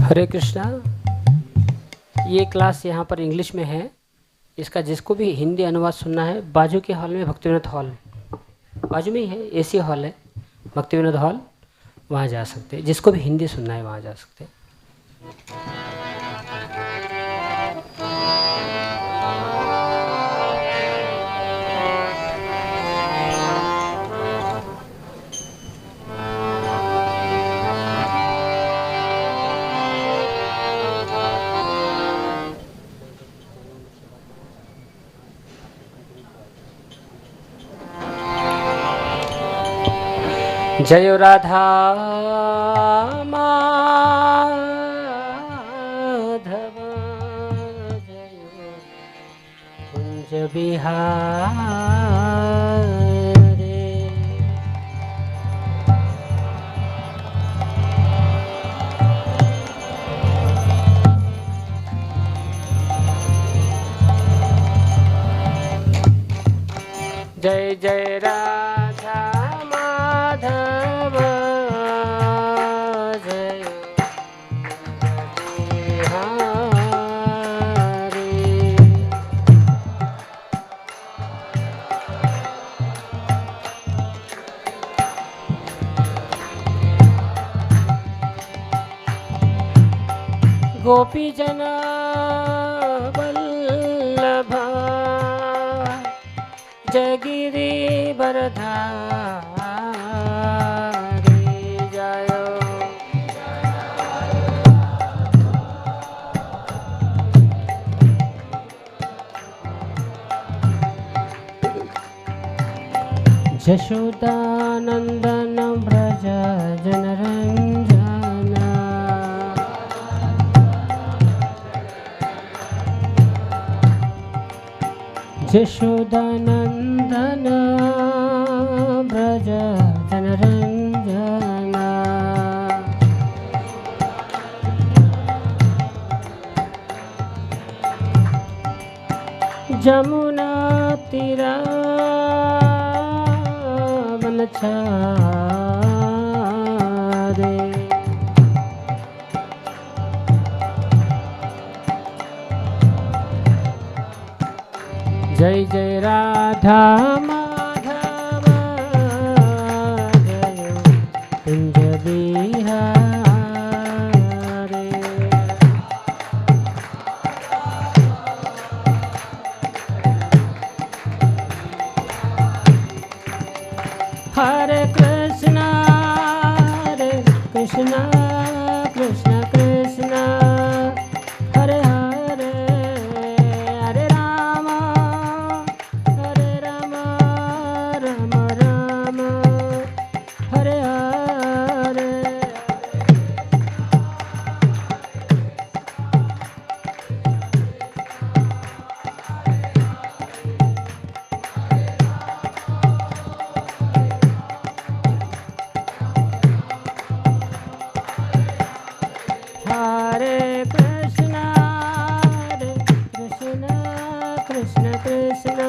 हरे कृष्णा। ये क्लास यहाँ पर इंग्लिश में है। इसका जिसको भी हिंदी अनुवाद सुनना है, बाजू के हॉल में भक्ति हॉल बाजू में ही है, एसी हॉल है भक्ति विनोद हॉल, वहाँ जा सकते हैं। जिसको भी हिंदी सुनना है वहाँ जा सकते हैं। जय राधा माधव, जय कुंज बिहारी। जय जय राधा माधव, जय बिहारी। गोपी जना वल्लभा, जय गिरि बरधारी। जय जशोदानंदन व्रज जनरंजना, जशोदानंदन व्रज जनरंजना। जमुना तीरा वनचारे, जय जय राधा माधव, जय कुंज बिहारी। हरे कृष्णा कृष्ण कृष्ण, हरे हरे, हरे राम राम राम, हरे हरे। हरे कृष्ण कृष्ण कृष्ण,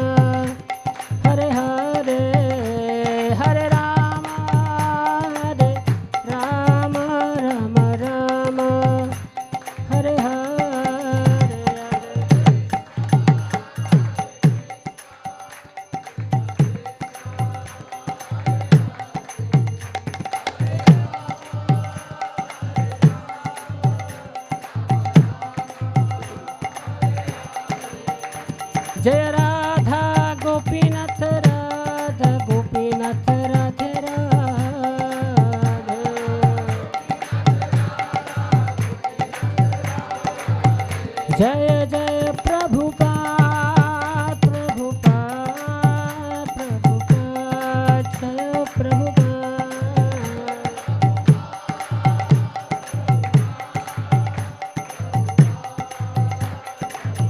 हरे हरे, हरे राम राम राम, हरे हरे। जय राधा गोपीनाथ, राधा गोपीनाथ, राधे राधे। जय जय प्रभुपाद प्रभुपाद प्रभुपाद, जय प्रभुपाद।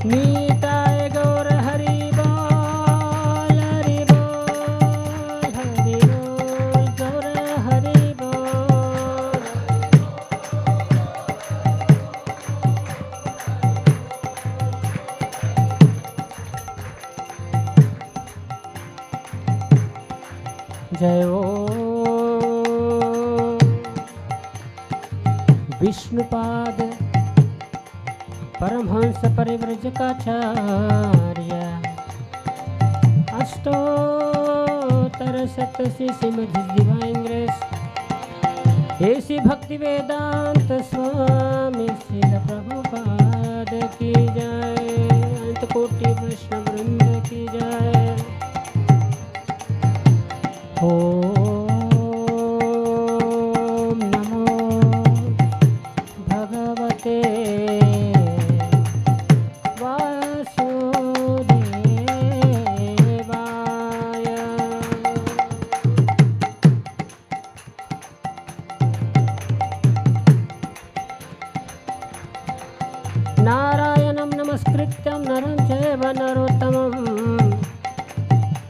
नीताय गौर हरि बोल, हरि बोल, हरि बोल, गौर हरि बोल। जय ओ विष्णुपाद परमहंस परिव्रजकाचार्य अष्टोत्तर शतसी श्रीमद् डिवाइन ग्रेस ऐसी भक्ति वेदांत स्वामी श्रील प्रभुपाद की जय। अनंत कोटि वैष्णव वृंद की जय। ओम नमो भगवते वासुदेवाय। नारायणं नमस्कृत्यं नरं चैव नरोत्तमं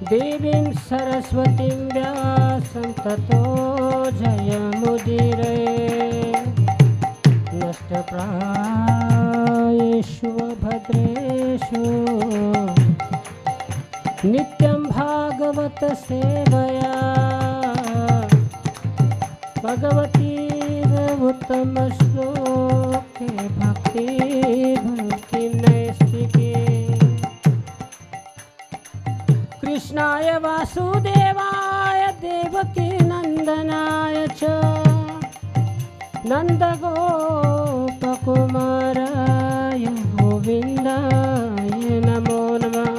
देवीं सरस्वतीं व्यासं ततो जयमुदीरये। नष्टप्रायेषु भद्रेषु नित्यं भागवत सेवया भगवती उत्तम श्लोके भक्ति नैष्टिके। कृष्णाय वासुदेवाय देवकी नंदनाय च नन्दगोपकुमाराय गोविन्दाय नमो नमः।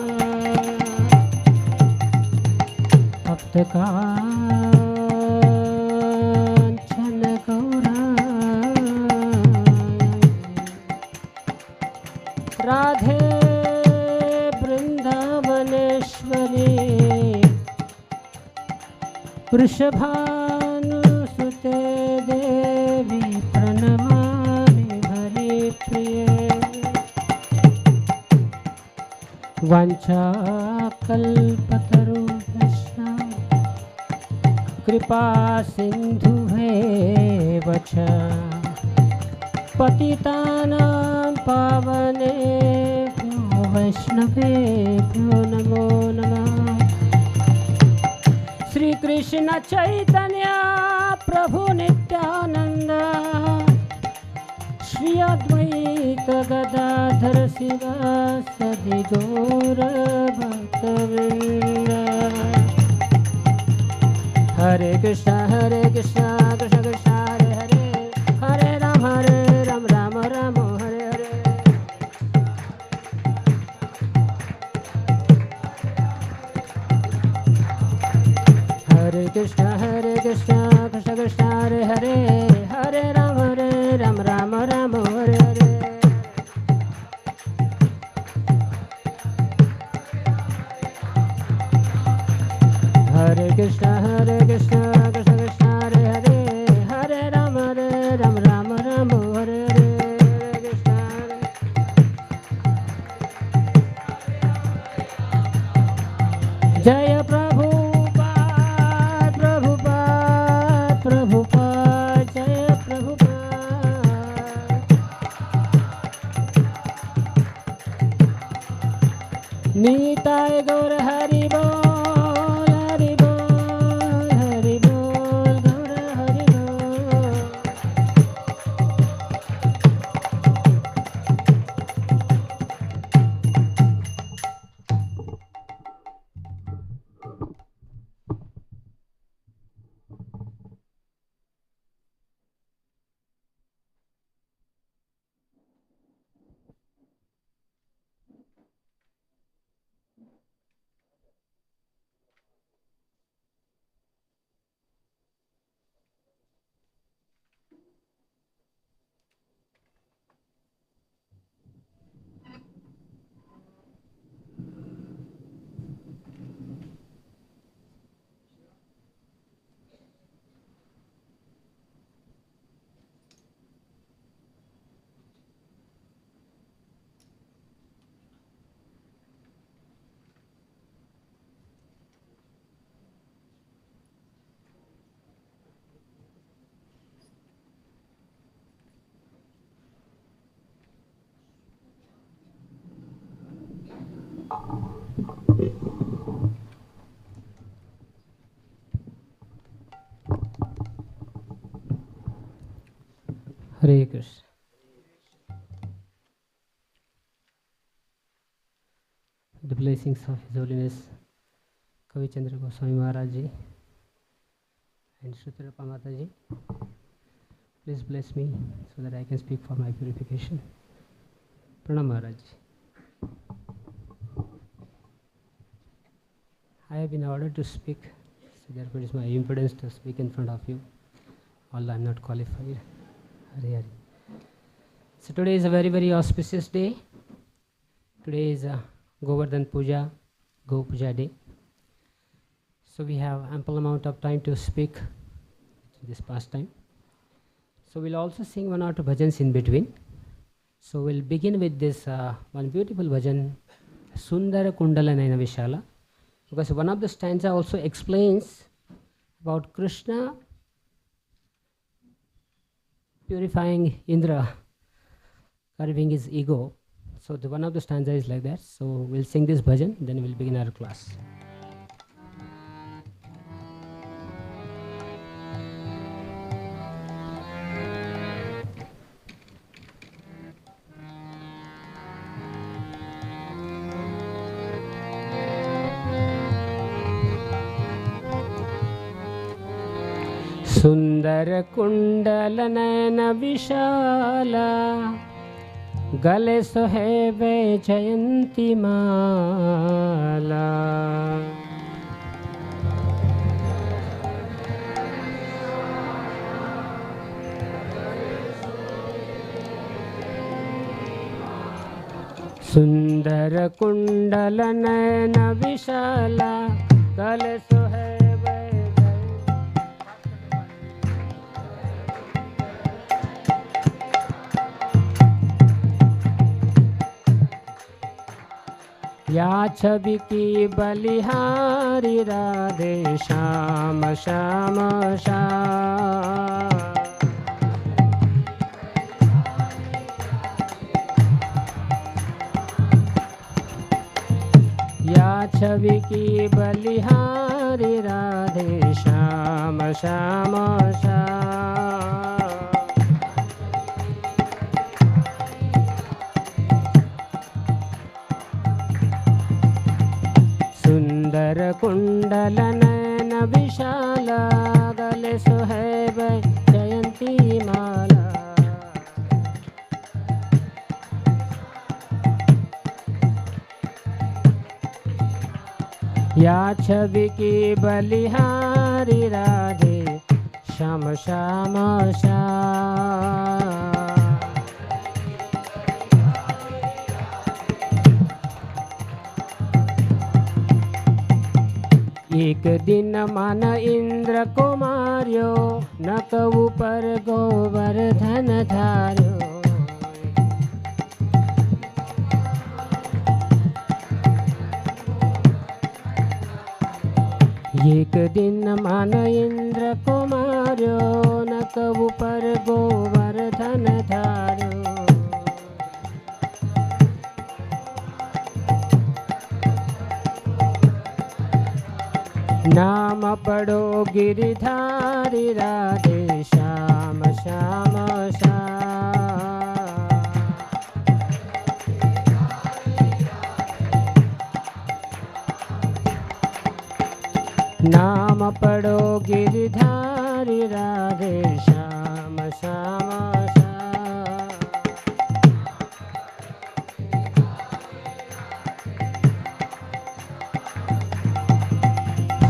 भक्तकाञ्चन गौराय राधे वृंदावनेश्वरी वृषभानुसुते देवी प्रणमामि हरिप्रिये। वाञ्छाकल्पतरुभ्यश्च कृपा सिन्धुभ्येव च पतितानां पावनेभ्यो वैष्णवेभ्यो नमो नमः। श्री कृष्ण चैतन्य प्रभु नित्यानंद श्री अद्वैत गदाधर शिवासादि गौर भक्तवृंद। हरे कृष्ण कृष्ण कृष्ण हरे हरे, हरे राम राम राम हरे हरे। हरे कृष्ण कृष्ण कृष्ण हरे हरे, हरे राम राम हरे हरे। हरे कृष्ण कृष्ण कृष्ण हरे हरे, हरे राम राम हरे हरे। जय प्रभुपाद प्रभुपाद प्रभुपाद जय प्रभुपाद। निताय गौर हरि बोल हरि बोल Hari Hare Krishna. The blessings of His Holiness Kavi Chandra Goswami Maharaj Ji and Shrutirapa Mata Ji, please bless me so that I can speak for my purification. Pranam Maharaj Ji. I have been ordered to speak, so therefore it is my impudence to speak in front of you, although I am not qualified. Hare Hare. So today is a very, very auspicious day. Today is Govardhan Puja, Go Puja Day. So we have ample amount of time to speak this pastime. So we'll also sing one or two bhajans in between. So we'll begin with this one beautiful bhajan, Sundara Kundala Naina Vishala, because one of the stanza also explains about Krishna purifying Indra, curving his ego. So one of the stanza is like that. So we'll sing this bhajan, then we'll begin our class. सुंदर कुंडल नयन विशाला, गले सोहेबे जयंती माला। सुंदर कुंडल नयन विशाला, गले सोहेबे या छवि की बलिहारी राधे श्याम श्याम श्याम। या छवि की बलिहारी राधे श्याम श्याम श्याम। सुंदर कुंडल नयन विशाला, गले सोहेब जयंती माला। या छवि की बलिहारी राधे श्याम श्याम श्याम। एक दिन मन इंद्र को मार्यो, नक ऊपर गोवर्धन धार्यो। एक दिन मन इंद्र को मार्यो, नक ऊपर गोवर्धन धार्यो। नाम पढ़ो गिरिधारी राधे श्याम श्याम श्याम। नाम पढ़ो गिरिधारी राधे श्याम श्याम श्याम।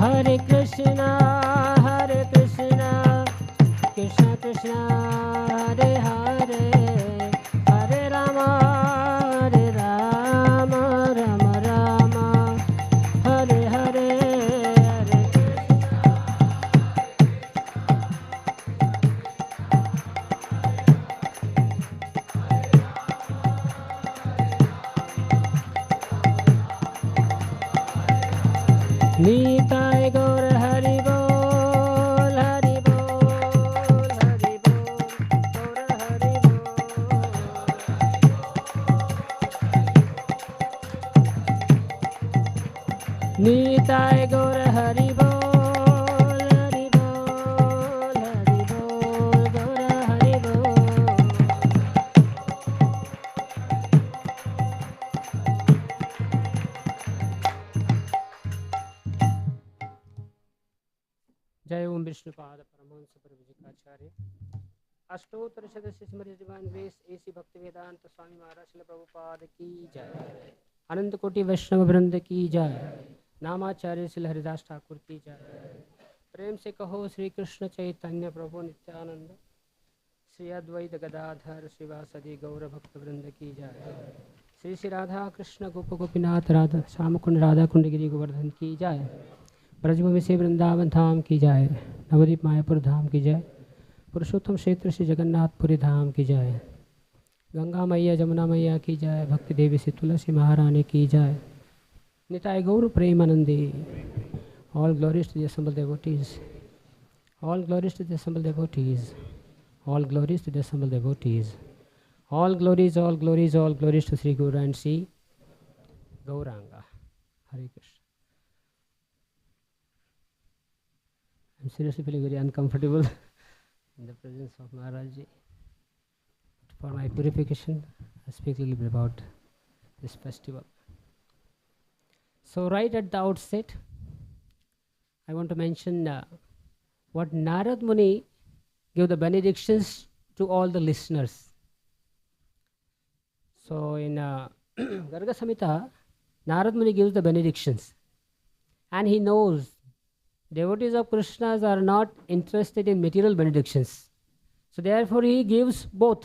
हरे कृष्णा कृष्णा कृष्णा हरे हरे, हरे राम राम राम, हरे हरे हरे नीताय गौर हरि बोल। जय ओम विष्णुपाद परमहंस प्रभुजिकाचार्य अष्टोत्तर सदस्य स्मृति दिवान ग्रेस एसी भक्ति वेदांत स्वामी महाराज शिल प्रभुपाद की जय। अनंत कोटि वैष्णव वृंद की जय। नामाचार्य श्री हरिदास ठाकुर की जय। प्रेम से कहो श्री कृष्ण चैतन्य प्रभु नित्यानंद श्री अद्वैत गदाधर शिवासदि गौर भक्त वृंद की जय। श्री श्री राधा कृष्ण गोप गोपीनाथ राधा श्याम कुंड राधा कुंड गिरी गोवर्धन की जय। ब्रजभूमि से वृंदावन धाम की जय। नवदीप मायापुर धाम की जय। पुरुषोत्तम क्षेत्र श्री जगन्नाथपुरी धाम की जय। गंगा मैया जमुना मैया की जय। भक्ति देवी श्री तुलसी महारानी की जय। निताय गौर Premanandi. All glories to the assembled devotees. All glories to the assembled devotees. All glories to the assembled devotees. All glories, all glories, all glories to Sri Guru and Sri Gauranga. Hare Krishna. I'm seriously feeling very uncomfortable in the presence of Maharaj ji. For my purification, I speak a little bit about this festival. So right at the outset, I want to mention what Narad Muni gave the benedictions to all the listeners. So in Garga Samhita, Narad Muni gives the benedictions, and he knows devotees of Krishna are not interested in material benedictions. So therefore he gives both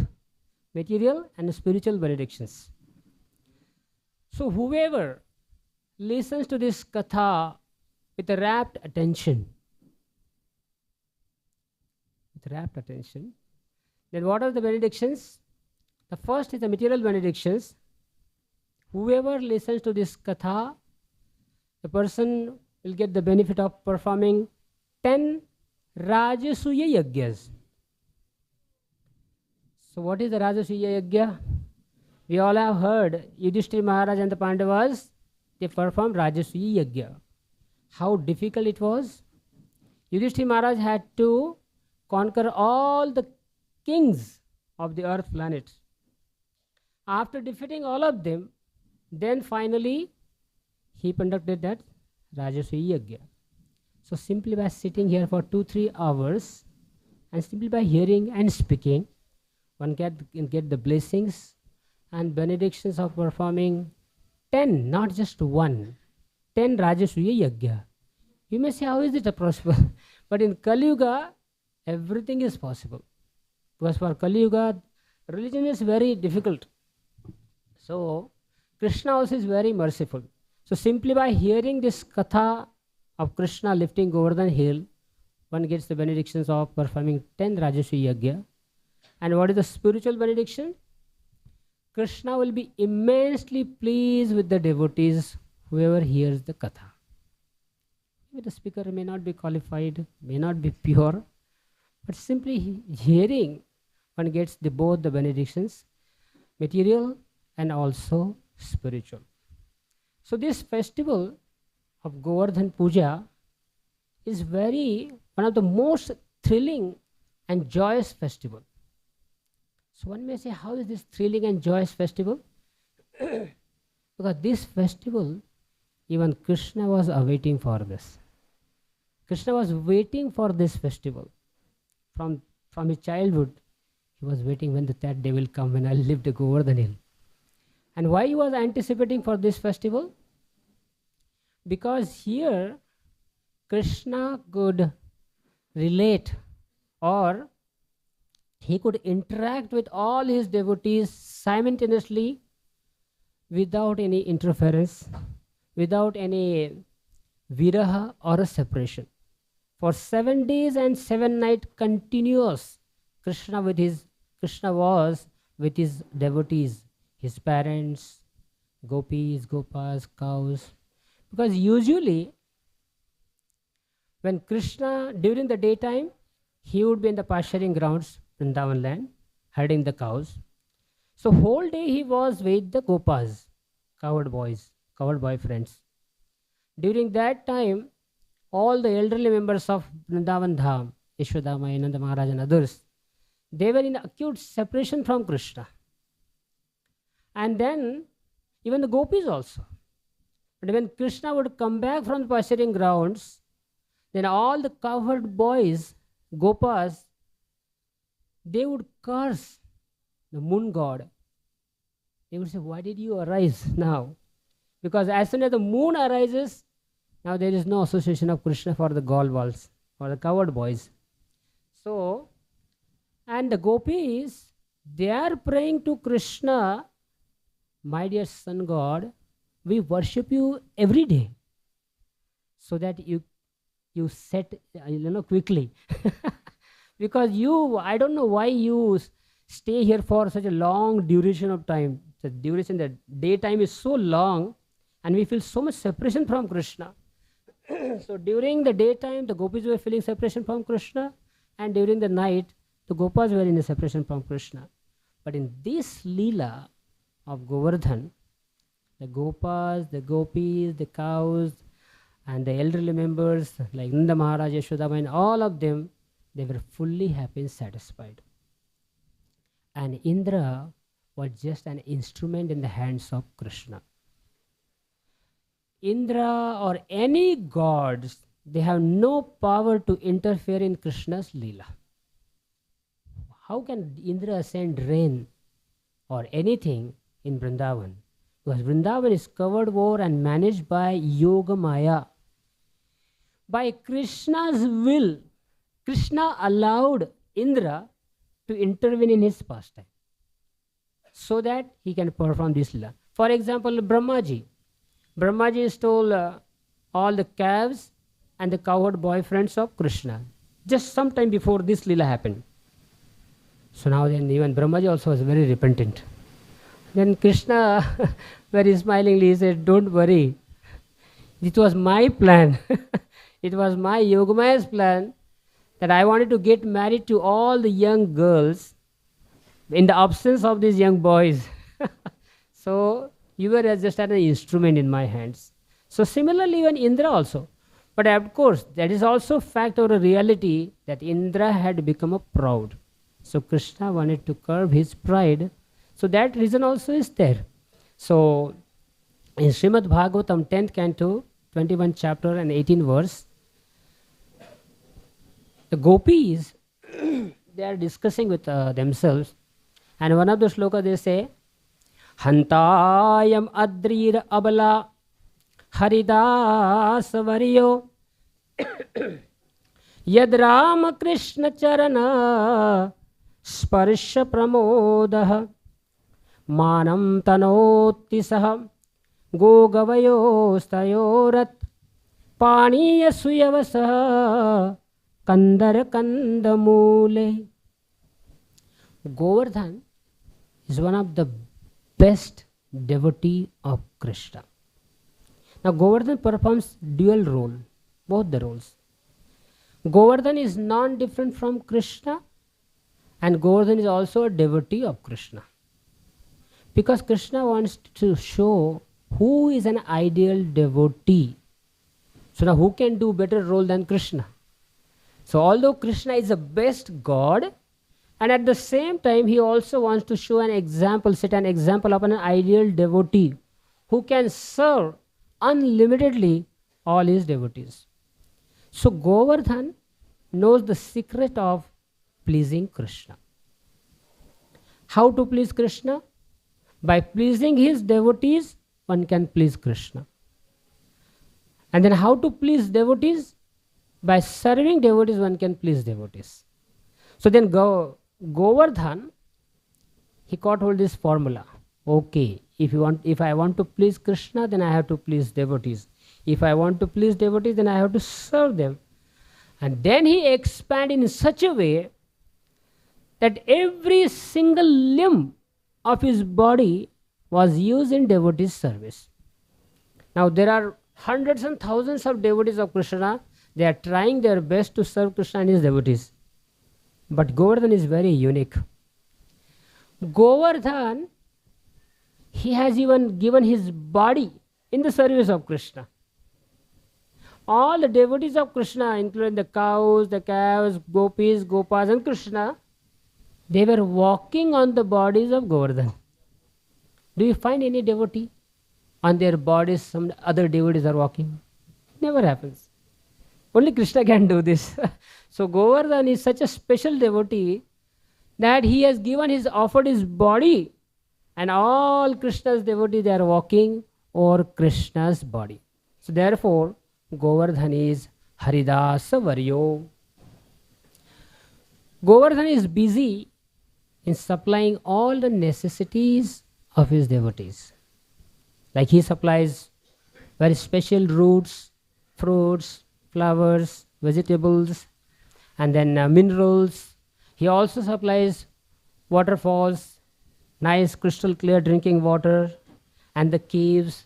material and spiritual benedictions. So whoever listens to this katha with a rapt attention, then what are the benedictions? The first is the material benedictions. Whoever listens to this katha, the person will get the benefit of performing 10 Rajasuya Yagyas. So what is the Rajasuya Yagya? We all have heard Yudhishthira Maharaj and the Pandavas, they performed Rajasuya Yagya. How difficult it was? Yudhishthira Maharaj had to conquer all the kings of the earth planet. After defeating all of them, then finally he conducted that Rajasuya Yagya. So simply by sitting here for 2-3 hours and simply by hearing and speaking, one can get the blessings and benedictions of performing 10, not just 1, 10 Rajasuya Yagya. You may say, how is it possible? But in Kali Yuga, everything is possible. Because for Kali Yuga, religion is very difficult. So Krishna also is very merciful. So simply by hearing this katha of Krishna lifting Govardhan hill, one gets the benedictions of performing 10 Rajasuya Yagya. And what is the spiritual benediction? Krishna will be immensely pleased with the devotees, whoever hears the katha. Maybe the speaker may not be qualified, may not be pure, but simply hearing, one gets both the benedictions, material and also spiritual. So this festival of Govardhan Puja is one of the most thrilling and joyous festival. So one may say, how is this thrilling and joyous festival? Because this festival, even Krishna was awaiting for this. Krishna was waiting for this festival. From his childhood, he was waiting when that day will come, when I live the Govardhan hill. And why he was anticipating for this festival? Because here Krishna could relate, or he could interact with all his devotees simultaneously without any interference, without any viraha or a separation. For 7 days and 7 nights continuous, Krishna was with his devotees, his parents, gopis, gopas, cows. Because usually when Krishna, during the daytime, he would be in the pasturing grounds, Vrindavan land, herding the cows. So whole day he was with the gopas, cowherd boy friends. During that time, all the elderly members of Vrindavan Dham, Yashoda, Nanda Maharaj and others, they were in acute separation from Krishna. And then even the gopis also. But when Krishna would come back from the pasturing grounds, Then all the cowherd boys, Gopas, they would curse the moon god. They would say, why did you arise now? Because as soon as the moon arises, now there is no association of Krishna for the Golwals, for the cowherd boys. So, and the gopis, they are praying to Krishna, my dear sun god, we worship you every day, so that you set quickly. Because I don't know why you stay here for such a long duration of time. The duration, the daytime is so long, and we feel so much separation from Krishna. So during the daytime, the gopis were feeling separation from Krishna, and during the night, the gopas were in a separation from Krishna. But in this Lila of Govardhan, the gopas, the gopis, the cows, and the elderly members like Nanda Maharaj, Yashodama, and all of them, they were fully happy and satisfied. And Indra was just an instrument in the hands of Krishna. Indra or any gods, they have no power to interfere in Krishna's Leela. How can Indra send rain or anything in Vrindavan? Because Vrindavan is covered over and managed by Yoga Maya. By Krishna's will, Krishna allowed Indra to intervene in his pastime so that he can perform this Leela. For example, Brahmaji. Brahmaji stole all the calves and the cowherd boyfriends of Krishna just some time before this Leela happened. So now then even Brahmaji also was very repentant. Then Krishna very smilingly said, don't worry, it was my plan. It was my Yogamaya's plan that I wanted to get married to all the young girls in the absence of these young boys. So you were just an instrument in my hands. So similarly even Indra also. But of course that is also fact or a reality that Indra had become a proud. So Krishna wanted to curb his pride. So that reason also is there. So in Srimad Bhagavatam 10th canto, 21 chapter and 18 verse, the gopis, they are discussing with themselves, and one of the slokas they say, Hantayam adrir abala haridas varyo yad Rama Krishna charana sparsha pramodah manam tanoti saha gogavayo stayorat paniya suyavasaha Kandar Kandamule. Govardhan is one of the best devotee of Krishna. Now Govardhan performs dual role, both the roles. Govardhan is non-different from Krishna, and Govardhan is also a devotee of Krishna. Because Krishna wants to show who is an ideal devotee. So now who can do better role than Krishna? So although Krishna is the best God, and at the same time he also wants to show an example, set an example of an ideal devotee who can serve unlimitedly all his devotees. So Govardhan knows the secret of pleasing Krishna. How to please Krishna? By pleasing his devotees, one can please Krishna. And then how to please devotees? By serving devotees, one can please devotees. So then Govardhan, he caught hold this formula. Okay, if I want to please Krishna, then I have to please devotees. If I want to please devotees, then I have to serve them. And then he expanded in such a way that every single limb of his body was used in devotees' service. Now there are hundreds and thousands of devotees of Krishna. They are trying their best to serve Krishna and his devotees. But Govardhan is very unique. Govardhan, he has even given his body in the service of Krishna. All the devotees of Krishna, including the cows, the calves, gopis, gopas and Krishna, they were walking on the bodies of Govardhan. Do you find any devotee on their bodies some other devotees are walking? Never happens. Only Krishna can do this. So Govardhan is such a special devotee that he has offered his body, and all Krishna's devotees, they are walking over Krishna's body. So therefore, Govardhan is Haridasa Varyo. Govardhan is busy in supplying all the necessities of his devotees. Like he supplies very special roots, fruits, flowers, vegetables, and then minerals. He also supplies waterfalls, nice crystal clear drinking water, and the caves.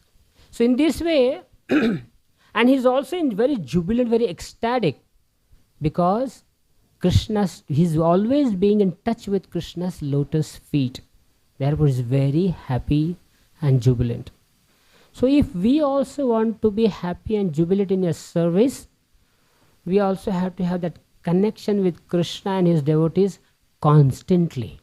So in this way, and he's also very jubilant, very ecstatic, because he's always being in touch with Krishna's lotus feet. Therefore, he's very happy and jubilant. So if we also want to be happy and jubilant in your service, we also have to have that connection with Krishna and his devotees constantly.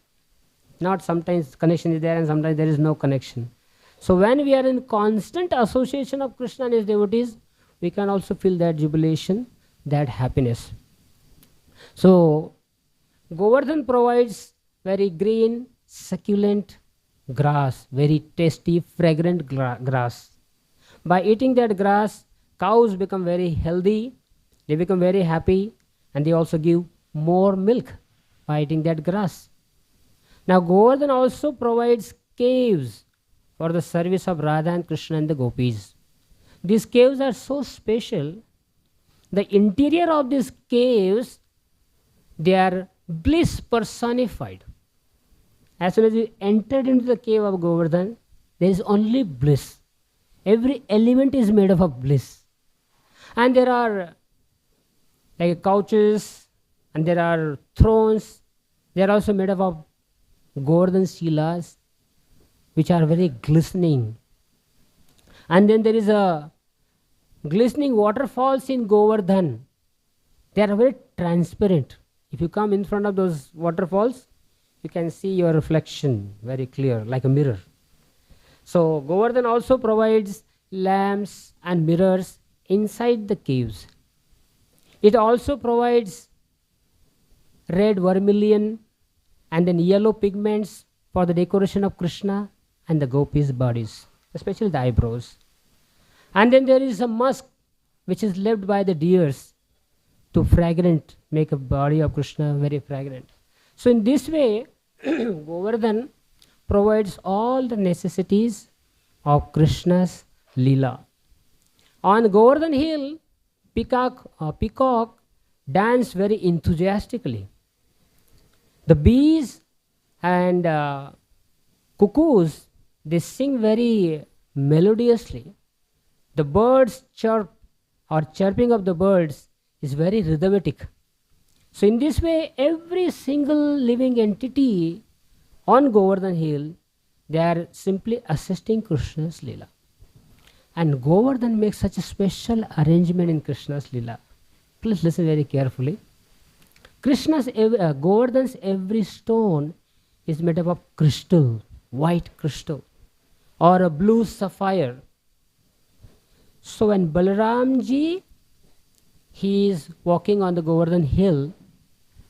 Not sometimes connection is there and sometimes there is no connection. So when we are in constant association of Krishna and his devotees, we can also feel that jubilation, that happiness. So Govardhan provides very green, succulent grass, very tasty, fragrant grass. By eating that grass, cows become very healthy, they become very happy, and they also give more milk by eating that grass. Now Govardhan also provides caves for the service of Radha and Krishna and the gopis. These caves are so special. The interior of these caves, they are bliss personified. As soon as you entered into the cave of Govardhan, there is only bliss. Every element is made up of bliss. And there are like couches, and there are thrones. They are also made up of Govardhan shilas, which are very glistening. And then there is a glistening waterfalls in Govardhan. They are very transparent. If you come in front of those waterfalls, you can see your reflection very clear, like a mirror. So Govardhan also provides lamps and mirrors inside the caves. It also provides red vermilion and then yellow pigments for the decoration of Krishna and the gopis' bodies, especially the eyebrows. And then there is a musk which is left by the deers to make a body of Krishna very fragrant. So in this way, Govardhan provides all the necessities of Krishna's Lila. On Govardhan hill, peacock dance very enthusiastically. The bees and cuckoos, they sing very melodiously. The birds chirping of the birds is very rhythmic. So in this way, every single living entity on Govardhan hill, they are simply assisting Krishna's Lila. And Govardhan makes such a special arrangement in Krishna's Lila. Please listen very carefully. Govardhan's every stone is made up of crystal, white crystal, or a blue sapphire. So when Balaramji, he is walking on the Govardhan hill,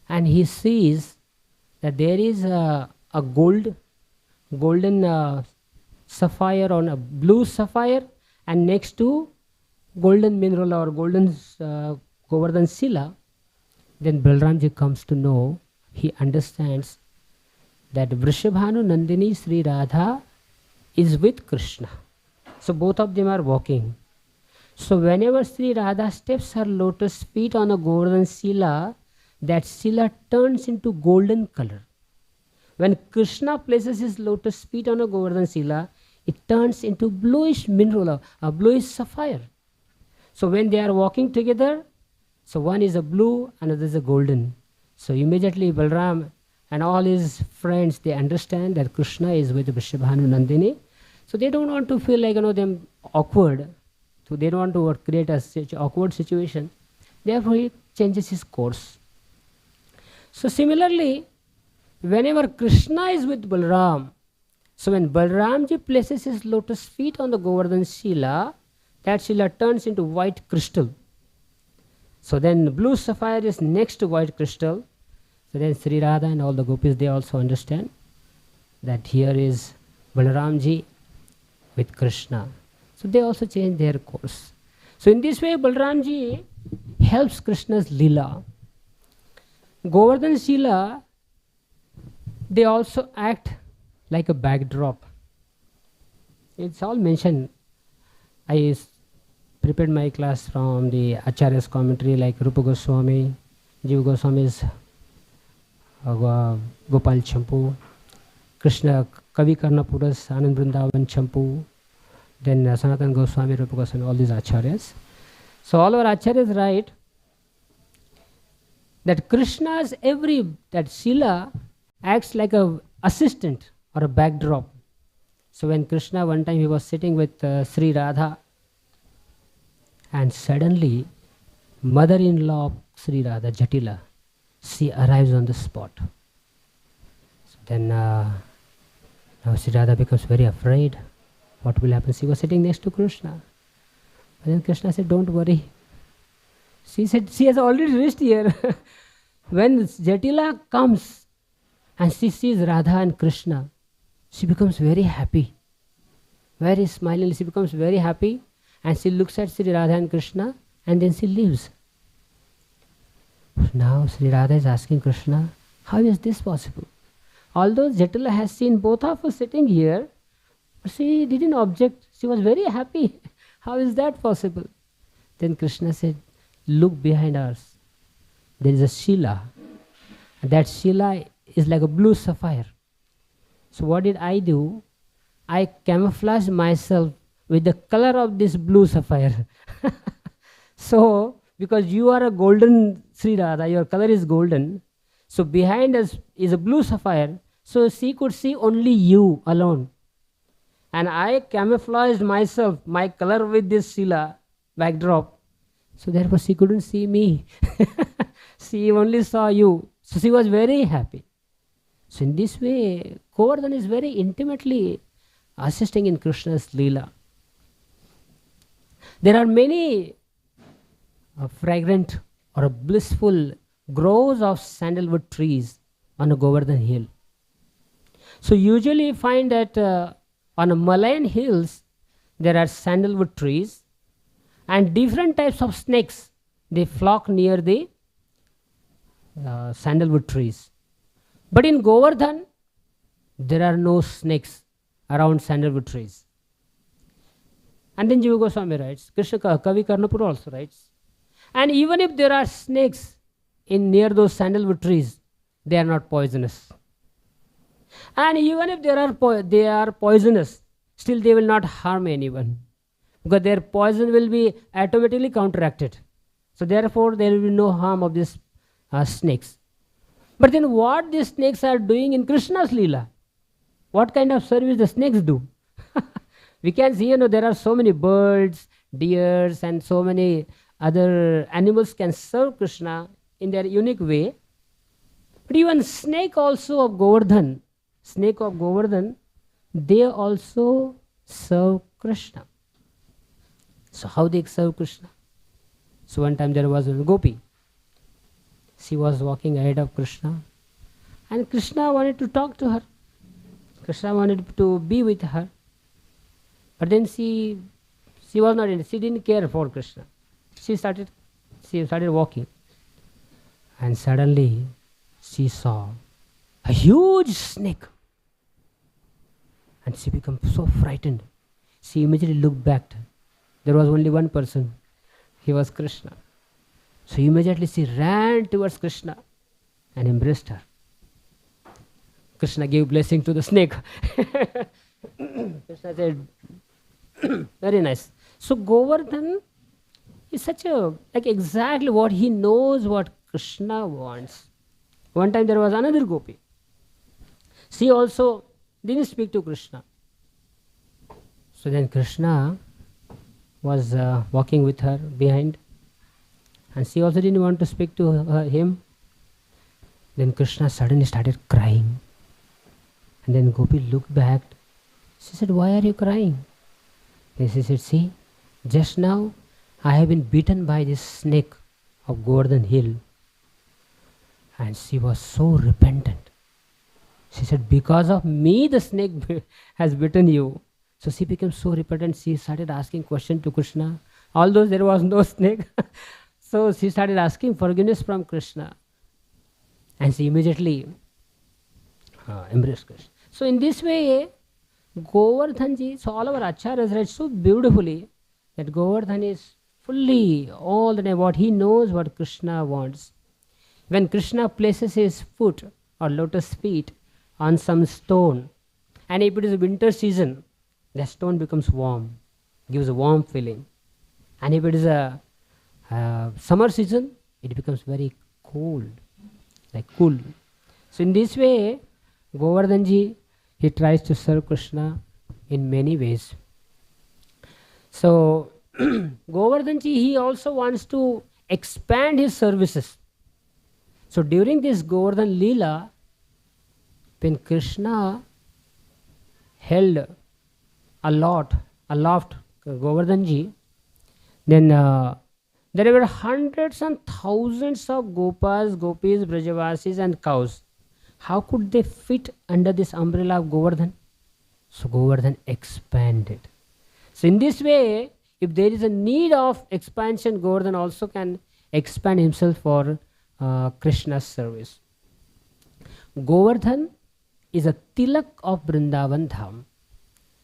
and he sees that there is a golden sapphire on a blue sapphire, and next to golden mineral or golden Govardhan Sila, then Balaramji comes to know, he understands that Vrishabhanu Nandini Sri Radha is with Krishna. So both of them are walking. So whenever Sri Radha steps her lotus feet on a Govardhan Sila, that Sila turns into golden color. When Krishna places his lotus feet on a Govardhan Sila, it turns into bluish mineral, a bluish sapphire. So when they are walking together, so one is a blue, another is a golden. So immediately Balaram and all his friends, they understand that Krishna is with Vrishabhanu Nandini. So they don't want to feel like them awkward. So they don't want to create a awkward situation. Therefore he changes his course. So similarly, whenever Krishna is with Balaram, so when Balaramji places his lotus feet on the Govardhan Shila, that Shila turns into white crystal. So then blue sapphire is next to white crystal. So then Sri Radha and all the gopis, they also understand that here is Balaramji with Krishna. So they also change their course. So in this way Balaramji helps Krishna's Lila. Govardhan's Lila, they also act like a backdrop. It's all mentioned. I prepared my class from the Acharya's commentary, like Rupa Goswami, Jiva Goswami's Gopal Champu, Krishna Kavi Karnapuras, Anand Vrindavan Champu, then Sanatan Goswami, Rupa Goswami, all these Acharyas. So all our Acharyas write that Krishna's that Sila acts like a assistant or a backdrop. So when Krishna, one time he was sitting with Sri Radha, and suddenly mother-in-law of Sri Radha, Jatila, she arrives on the spot. So then now Sri Radha becomes very afraid. What will happen? She was sitting next to Krishna. But then Krishna said, don't worry. She said, she has already reached here. When Jatila comes and she sees Radha and Krishna, she becomes very happy. Very smiling, she becomes very happy, and she looks at Sri Radha and Krishna, and then she leaves. Now Sri Radha is asking Krishna, how is this possible? Although Jatila has seen both of us sitting here, she didn't object. She was very happy. How is that possible? Then Krishna said, look behind us. There is a Shila. That Shila is like a blue sapphire. So what did I do? I camouflaged myself with the color of this blue sapphire. So, because you are a golden Sri Radha, your color is golden. So behind us is a blue sapphire. So she could see only you alone. And I camouflaged myself, my color with this Shila backdrop. So therefore she couldn't see me. She only saw you. So she was very happy. So in this way, Govardhan is very intimately assisting in Krishna's Lila. There are many fragrant or blissful groves of sandalwood trees on a Govardhan hill. So usually you find that on a Malayan hills, there are sandalwood trees and different types of snakes. They flock near the sandalwood trees. But in Govardhan, there are no snakes around sandalwood trees. And then Jiva Goswami writes, Krishna Kavi Karnapura also writes, and even if there are snakes near those sandalwood trees, they are not poisonous. And even if they are poisonous, still they will not harm anyone, because their poison will be automatically counteracted. So therefore there will be no harm of these snakes. But then what these snakes are doing in Krishna's Leela? What kind of service the snakes do? We can see, there are so many birds, deers, and so many other animals can serve Krishna in their unique way. But even snake also of Govardhan, they also serve Krishna. So how they serve Krishna? So one time there was a gopi. She was walking ahead of Krishna, and Krishna wanted to talk to her. Krishna wanted to be with her. But then she was not in, she didn't care for Krishna. She started walking. And suddenly she saw a huge snake. And she became so frightened. She immediately looked back. There was only one person. He was Krishna. So immediately she ran towards Krishna and embraced her. Krishna gave blessing to the snake. Krishna said, very nice. So Govardhan is exactly what he knows what Krishna wants. One time there was another gopi. She also didn't speak to Krishna. So then Krishna was walking with her behind, and she also didn't want to speak to him. Then Krishna suddenly started crying. And then Gopi looked back. She said, why are you crying? And she said, see, just now I have been beaten by this snake of Govardhan hill, and she was so repentant. She said, because of me the snake has bitten you. So she became so repentant, she started asking questions to Krishna, although there was no snake. So she started asking forgiveness from Krishna, and she immediately embraced Krishna. So in this way, Govardhanji, so all our acharyas write so beautifully that Govardhan is fully all the time what he knows, what Krishna wants. When Krishna places his foot or lotus feet on some stone, and if it is winter season, the stone becomes warm, gives a warm feeling. And if it is a summer season, it becomes very cold, like cool. So in this way, Govardhanji, he tries to serve Krishna in many ways. So Govardhanji, he also wants to expand his services. So during this Govardhan Lila, when Krishna held aloft Govardhanji, then there were hundreds and thousands of gopas, gopis, brajavasis and cows. How could they fit under this umbrella of Govardhan? So Govardhan expanded. So in this way, if there is a need of expansion, Govardhan also can expand himself for Krishna's service. Govardhan is a tilak of Vrindavan Dham.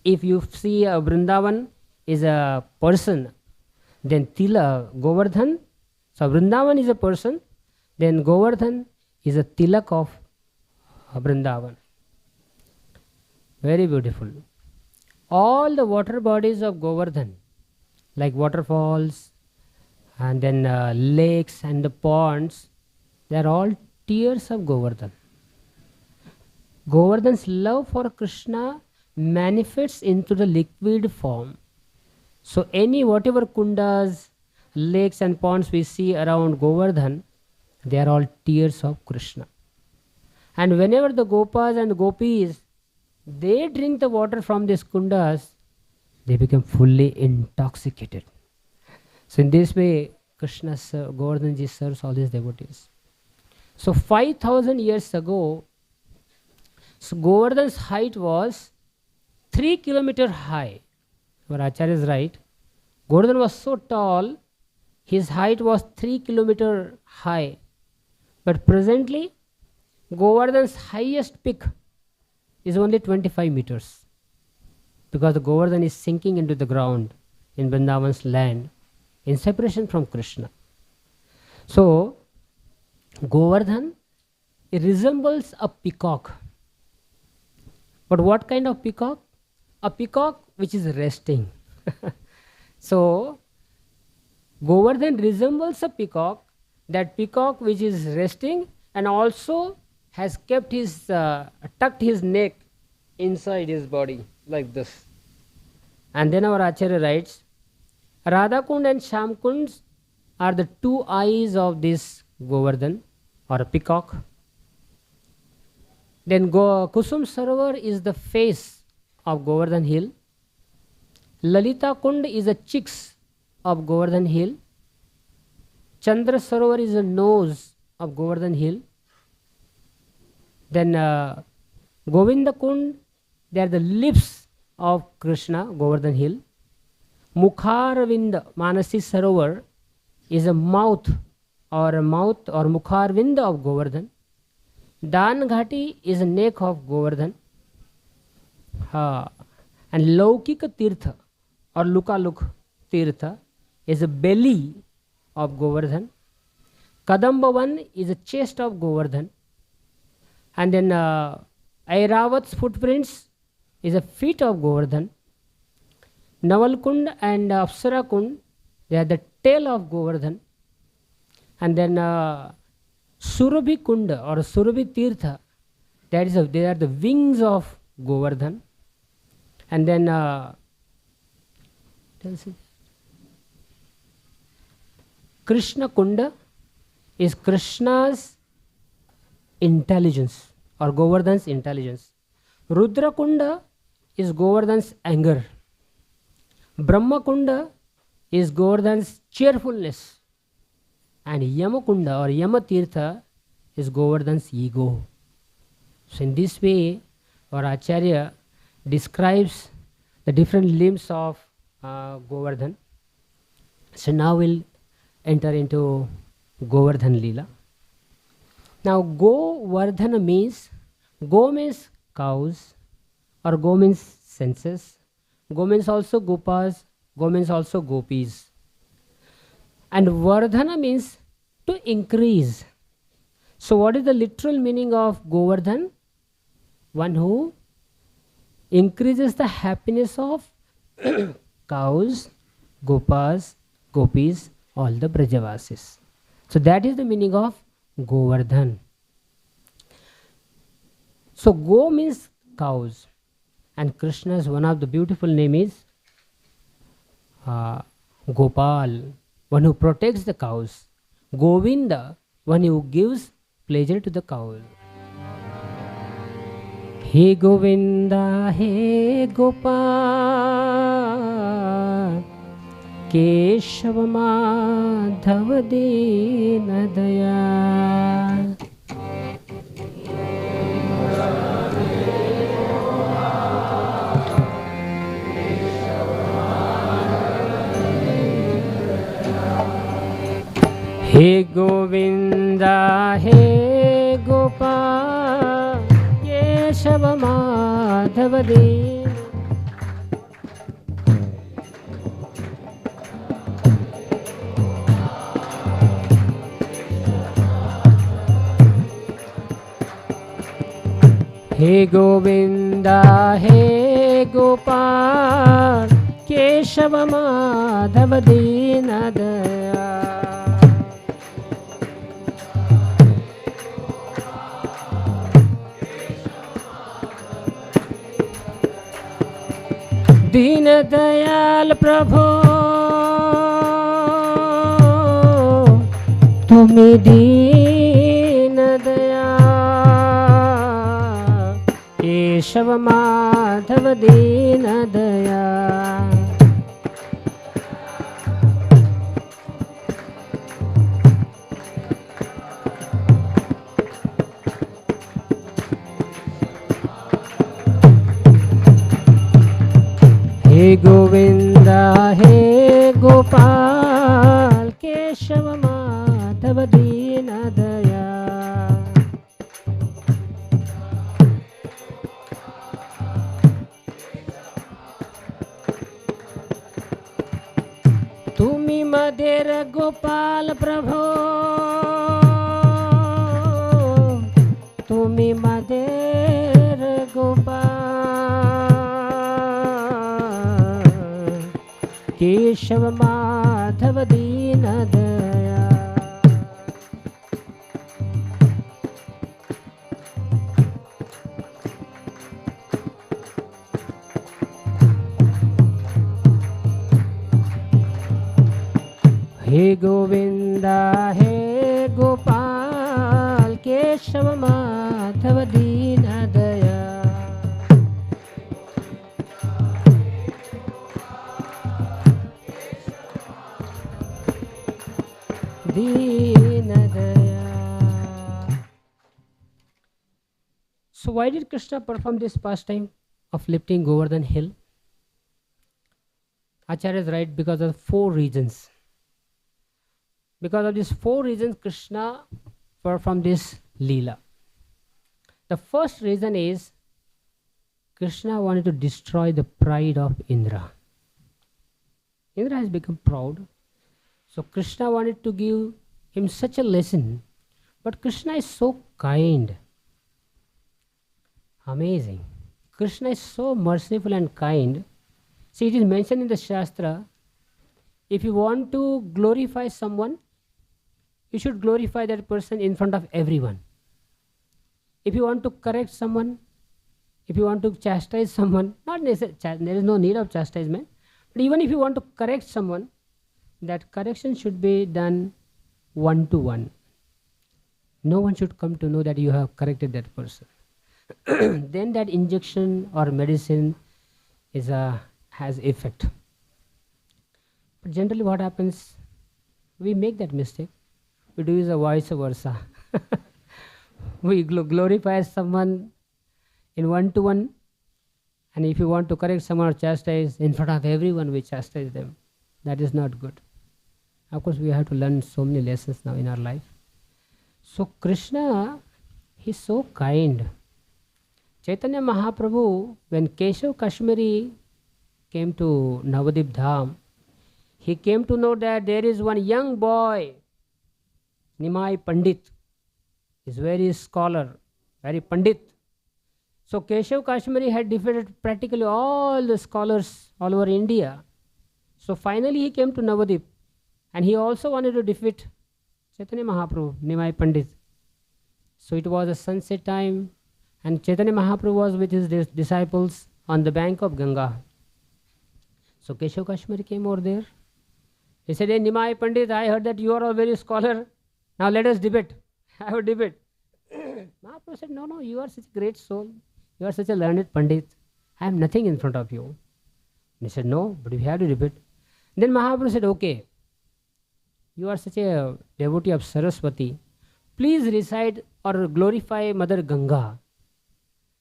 If you see a Vrindavan is a person, then Govardhan, so Vrindavan is a person, then Govardhan is a tilak of Vrindavan. Very beautiful. All the water bodies of Govardhan, like waterfalls and then lakes and the ponds, they are all tears of Govardhan. Govardhan's love for Krishna manifests into the liquid form. So whatever kundas, lakes and ponds we see around Govardhan, they are all tears of Krishna. And whenever the gopas and gopis, they drink the water from these kundas, they become fully intoxicated. So in this way, Govardhanji serves all these devotees. So 5,000 years ago, so Govardhan's height was 3 kilometers high. Our Acharya is right. Govardhan was so tall, his height was 3 kilometers high. But presently, Govardhan's highest peak is only 25 meters. Because the Govardhan is sinking into the ground in Vrindavan's land in separation from Krishna. So, Govardhan, it resembles a peacock. But what kind of peacock? A peacock which is resting. So, Govardhan resembles a peacock, that peacock which is resting and also has kept tucked his neck inside his body like this. And then our Acharya writes, Radha Kund and Sham Kund are the two eyes of this Govardhan or a peacock. Then Kusum Sarovar is the face of Govardhan hill. Lalita Kund is the cheeks of Govardhan hill. Chandra Sarovar is the nose of Govardhan hill. Then Govinda Kund, they are the lips of Krishna, Govardhan hill. Mukharvinda, Manasi Sarovar, is a mouth or Mukharvinda of Govardhan. Dan Ghati is a neck of Govardhan. And Laukika Tirtha or Lukaluk Tirtha is a belly of Govardhan. Kadambavan is a chest of Govardhan. And then Airavat's footprints is a feet of Govardhan. Navalkund and Apsara Kund, they are the tail of Govardhan. And then Surabhi Kunda or Surabhi Tirtha, they are the wings of Govardhan. And then Krishna Kunda is Krishna's intelligence or Govardhan's intelligence. Rudra Kunda is Govardhan's anger. Brahma Kunda is Govardhan's cheerfulness. and Yamakunda or Yamatirtha is Govardhan's ego. So in this way, our Acharya describes the different limbs of Govardhan. So now we'll enter into Govardhan Lila. Now Govardhana means, Go means cows, or Go means senses, Go means also Gopas, Go means also Gopis. And Vardhana means to increase. So what is the literal meaning of Govardhan? One who increases the happiness of cows, Gopas, Gopis, all the Brajavasis. So that is the meaning of Govardhan. So Go means cows, and Krishna's one of the beautiful name is Gopal, one who protects the cows. Govinda, one who gives pleasure to the cows. He Govinda, he Gopal, Keshava Madhava Dina Daya. He Govinda, he Gopal, Keshava Madhava Dina. He Govinda, he Gopal, Keshava Madhava Dina Daya. Deen Dayal प्रभु तुम्हें दीन दयाल, केशव माधव दीन दयाल. हे गोविंदा, हे गोपाल, केशव माधव दीन दयाल. तुम्ही मधेर गोपाल प्रभो, तुम्ही मधेर गोपाल, केशव माधव दीन दयाल. हे गोविंदा, हे Gopal, Keshav Madhav Deen Dayal. So why did Krishna perform this pastime of lifting Govardhan hill? Acharyas write because of 4 reasons. Because of these 4 reasons, Krishna performed this Lila. The first reason is Krishna wanted to destroy the pride of Indra. Indra has become proud. So Krishna wanted to give him such a lesson. But Krishna is so kind. Amazing. Krishna is so merciful and kind. See, it is mentioned in the Shastra, if you want to glorify someone, you should glorify that person in front of everyone. If you want to correct someone, if you want to chastise someone, not necessarily, there is no need of chastisement, but even if you want to correct someone, that correction should be done one-to-one. No one should come to know that you have corrected that person. Then that injection or medicine has effect. But generally what happens, we make that mistake. we do is a vice versa. We glorify someone in one-to-one, and if you want to correct someone or chastise, in front of everyone we chastise them. That is not good. Of course, we have to learn so many lessons now in our life. So Krishna, he's so kind. Chaitanya Mahaprabhu, when Keshav Kashmiri came to Navadip Dham, he came to know that there is one young boy, Nimai Pandit. He's very scholar, very Pandit. So Keshav Kashmiri had defeated practically all the scholars all over India. So finally he came to Navadip, and he also wanted to defeat Chaitanya Mahaprabhu, Nimai Pandit. So it was a sunset time, and Chaitanya Mahaprabhu was with his disciples on the bank of Ganga. So Keshav Kashmiri came over there. He said, "Hey Nimai Pandit, I heard that you are a very scholar. Now let us debate. Have a debate." Mahaprabhu said, no, you are such a great soul. You are such a learned Pandit. I am nothing in front of you. And he said, no, but we have to debate. Then Mahaprabhu said, okay, you are such a devotee of Saraswati. Please recite or glorify Mother Ganga.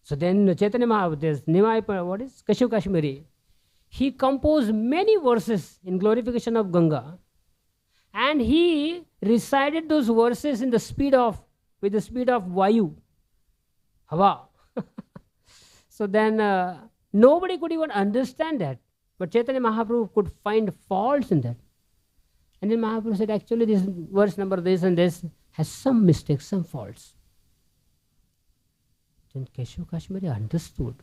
So then Chaitanya Mahaprabhu, Nimai, Keshav Kashmiri, he composed many verses in glorification of Ganga. And he recited those verses with the speed of Vayu, Hava. So then nobody could even understand that. But Chaitanya Mahaprabhu could find faults in that. And then Mahaprabhu said, actually this verse number this and this has some mistakes, some faults. Then Keshav Kashmiri understood.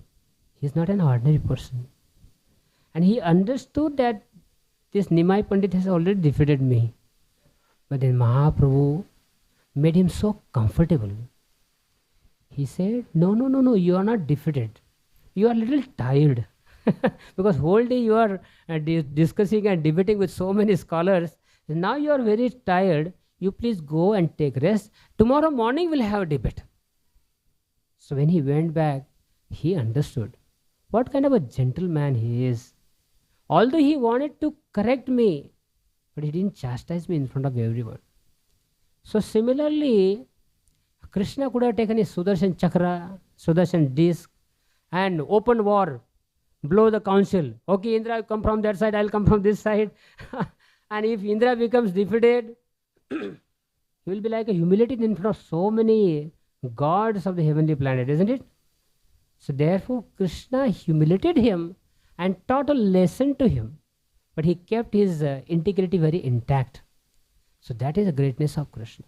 He is not an ordinary person. And he understood that this Nimai Pandit has already defeated me. But then Mahaprabhu made him so comfortable. He said, no, you are not defeated. You are a little tired. Because whole day you are discussing and debating with so many scholars. Now you are very tired. You please go and take rest. Tomorrow morning we'll have a debate. So when he went back, he understood what kind of a gentleman he is. Although he wanted to correct me, but he didn't chastise me in front of everyone. So similarly, Krishna could have taken his Sudarshan Chakra, Sudarshan disc, and open war, blow the council. Okay, Indra, you come from that side, I'll come from this side. And if Indra becomes defeated, he will be like a humiliated in front of so many gods of the heavenly planet, isn't it? So therefore, Krishna humiliated him and taught a lesson to him. But he kept his integrity very intact. So that is the greatness of Krishna.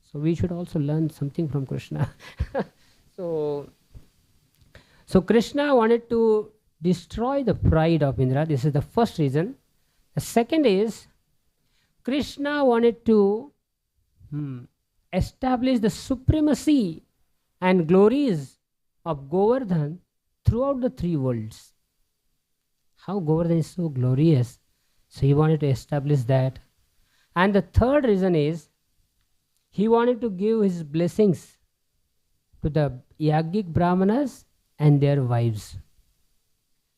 So we should also learn something from Krishna. So Krishna wanted to destroy the pride of Indra. This is the first reason. The second is Krishna wanted to establish the supremacy and glories of Govardhan throughout the three worlds. How Govardhan is so glorious. So he wanted to establish that. And the third reason is he wanted to give his blessings to the Yagic Brahmanas and their wives.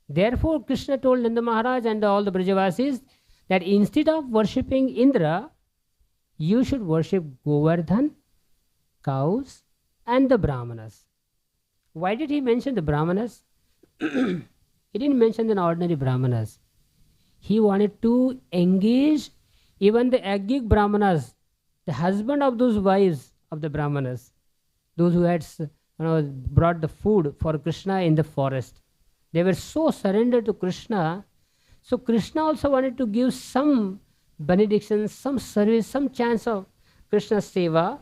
Therefore, Krishna told Nanda Maharaj and all the Brajavasis that instead of worshipping Indra, you should worship Govardhan, cows, and the Brahmanas. Why did he mention the Brahmanas? He didn't mention the ordinary Brahmanas. He wanted to engage even the Yagic Brahmanas, the husband of those wives of the Brahmanas, those who had brought the food for Krishna in the forest. They were so surrendered to Krishna. So Krishna also wanted to give some benediction, some service, some chance of Krishna's seva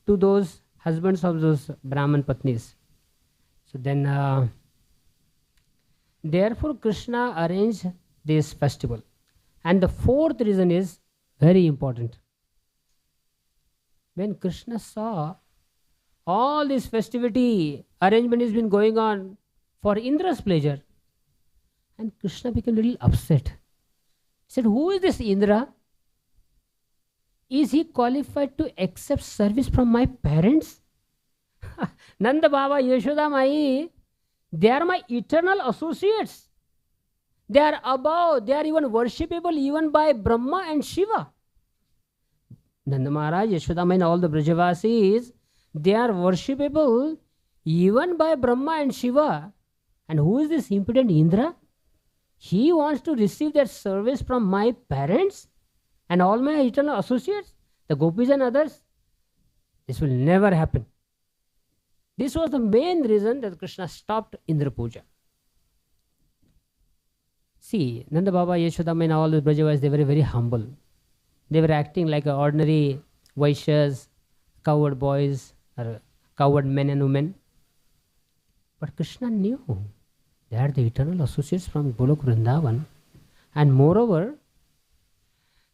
to those husbands of those Brahman Patnis. So then, therefore Krishna arranged this festival. And the fourth reason is very important. When Krishna saw all this festivity arrangement has been going on for Indra's pleasure, and Krishna became a little upset. He said, who is this Indra? Is he qualified to accept service from my parents? Nanda Baba, Yashoda Mai, they are my eternal associates. They are above, they are even worshipable even by Brahma and Shiva. Nanda Maharaj, Yashoda and all the Brajavasis, they are worshipable even by Brahma and Shiva. And who is this impudent Indra? He wants to receive that service from my parents and all my eternal associates, the gopis and others. This will never happen. This was the main reason that Krishna stopped Indra Puja. See, Nanda Baba, Yashoda and all the Brajavasis, they were very humble. They were acting like ordinary Vaishyas, coward boys, or coward men and women. But Krishna knew they are the eternal associates from Golok Vrindavan. And moreover,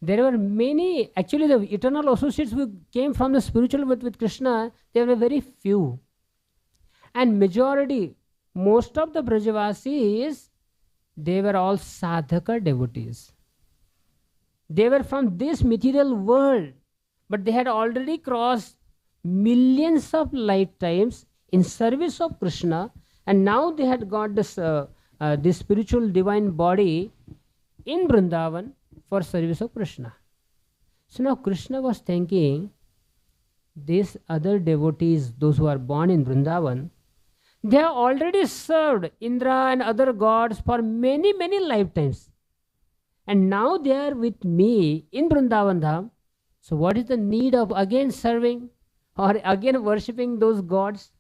there were many, actually the eternal associates who came from the spiritual with Krishna, they were very few. And majority, most of the Brajavasis, they were all sadhaka devotees. They were from this material world, but they had already crossed millions of lifetimes in service of Krishna, and now they had got this spiritual divine body in Vrindavan for service of Krishna. So now Krishna was thinking, these other devotees, those who are born in Vrindavan, they have already served Indra and other gods for many, many lifetimes. And now they are with me in Vrindavan Dham. So what is the need of again serving or again worshipping those gods?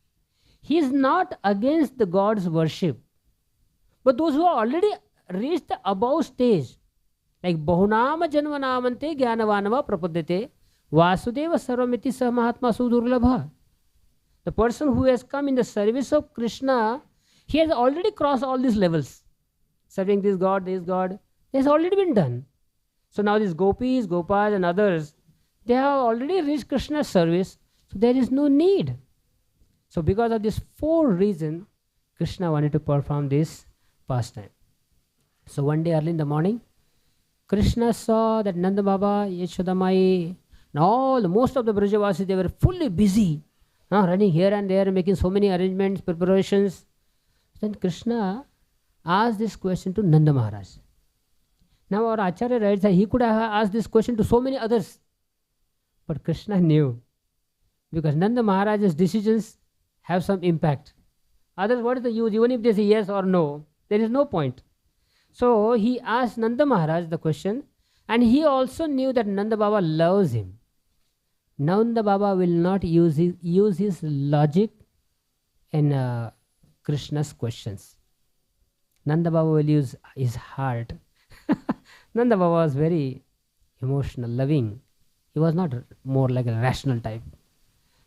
He is not against the gods' worship. But those who are already reached the above stage, like Bahunama Janvanamante Gyanavanava Prapadete Vasudeva Sarvamiti Sah Mahatma Sudurlabha. The person who has come in the service of Krishna, he has already crossed all these levels. Serving this god, it has already been done. So now these gopis, gopas and others, they have already reached Krishna's service, so there is no need. So because of this four reasons, Krishna wanted to perform this pastime. So one day early in the morning, Krishna saw that Nanda Baba, Yashodamai, and most of the Brajavasis, they were fully busy, running here and there, making so many arrangements, preparations. Then Krishna asked this question to Nanda Maharaj. Now our Acharya writes that he could have asked this question to so many others. But Krishna knew, because Nanda Maharaj's decisions have some impact. Others, what is the use? Even if they say yes or no, there is no point. So he asked Nanda Maharaj the question, and he also knew that Nanda Baba loves him. Nanda Baba will not use his logic in Krishna's questions. Nanda Baba will use his heart. Nanda Baba was very emotional, loving. He was not more like a rational type.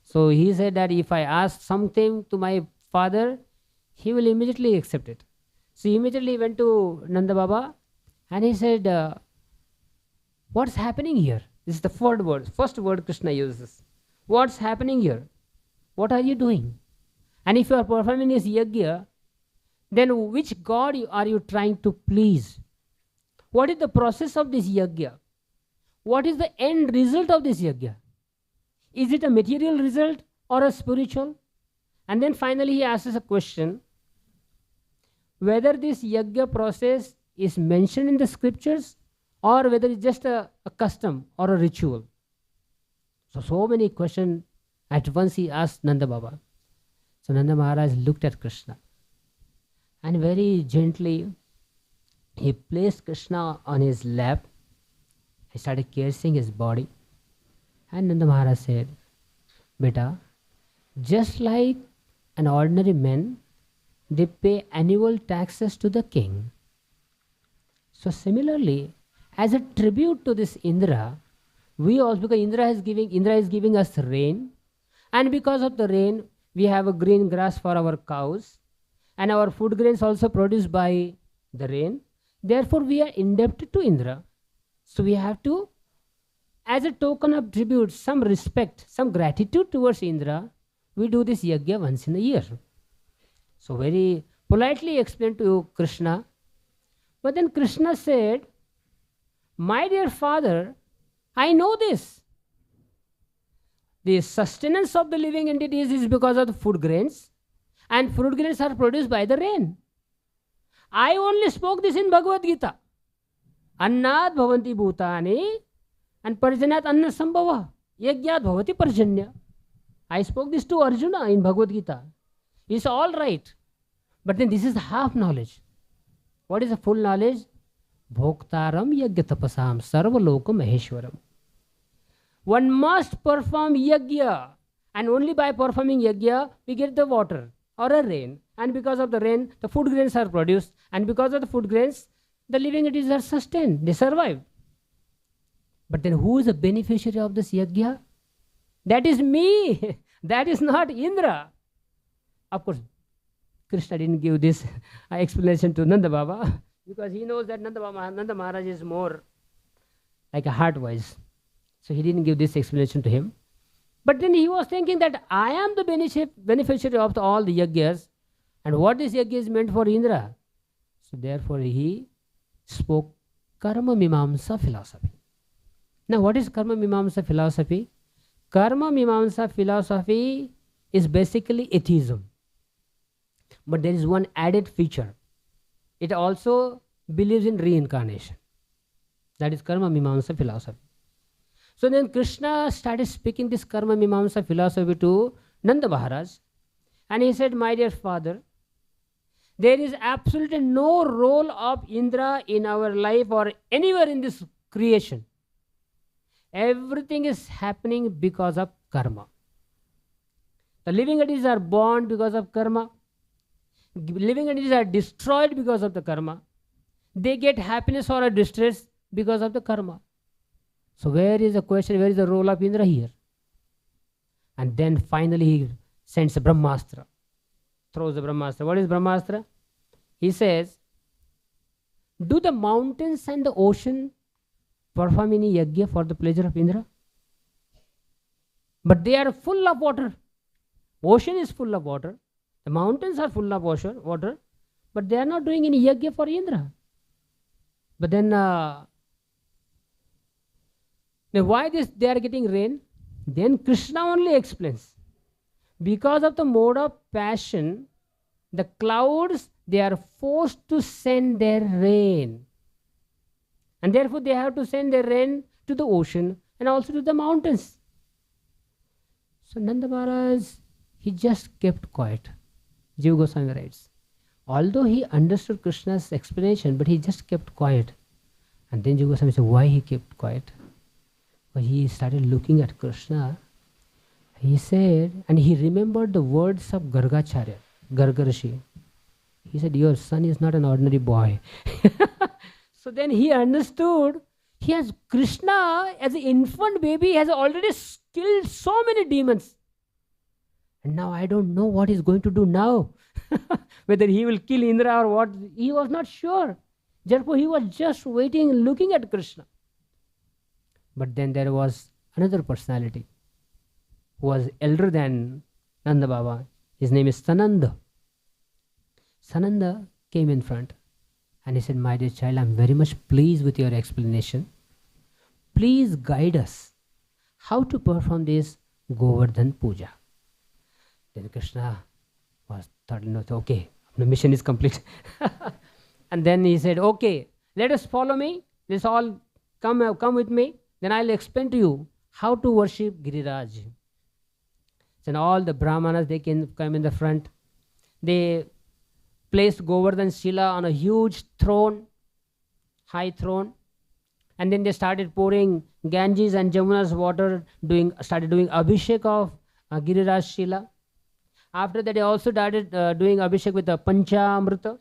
So he said that if I ask something to my father, he will immediately accept it. So he immediately went to Nanda Baba and he said, what's happening here? This is the first word Krishna uses. What's happening here? What are you doing? And if you are performing this yajna, then which god are you trying to please? What is the process of this yajna? What is the end result of this yajna? Is it a material result or a spiritual? And then finally he asks a question, whether this yajna process is mentioned in the scriptures or whether it's just a custom or a ritual. So many questions at once he asked Nanda Baba. So Nanda Maharaj looked at Krishna and very gently he placed Krishna on his lap. He started caressing his body. And Nanda Maharaj said, Beta, just like an ordinary man, they pay annual taxes to the king. So similarly, as a tribute to this Indra, we also, because Indra is giving us rain, and because of the rain, we have a green grass for our cows, and our food grains also produced by the rain. Therefore, we are indebted to Indra. So we have to, as a token of tribute, some respect, some gratitude towards Indra, we do this yajna once in a year. So very politely explained to Krishna. But then Krishna said, my dear father, I know this. The sustenance of the living entities is because of the food grains, and food grains are produced by the rain. I only spoke this in Bhagavad Gita. Annad bhavanti bhutani and parjanat anna sambhava. Yagyat bhavati parjanya. I spoke this to Arjuna in Bhagavad Gita. It's all right. But then this is half knowledge. What is the full knowledge? Bhoktaram yagya tapasam sarvaloka maheshwaram. One must perform yagya. And only by performing yagya, we get the water or a rain. And because of the rain, the food grains are produced. And because of the food grains, the living entities are sustained. They survive. But then who is the beneficiary of this yagya? That is me. That is not Indra. Of course, Krishna didn't give this explanation to Nanda Baba because he knows that Nanda Maharaj is more like a heart-wise. So he didn't give this explanation to him. But then he was thinking that I am the beneficiary of all the yagyas, and what this yagya is meant for Indra. So therefore he spoke Karma Mimamsa philosophy. Now what is Karma Mimamsa philosophy? Karma Mimamsa philosophy is basically atheism. But there is one added feature. It also believes in reincarnation. That is Karma Mimamsa philosophy. So then Krishna started speaking this Karma Mimamsa philosophy to Nanda Maharaj. And he said, my dear father, there is absolutely no role of Indra in our life or anywhere in this creation. Everything is happening because of karma. The living entities are born because of karma. Living entities are destroyed because of the karma. They get happiness or a distress because of the karma. So where is the question, where is the role of Indra here? And then finally he sends a Brahmastra, throws the Brahmastra. What is Brahmastra? He says, do the mountains and the ocean perform any yagya for the pleasure of Indra? But they are full of water. Ocean is full of water. The mountains are full of water, but they are not doing any yagya for Indra. But then why they are getting rain? Then Krishna only explains. Because of the mode of passion, the clouds, they are forced to send their rain. And therefore they have to send their rain to the ocean and also to the mountains. So Nanda Maharaj, he just kept quiet. Jiva Goswami writes, although he understood Krishna's explanation, but he just kept quiet. And then Jiva Goswami said, why he kept quiet? Well, he started looking at Krishna. He said, and he remembered the words of Gargacharya, Gargarishi. He said, your son is not an ordinary boy. So then he understood, Krishna as an infant baby has already killed so many demons. And now I don't know what he's going to do now. Whether he will kill Indra or what, he was not sure. Therefore he was just waiting, looking at Krishna. But then there was another personality who was elder than Nanda Baba. His name is Sananda. Sananda came in front and he said, my dear child, I'm very much pleased with your explanation. Please guide us how to perform this Govardhan Puja. Then Krishna thought, okay, the mission is complete. And then he said, okay, let us follow me. Let's all come with me. Then I'll explain to you how to worship Giriraj. Then all the Brahmanas, they can come in the front. They placed Govardhan Shila on a huge throne, high throne. And then they started pouring Ganges and Jamuna's water, started doing Abhishek of Giriraj Shila. After that, they also started doing Abhishek with the Panchamrita,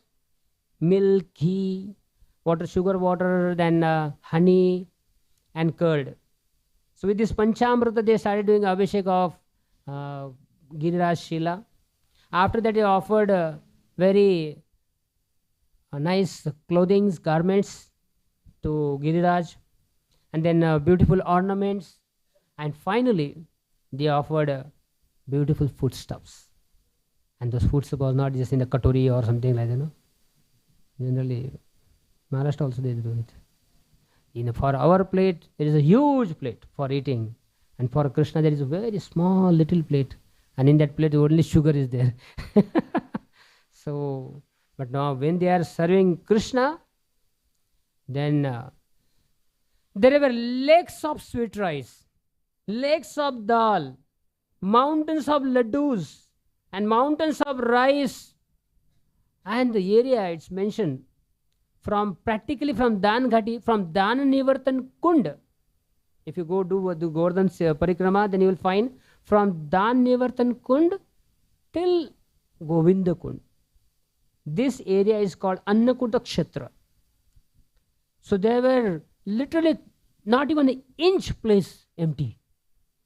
milk, ghee, water, sugar water, then honey and curd. So with this Panchamrita, they started doing Abhishek of Giriraj Shila. After that, they offered very nice clothing, garments to Giriraj, and then beautiful ornaments, and finally they offered beautiful foodstuffs. And those foodstuffs was not just in a katori or something like that, no? Generally, Maharashtra also they do it. For our plate, there is a huge plate for eating, and for Krishna there is a very small little plate, and in that plate only sugar is there. So, but now when they are serving Krishna, then there were legs of sweet rice. lakes of dal, mountains of laddus, and mountains of rice. And the area it's mentioned from practically from Danghati, from Dananivartan Kund. If you go do Govardhan Parikrama, then you will find from Dananivartan Kund till Govinda Kund. This area is called Annakuta Kshetra. So there were literally not even an inch place empty.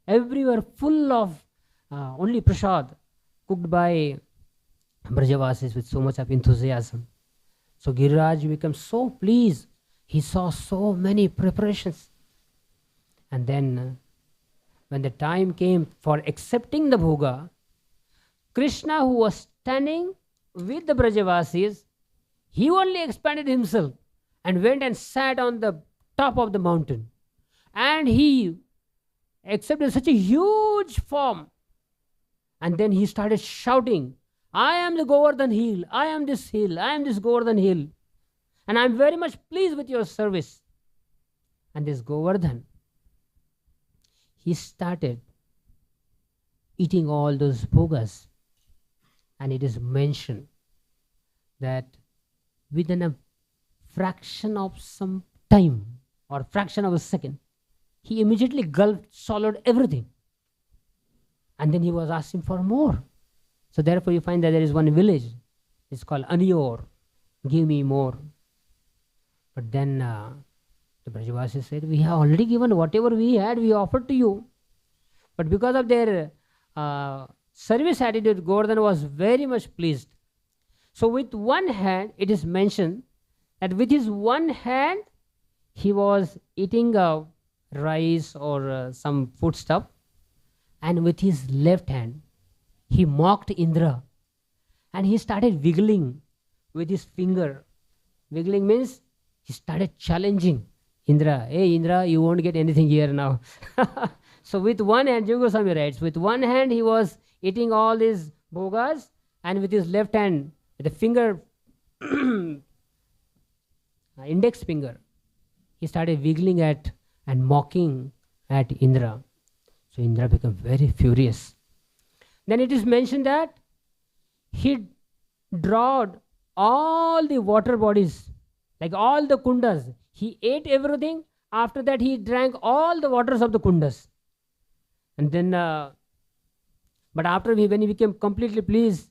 Everywhere full of only prasad cooked by Brajavasis with so much of enthusiasm. So Giriraj became so pleased. He saw so many preparations. And then when the time came for accepting the bhoga, Krishna, who was standing with the Brajavasis, he only expanded himself and went and sat on the top of the mountain. And he accepted such a huge form. And then he started shouting, I am the Govardhan hill, I am this hill, I am this Govardhan hill. And I am very much pleased with your service. And this Govardhan, he started eating all those bhogas. And it is mentioned that within a fraction of some time or fraction of a second, he immediately gulped, swallowed everything. And then he was asking for more. So therefore you find that there is one village, it's called Aniyor, give me more. But then the Brajavasis said, we have already given whatever we had, we offered to you. But because of their service attitude, Govardhan was very much pleased. So with one hand, it is mentioned that with his one hand, he was eating rice or some food stuff, and with his left hand, he mocked Indra, and he started wiggling with his finger. Wiggling means he started challenging Indra. Hey Indra, you won't get anything here now. So with one hand, Yoga Swami writes, with one hand he was eating all these bhogas, and with his left hand, with the finger, index finger, he started wiggling at and mocking at Indra. So Indra became very furious. Then it is mentioned that he drawed all the water bodies, like all the kundas. He ate everything. After that, he drank all the waters of the kundas. And then, but after when he became completely pleased,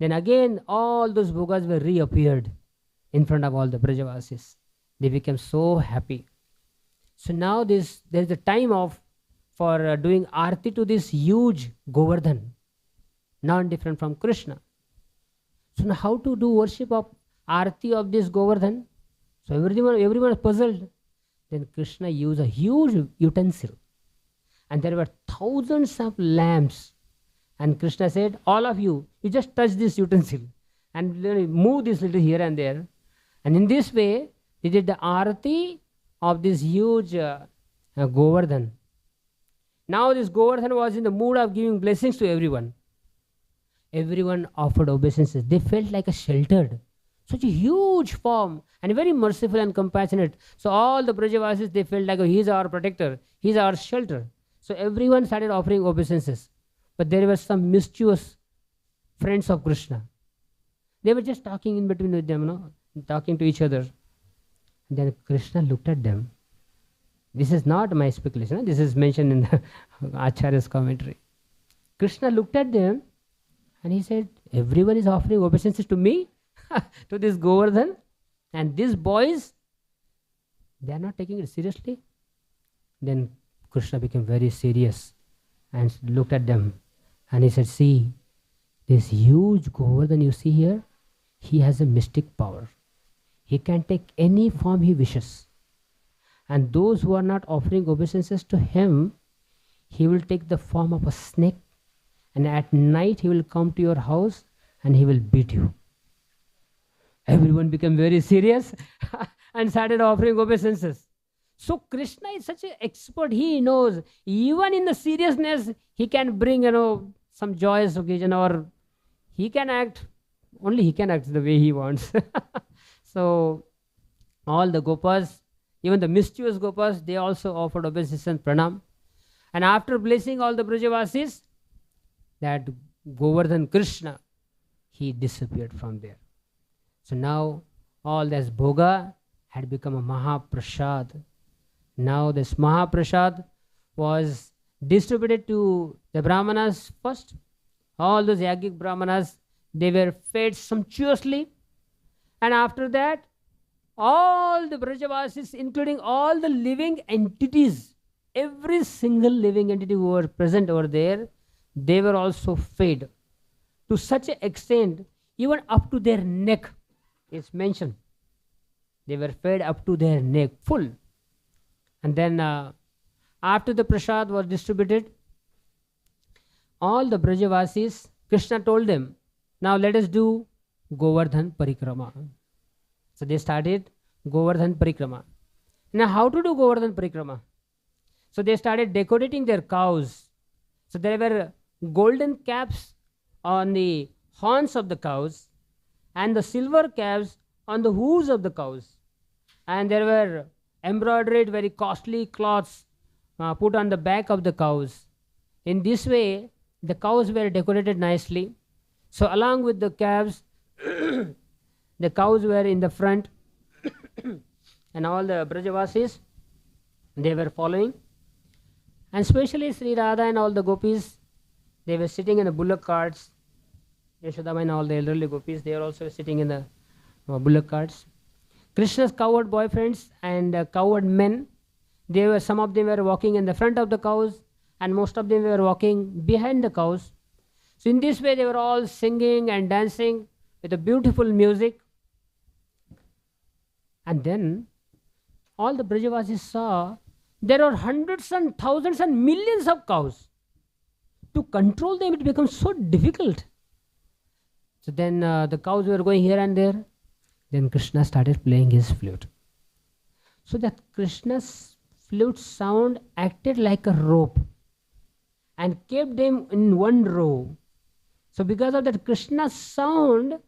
then again all those bhogas were reappeared in front of all the Brajavasis. They became so happy. So now there is a time for doing arti to this huge Govardhan, non-different from Krishna. So now how to do worship of arti of this Govardhan? So everyone was puzzled. Then Krishna used a huge utensil, and there were thousands of lamps. And Krishna said, all of you, you just touch this utensil and move this little here and there. And in this way, they did the arati of this huge Govardhan. Now this Govardhan was in the mood of giving blessings to everyone. Everyone offered obeisances. They felt like a sheltered. Such a huge form and very merciful and compassionate. So all the Brajavasis, they felt like, oh, he's our protector, he's our shelter. So everyone started offering obeisances. But there were some mischievous friends of Krishna. They were just talking in between with them, talking to each other. And then Krishna looked at them. This is not my speculation. This is mentioned in the Acharya's commentary. Krishna looked at them and he said, everyone is offering obeisances to me, to this Govardhan, and these boys, they are not taking it seriously. Then Krishna became very serious and looked at them and he said, see, this huge Govardhan you see here, he has a mystic power. He can take any form he wishes. And those who are not offering obeisances to him, he will take the form of a snake, and at night he will come to your house and he will beat you. Everyone became very serious and started offering obeisances. So Krishna is such an expert. He knows even in the seriousness he can bring some joyous occasion, or he can act, only he can act the way he wants. So all the Gopas, even the mischievous Gopas, they also offered obeisance and pranam. And after blessing all the Brajavasis, that Govardhan Krishna, he disappeared from there. So now all this bhoga had become a Mahaprasad. Now this Mahaprasad was distributed to the Brahmanas first. All those Yagic Brahmanas, they were fed sumptuously. And after that, all the Brajavasis, including all the living entities, every single living entity who were present over there, they were also fed to such an extent, even up to their neck. It's mentioned. They were fed up to their neck, full. And then after the prasad was distributed, all the Brajavasis, Krishna told them, now let us do Govardhan Parikrama. So they started Govardhan Parikrama. Now how to do Govardhan Parikrama? So they started decorating their cows. So there were golden caps on the horns of the cows and the silver caps on the hooves of the cows. And there were embroidered very costly cloths put on the back of the cows. In this way, the cows were decorated nicely. So along with the calves, the cows were in the front and all the Brajavasis, they were following. And especially Sri Radha and all the gopis, they were sitting in the bullock carts. Yashodama and all the elderly gopis, they are also sitting in the bullock carts. Krishna's cowherd boyfriends and cowherd men, some of them were walking in the front of the cows and most of them were walking behind the cows. So in this way they were all singing and dancing with a beautiful music. And then all the Brajavasis saw there are hundreds and thousands and millions of cows. To control them, it becomes so difficult. So then the cows were going here and there. Then Krishna started playing his flute. So that Krishna's flute sound acted like a rope and kept them in one row. So because of that Krishna's sound,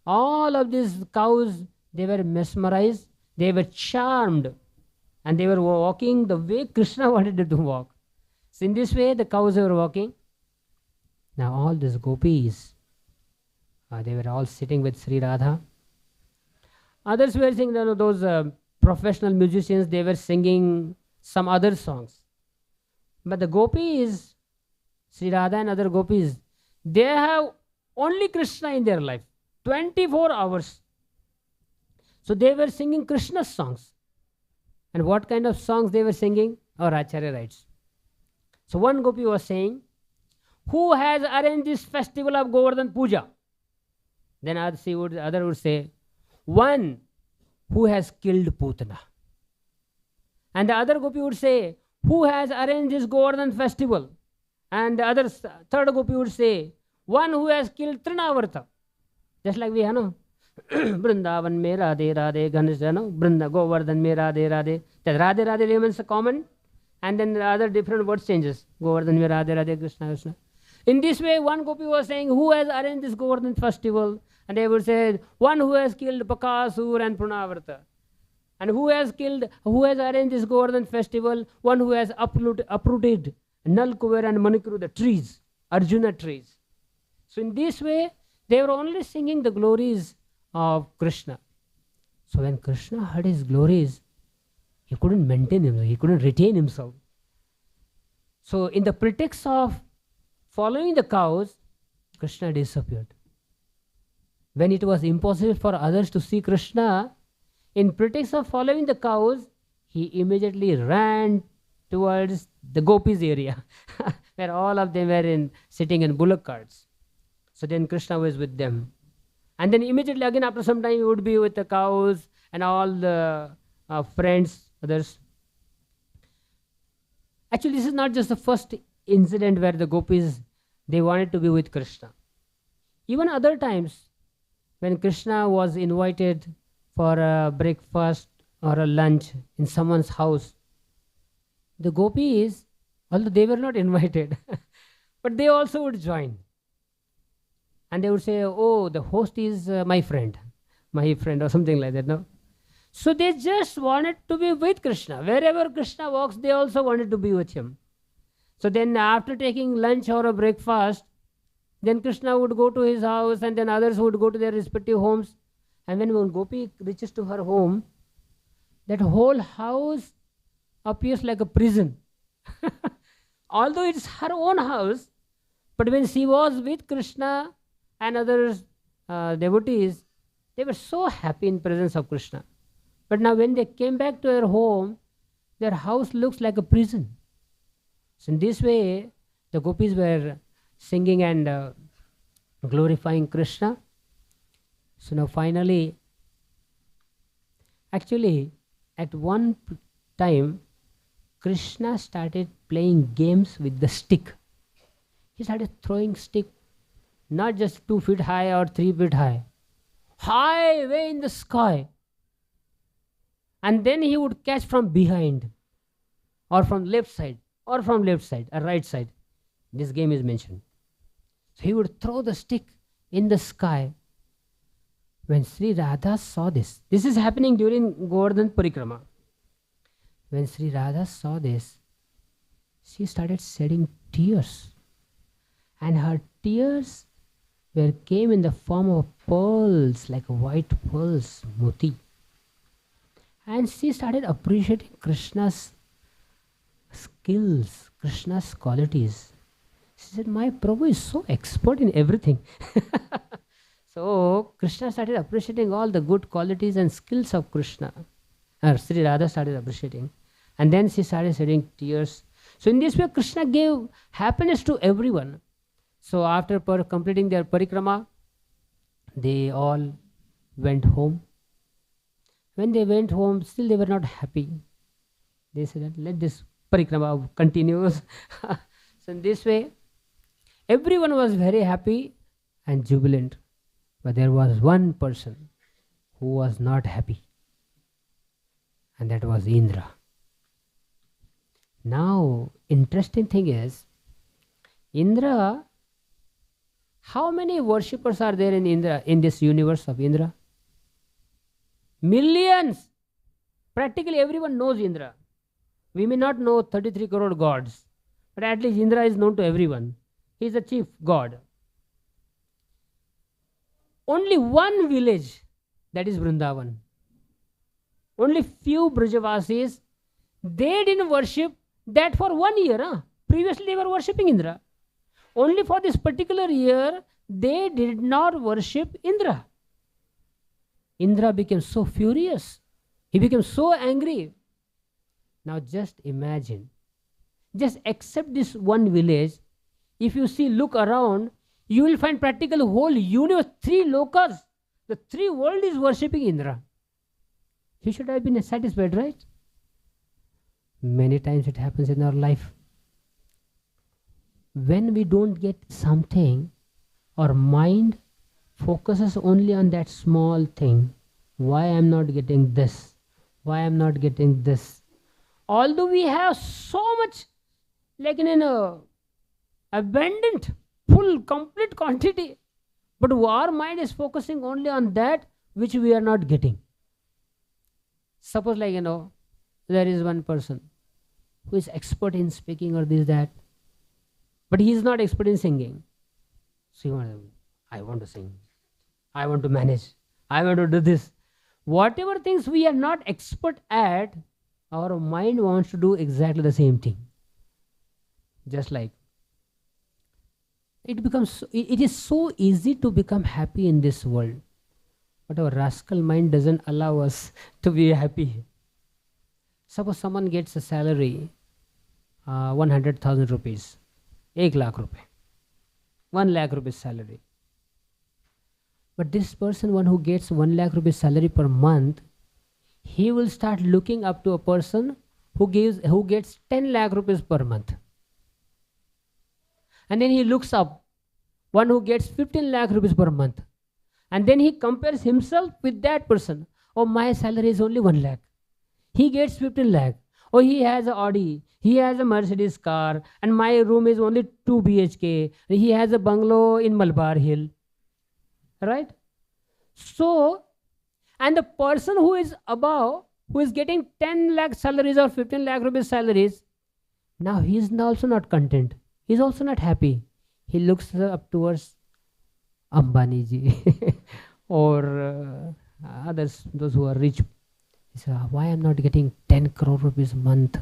all of these cows, they were mesmerized, they were charmed, and they were walking the way Krishna wanted them to walk. So in this way, the cows were walking. Now all these gopis, they were all sitting with Sri Radha. Others were singing, those professional musicians, they were singing some other songs. But the gopis, Sri Radha and other gopis, they have only Krishna in their life, 24 hours. So they were singing Krishna's songs. And what kind of songs they were singing? Our Acharya writes. So one gopi was saying, who has arranged this festival of Govardhan Puja? Then other would say, one who has killed Putana. And the other gopi would say, who has arranged this Govardhan festival? And the third gopi would say, one who has killed Trinavarta. Just like we know. Vrindavan me Radhe Radhe Ganesh, Vrinda Govardhan me Radhe Radhe. That Radhe Radhe remains common. And then the other different words changes. Govardhan me Radhe Radhe Krishna Krishna. In this way, one gopi was saying, who has arranged this Govardhan festival? And they would say, one who has killed Bakasur and Prunavarta. And who has arranged this Govardhan festival? One who has uprooted Nalkuver and Manikuru, the trees, Arjuna trees. So in this way, they were only singing the glories of Krishna. So when Krishna heard his glories, he couldn't maintain himself, he couldn't retain himself. So in the pretext of following the cows, Krishna disappeared. When it was impossible for others to see Krishna, in pretext of following the cows, he immediately ran towards the gopis area, where all of them were sitting in bullock carts. So then Krishna was with them. And then immediately again after some time he would be with the cows and all the friends, others. Actually, this is not just the first incident where the gopis, they wanted to be with Krishna. Even other times, when Krishna was invited for a breakfast or a lunch in someone's house, the gopis, although they were not invited, but they also would join. And they would say, oh, the host is my friend, or something like that, no? So they just wanted to be with Krishna. Wherever Krishna walks, they also wanted to be with him. So then after taking lunch or a breakfast, then Krishna would go to his house and then others would go to their respective homes. And when Gopi reaches to her home, that whole house appears like a prison. Although it's her own house, but when she was with Krishna and other devotees, they were so happy in presence of Krishna. But now when they came back to their home, their house looks like a prison. So in this way, the gopis were singing and glorifying Krishna. So now finally, actually at one time, Krishna started playing games with the stick. He started throwing stick, not just 2 feet high or 3 feet high, high way in the sky. And then he would catch from behind, or from left side, or from left side, or right side. This game is mentioned. So he would throw the stick in the sky. When Sri Radha saw this is happening during Govardhan Parikrama. When Sri Radha saw this, she started shedding tears. And her tears came in the form of pearls, like white pearls, moti. And she started appreciating Krishna's skills, Krishna's qualities. She said, my Prabhu is so expert in everything. So Krishna started appreciating all the good qualities and skills of Krishna. Sri Radha started appreciating. And then she started shedding tears. So in this way, Krishna gave happiness to everyone. So after completing their parikrama, they all went home. When they went home, still they were not happy. They said, let this parikrama continue. So in this way, everyone was very happy and jubilant. But there was one person who was not happy. And that was Indra. Now, interesting thing is, Indra, how many worshippers are there in Indra, in this universe of Indra? Millions! Practically everyone knows Indra. We may not know 33 crore gods, but at least Indra is known to everyone. He is the chief god. Only one village, that is Vrindavan. Only few Brajavasis, they didn't worship that for 1 year. Previously they were worshipping Indra. Only for this particular year, they did not worship Indra. Indra became so furious. He became so angry. Now just imagine, just accept this one village. If you look around, you will find practically whole universe, 3 lokas, the 3 world is worshipping Indra. He should have been satisfied, right? Many times it happens in our life. When we don't get something, our mind focuses only on that small thing. Why I am not getting this? Why I am not getting this? Although we have so much, like in an abundant, full, complete quantity, but our mind is focusing only on that which we are not getting. Suppose there is one person who is expert in speaking or this, that, but he is not expert in singing. So I want to sing, I want to manage, I want to do this. Whatever things we are not expert at, our mind wants to do exactly the same thing. Just like it is so easy to become happy in this world, but our rascal mind doesn't allow us to be happy. Suppose someone gets a salary, 100,000 rupees, 1 lakh rupee, 1 lakh rupees salary. But this person, one who gets 1 lakh rupees salary per month, he will start looking up to a person who gets 10 lakh rupees per month. And then he looks up one who gets 15 lakh rupees per month. And then he compares himself with that person. Oh, my salary is only 1 lakh. He gets 15 lakh. Oh, he has an Audi. He has a Mercedes car. And my room is only 2 BHK. He has a bungalow in Malabar Hill. Right? So, and the person who is above, who is getting 10 lakh salaries or 15 lakh rupees salaries, Now he is also not content. He is also not happy. He looks up towards Ambani ji or others, those who are rich. He says, why I'm not getting 10 crore rupees a month,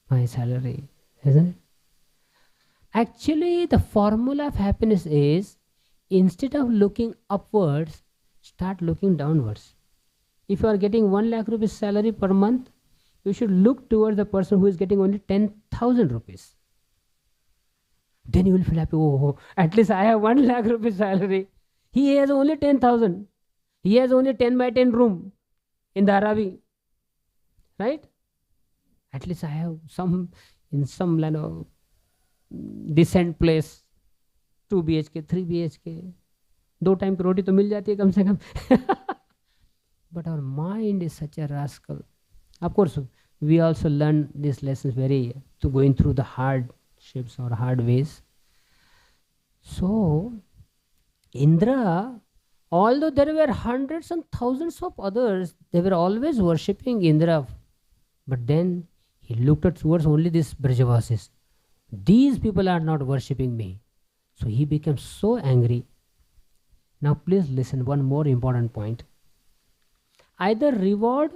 my salary, isn't it? Actually, the formula of happiness is, instead of looking upwards, start looking downwards. If you are getting 1 lakh rupees salary per month, you should look towards the person who is getting only 10,000 rupees. Then you will feel happy. Oh, at least I have 1 lakh rupees salary. He has only 10,000. He has only 10 by 10 room in Dharavi. Right? At least I have some, in some decent place, 2 BHK, 3 BHK. 2 time की रोटी तो मिल जाती है कम से कम. But our mind is such a rascal. Of course, we also learn these lessons to going through the hardships or hard ways. So, Indra, although there were hundreds and thousands of others, they were always worshipping Indra. But then he looked towards only these Brajavasis. These people are not worshipping me. So he became so angry. Now please listen, one more important point. Either reward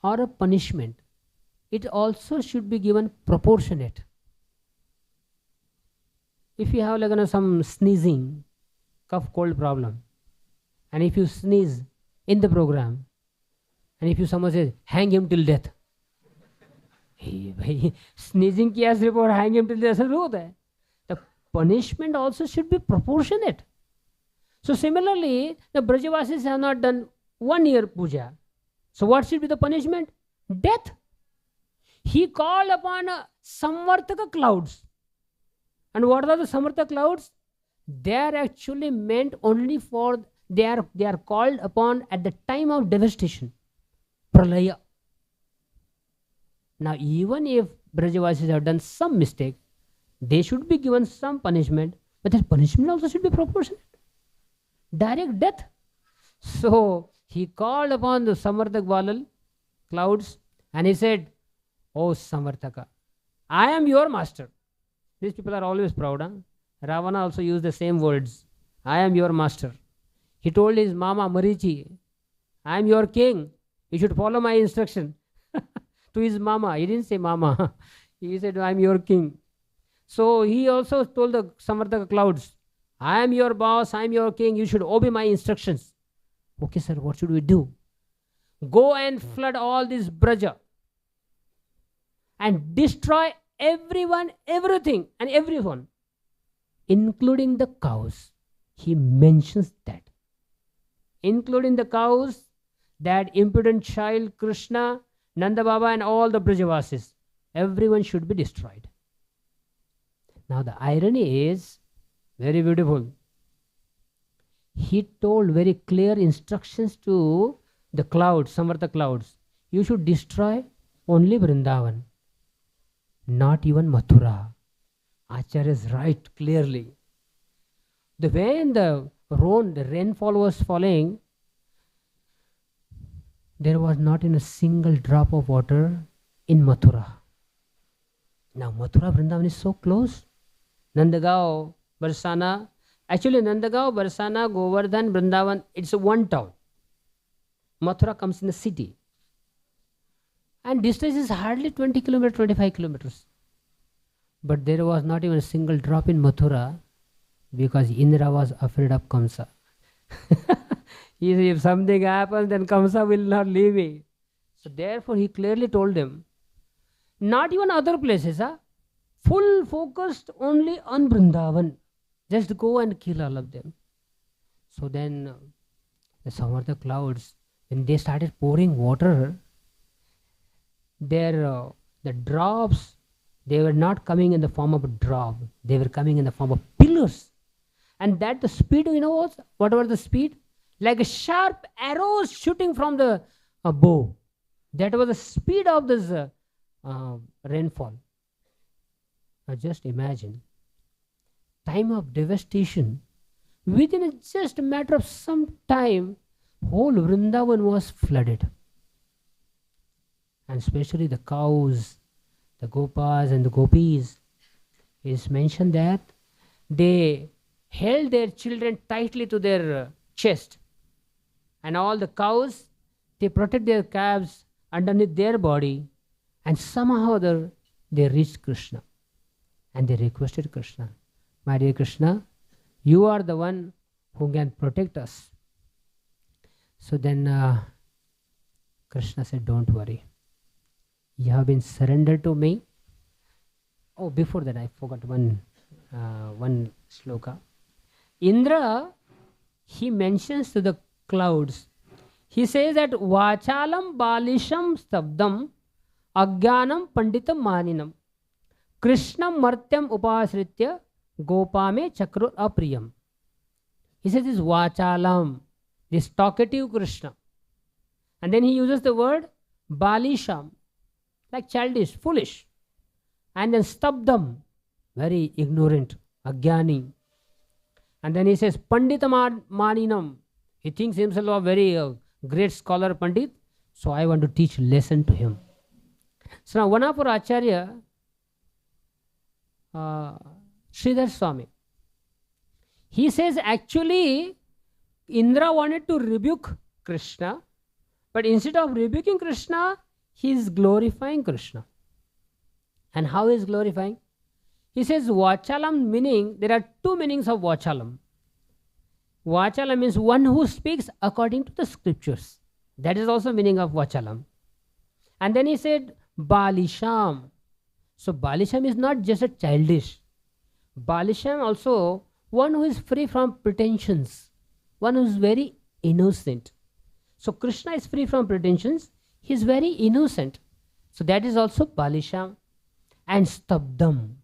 or a punishment, it also should be given proportionate. If you have some sneezing, cough, cold problem, and if you sneeze in the program, and if someone says, hang him till death, sneezing ki as report, hang him till death, the punishment also should be proportionate. So similarly, the Brajavasis have not done 1 year puja. So what should be the punishment? Death. He called upon Samvartaka clouds. And what are the Samvartaka clouds? They are actually meant only for, they are called upon at the time of devastation. Pralaya. Now even if Brajavasis have done some mistake, they should be given some punishment, but that punishment also should be proportionate. Direct death. So he called upon the Samartak Valal clouds and he said, oh Samartaka, I am your master. These people are always proud. Huh? Ravana also used the same words. I am your master. He told his mama Marichi, I am your king. You should follow my instruction. To his mama. He didn't say mama. He said, I am your king. So he also told the Samartaka clouds, I am your boss, I am your king, you should obey my instructions. Okay, sir, what should we do? Go and flood all this Braja and destroy everyone, everything, and everyone, including the cows. He mentions that. Including the cows, that impudent child Krishna, Nanda Baba, and all the Brajavasis. Everyone should be destroyed. Now the irony is very beautiful. He told very clear instructions to the clouds, Samartha clouds. You should destroy only Vrindavan, not even Mathura. Acharya is right clearly. When the rainfall was falling, there was not in a single drop of water in Mathura. Now Mathura, Vrindavan is so close. Nandagaon, Barsana. Actually, Nandagaon, Barsana, Govardhan, Vrindavan, it's one town. Mathura comes in the city. And distance is hardly 20 kilometers, 25 kilometers. But there was not even a single drop in Mathura because Indra was afraid of Kamsa. He said, if something happens, then Kamsa will not leave me. So therefore, he clearly told them, not even other places, full focused only on Vrindavan. Just go and kill all of them. So then some of the clouds, when they started pouring water, the drops, they were not coming in the form of a drop. They were coming in the form of pillars. And that the speed, what was the speed? Like a sharp arrows shooting from the bow. That was the speed of this rainfall. Now just imagine, time of devastation, within just a matter of some time, whole Vrindavan was flooded. And especially the cows, the Gopas and the Gopis, it is mentioned that they held their children tightly to their chest, and all the cows, they protect their calves underneath their body, and somehow or other they reached Krishna and they requested Krishna, my dear Krishna, you are the one who can protect us. So then Krishna said, don't worry, you have been surrendered to me. Oh, before that I forgot one sloka. Indra, he mentions to the clouds, he says that Vachalam Balisham Stabdam Agyanam Panditam Maninam Krishnam Martyam Upasritya Gopame Chakrur Apriyam. He says this Vachalam, this talkative Krishna. And then he uses the word Balisham, like childish, foolish. And then Stabdam, very ignorant, Agyani. And then he says Pandita Maninam. He thinks himself a very great scholar Pandit, so I want to teach lesson to him. So now one of our Acharya, Sridhar Swami, he says actually Indra wanted to rebuke Krishna, but instead of rebuking Krishna, he is glorifying Krishna. And how is glorifying? He says Vachalam, meaning, there are two meanings of Vachalam. Vachalam means one who speaks according to the scriptures. That is also meaning of Vachalam. And then he said Balisham. So Balisham is not just a childish. Balisham also one who is free from pretensions, one who is very innocent. So Krishna is free from pretensions, he is very innocent. So that is also Balisham. And Stabdam,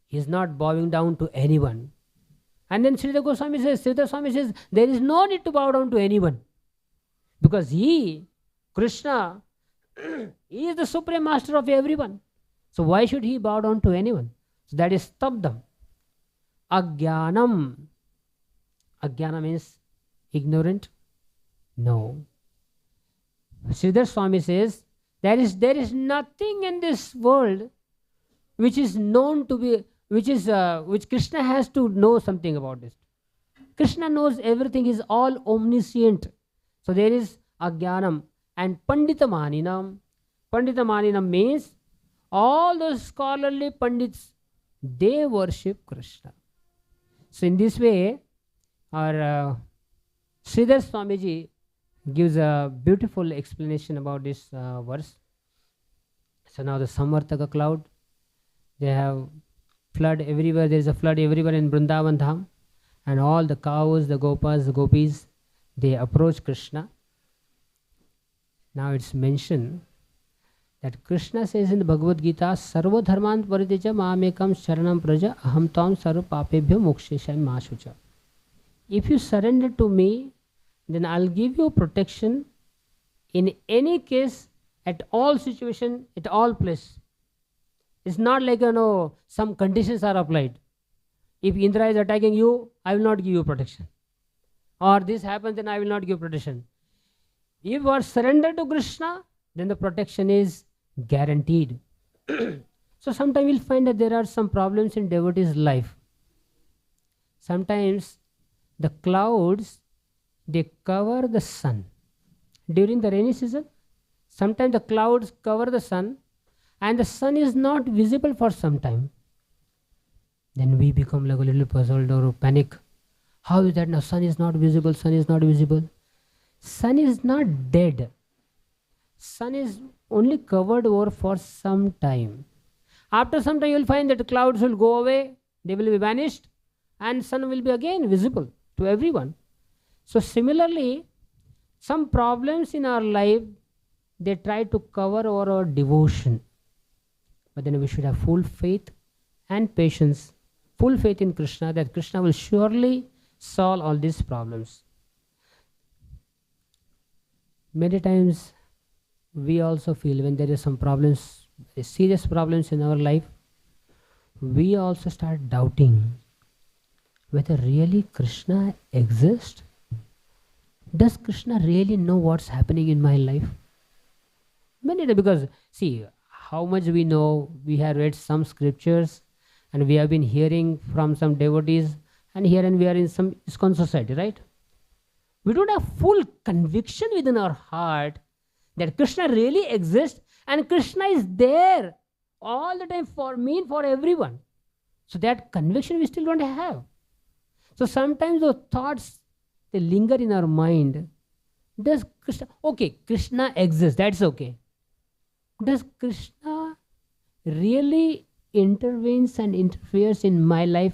he is not bowing down to anyone. And then Sridhar Goswami says, Sridhar Swami says, there is no need to bow down to anyone. Because he, Krishna, he is the supreme master of everyone. So why should he bow down to anyone? So that is Stabdam. Agyanam. Agyana means ignorant? No. Sridhar Swami says, there is nothing in this world which is known to be, which Krishna has to know something about this. Krishna knows everything, he is all omniscient. So there is Agyanam and Pandita Maninam. Pandita Maninam means all those scholarly Pandits, they worship Krishna. So in this way, our Sridhar Swamiji gives a beautiful explanation about this verse. So now the Samvartaka cloud, they have flood everywhere, there is a flood everywhere in Vrindavan Dham, and all the cows, the Gopas, the Gopis, they approach Krishna. Now it's mentioned that Krishna says in the Bhagavad Gita, Sarva dharman pariteja mamekam sharanam praja aham tam sarva papebhyo mokshesham mashucha. If you surrender to me, then I'll give you protection in any case, at all situation, at all place. It's not like, some conditions are applied. If Indra is attacking you, I will not give you protection. Or this happens, then I will not give protection. If you are surrendered to Krishna, then the protection is guaranteed. So sometimes we'll find that there are some problems in devotees' life. Sometimes the clouds, they cover the sun. During the rainy season, sometimes the clouds cover the sun and the sun is not visible for some time. Then we become like a little puzzled or panic. How is that now? Sun is not visible, sun is not visible. Sun is not dead. Sun is only covered over for some time. After some time you will find that the clouds will go away, they will be vanished, and sun will be again visible to everyone. So similarly, some problems in our life, they try to cover over our devotion. But then we should have full faith and patience, full faith in Krishna, that Krishna will surely solve all these problems. Many times we also feel when there is some problems, serious problems in our life, we also start doubting whether really Krishna exists. Does Krishna really know what's happening in my life? Many times, because see, how much we know, we have read some scriptures and we have been hearing from some devotees, and here and we are in some ISKCON society, right? We don't have full conviction within our heart that Krishna really exists and Krishna is there all the time for me and for everyone. So that conviction we still don't have. So sometimes those thoughts, they linger in our mind. Does Krishna, okay, Krishna exists, that's okay. Does Krishna really intervenes and interferes in my life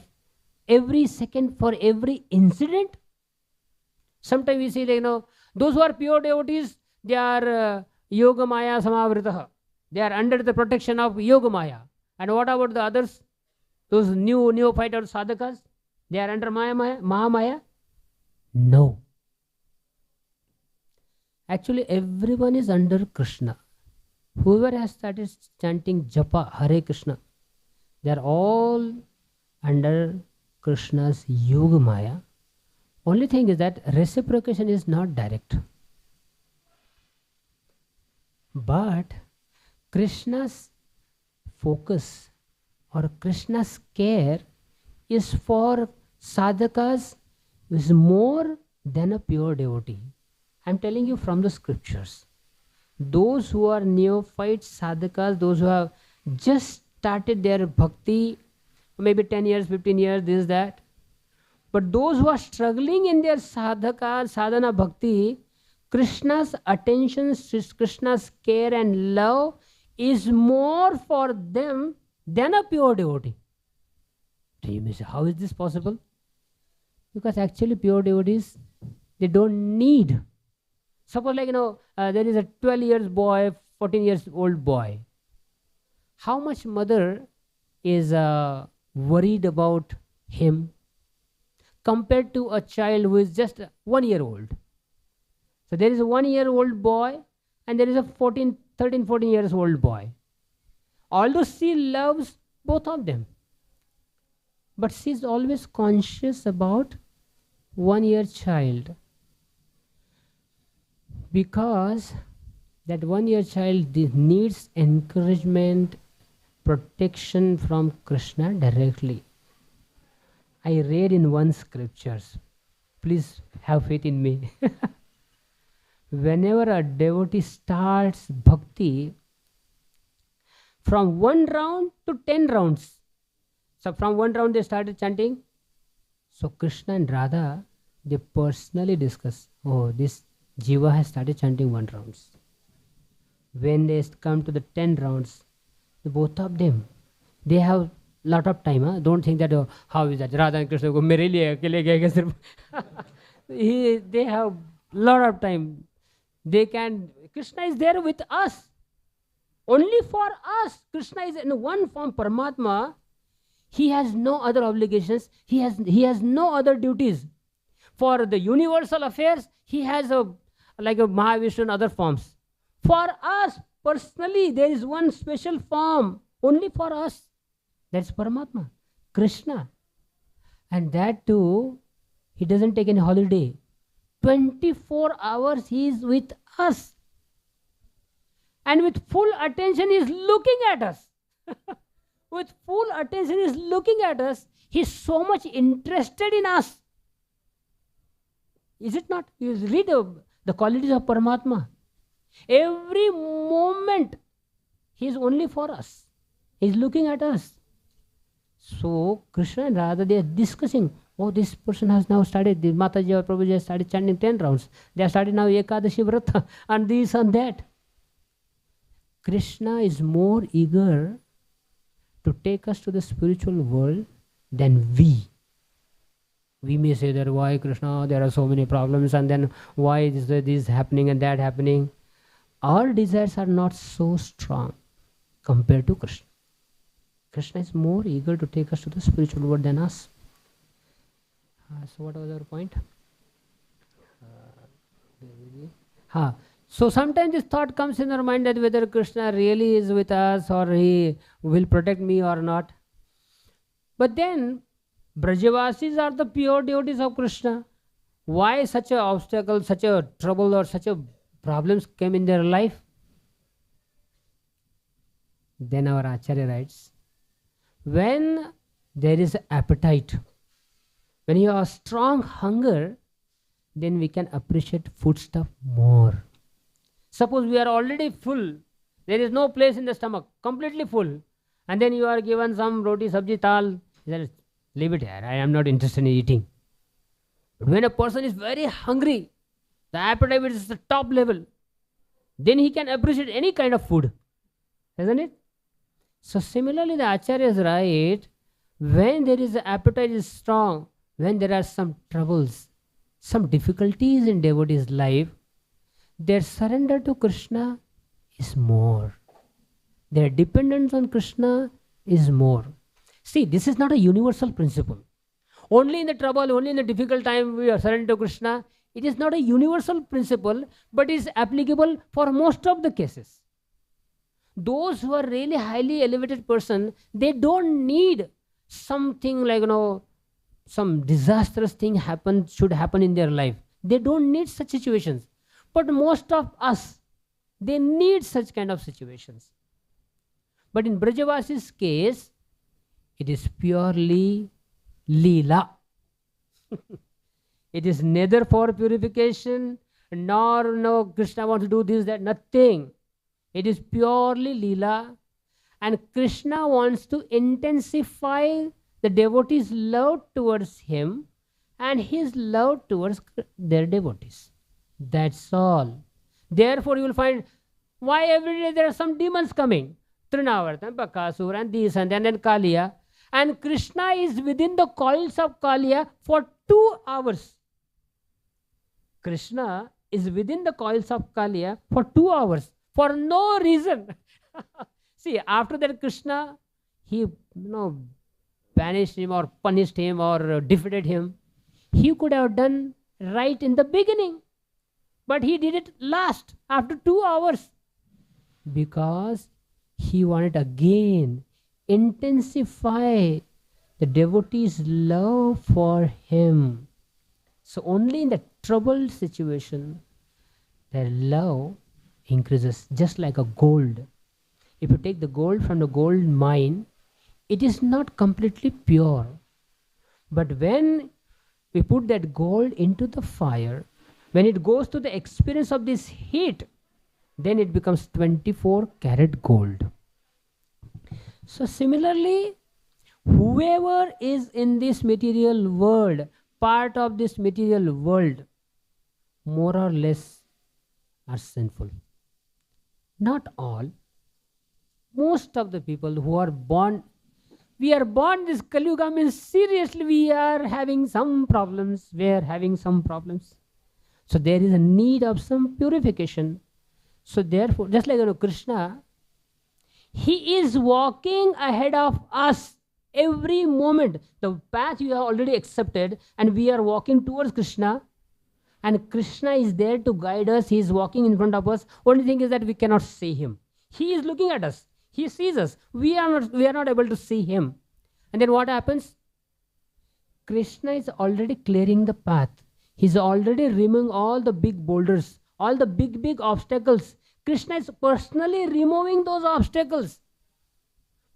every second for every incident? Sometimes we see, those who are pure devotees, they are Yoga Maya Samavritaha. They are under the protection of Yoga Maya. And what about the others? Those neophyte or sadhakas? They are under Mahamaya? No. Actually, everyone is under Krishna. Whoever has started chanting Japa, Hare Krishna, they are all under Krishna's Yoga Maya. Only thing is that reciprocation is not direct. But Krishna's focus or Krishna's care is for sadhakas is more than a pure devotee. I am telling you from the scriptures. Those who are neophyte sadhakas, those who have just started their bhakti, maybe 10 years, 15 years, this, that. But those who are struggling in their sadhana bhakti, Krishna's attention, Krishna's care and love is more for them than a pure devotee. So you may say, how is this possible? Because actually pure devotees, they don't need. Suppose there is a 12 years boy, 14 years old boy. How much mother is worried about him compared to a child who is just 1 year old? So there is a 1 year old boy and there is a 13, 14 years old boy. Although she loves both of them, but she is always conscious about 1 year child, because that 1 year child needs encouragement, protection from Krishna directly. I read in one scriptures, please have faith in me. Whenever a devotee starts bhakti, from 1 round to 10 rounds, so from 1 round they started chanting, so Krishna and Radha, they personally discuss, oh, this Jiva has started chanting 1 rounds. When they come to the 10 rounds, both of them, they have lot of time. Huh? Don't think that, oh, how is that? Radha and Krishna go, mere liye akele gayega sirf. They have lot of time. They can, Krishna is there with us. Only for us. Krishna is in one form, Paramatma. He has no other obligations. He has no other duties. For the universal affairs, he has like a Mahavishnu and other forms. For us, personally, there is one special form, only for us. That's Paramatma, Krishna. And that too, he doesn't take any holiday. 24 hours he is with us. And with full attention he is looking at us. With full attention he is looking at us. He is so much interested in us. Is it not? You read the qualities of Paramatma. Every moment he is only for us. He is looking at us. So Krishna and Radha, they are discussing, oh, this person has now started, the Mataji or Prabhuji has started chanting 10 rounds. They have started now Ekadashi Vrata and this and that. Krishna is more eager to take us to the spiritual world than we. We may say that, why Krishna, there are so many problems, and then why is this happening and that happening. Our desires are not so strong compared to Krishna. Krishna is more eager to take us to the spiritual world than us. So what was our point? So sometimes this thought comes in our mind that whether Krishna really is with us or he will protect me or not. But then Brajavasis are the pure devotees of Krishna. Why such a obstacle, such a trouble or such a problems came in their life? Then our Acharya writes, when there is appetite, when you have strong hunger, then we can appreciate foodstuff more. Suppose we are already full, there is no place in the stomach, completely full, and then you are given some roti, sabji, dal, leave it here, I am not interested in eating. But when a person is very hungry, the appetite is the top level, then he can appreciate any kind of food, isn't it? So similarly, the Acharyas write, when there is the appetite is strong, when there are some troubles, some difficulties in devotee's life, their surrender to Krishna is more. Their dependence on Krishna is more. See, this is not a universal principle. Only in the trouble, only in the difficult time we are surrender to Krishna. It is not a universal principle, but is applicable for most of the cases. Those who are really highly elevated person, they don't need something like, some disastrous thing should happen in their life. They don't need such situations. But most of us, they need such kind of situations. But in Brajavasi's case, it is purely Lila. It is neither for purification, nor Krishna wants to do this, that, nothing. It is purely Lila. And Krishna wants to intensify the devotees' love towards him and his love towards their devotees. That's all. Therefore, you will find why every day there are some demons coming. Trinavartan, Bakasur, and this, and then Kaliya. And Krishna is within the coils of Kaliya for 2 hours. Krishna is within the coils of Kaliya for 2 hours for no reason. See, after that Krishna, he banished him or punished him or defeated him. He could have done right in the beginning. But he did it last, after 2 hours. Because he wanted again intensify the devotee's love for him. So only in the troubled situation, their love increases, just like a gold. If you take the gold from the gold mine, it is not completely pure. But when we put that gold into the fire, when it goes to the experience of this heat, then it becomes 24 karat gold. So similarly, whoever is in this material world, part of this material world, more or less are sinful. Not all. Most of the people who are born, we are born this Kali Yuga, means seriously we are having some problems. So there is a need of some purification. So therefore, just like Krishna, he is walking ahead of us every moment. The path you have already accepted, and we are walking towards Krishna, and Krishna is there to guide us. He is walking in front of us. Only thing is that we cannot see him. He is looking at us. He sees us. We are not able to see him. And then what happens? Krishna is already clearing the path. He's already removing all the big boulders, all the big obstacles. Krishna is personally removing those obstacles.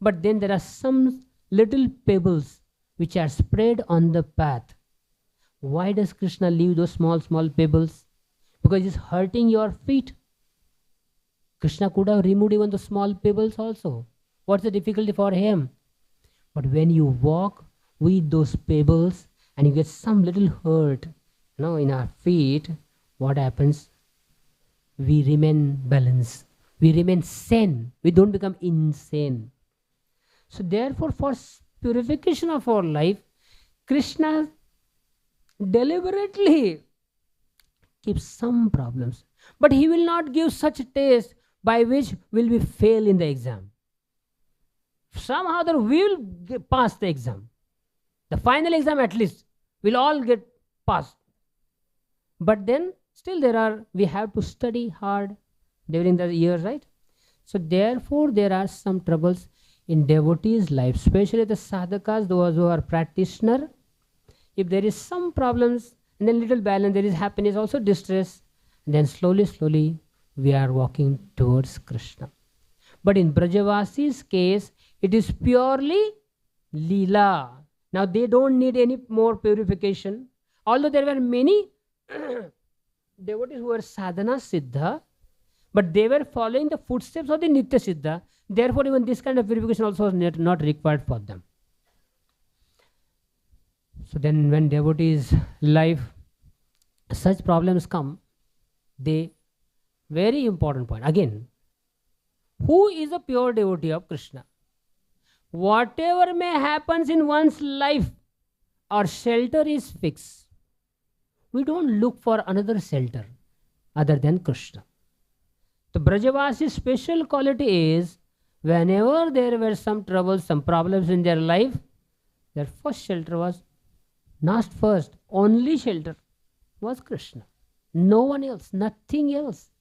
But then there are some little pebbles which are spread on the path. Why does Krishna leave those small pebbles? Because it's hurting your feet. Krishna could have removed even the small pebbles also. What's the difficulty for him? But when you walk with those pebbles and you get some little hurt in our feet, what happens? We remain balanced. We remain sane. We don't become insane. So therefore, for purification of our life, Krishna deliberately keeps some problems. But he will not give such a taste by which will we fail in the exam. Somehow we will pass the exam. The final exam at least, we'll all get passed. But then still we have to study hard during the years, right? So therefore there are some troubles in devotees' life, especially the sadhakas, those who are practitioner. If there is some problems, and then little balance, there is happiness, also distress, then slowly we are walking towards Krishna. But in Brajavasi's case, it is purely Lila. Now they don't need any more purification. Although there were many devotees who were sadhana siddha, but they were following the footsteps of the Nitya Siddha. Therefore, even this kind of purification also was not required for them. So then when devotees' life, such problems come, they, very important point. Again, who is a pure devotee of Krishna? Whatever may happens in one's life, our shelter is fixed. We don't look for another shelter other than Krishna. The Brajavasi's special quality is, whenever there were some troubles, some problems in their life, their first shelter was, not first, only shelter was Krishna. No one else, nothing else.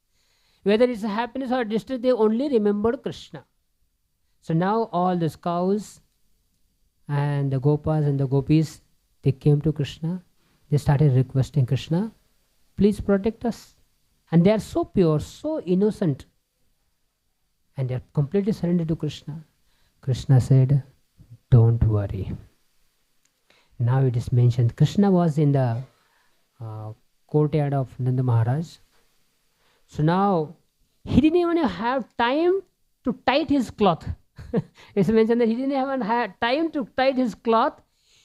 Whether it's happiness or distress, they only remembered Krishna. So now all the cows and the gopas and the gopis, they came to Krishna. They started requesting Krishna, please protect us. And they are so pure, so innocent. And they are completely surrendered to Krishna. Krishna said, don't worry. Now it is mentioned, Krishna was in the courtyard of Nanda Maharaj. So now he didn't even have time to tight his cloth. It's mentioned that he didn't even have time to tight his cloth.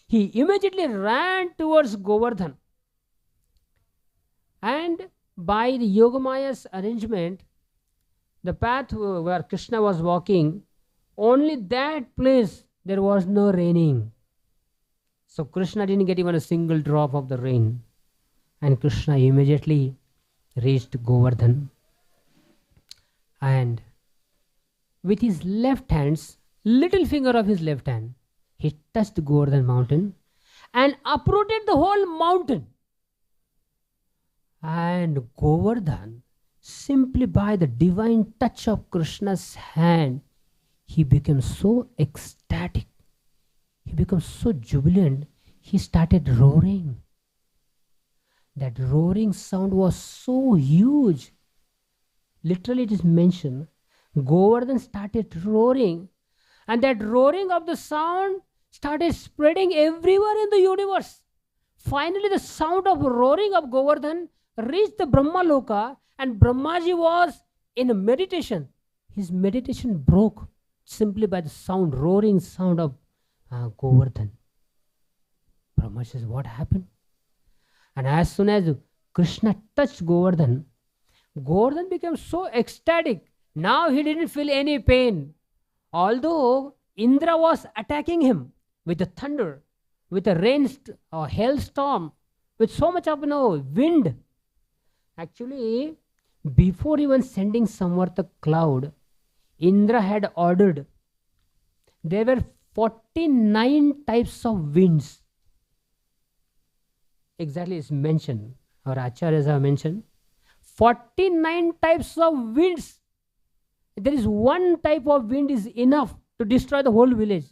He immediately ran towards Govardhan. And by the Yogamaya's arrangement, the path where Krishna was walking, only that place there was no raining. So Krishna didn't get even a single drop of the rain. And Krishna immediately reached Govardhan. And with his left hand's little finger of his left hand, he touched Govardhan mountain and uprooted the whole mountain. And Govardhan, simply by the divine touch of Krishna's hand, he became so ecstatic. He became so jubilant. He started roaring. That roaring sound was so huge. Literally it is mentioned, Govardhan started roaring, and that roaring of the sound started spreading everywhere in the universe. Finally the sound of roaring of Govardhan reached the Brahma Loka, and Brahmaji was in a meditation. His meditation broke simply by the sound, roaring sound of Govardhan. Brahma says, what happened? And as soon as Krishna touched Govardhan, Govardhan became so ecstatic. Now he didn't feel any pain. Although Indra was attacking him with the thunder, with a rain or hailstorm, with so much of wind. Actually, before even sending Samvarta cloud, Indra had ordered, there were 49 types of winds. Exactly is mentioned, our acharyas have mentioned, 49 types of winds. There is one type of wind is enough to destroy the whole village.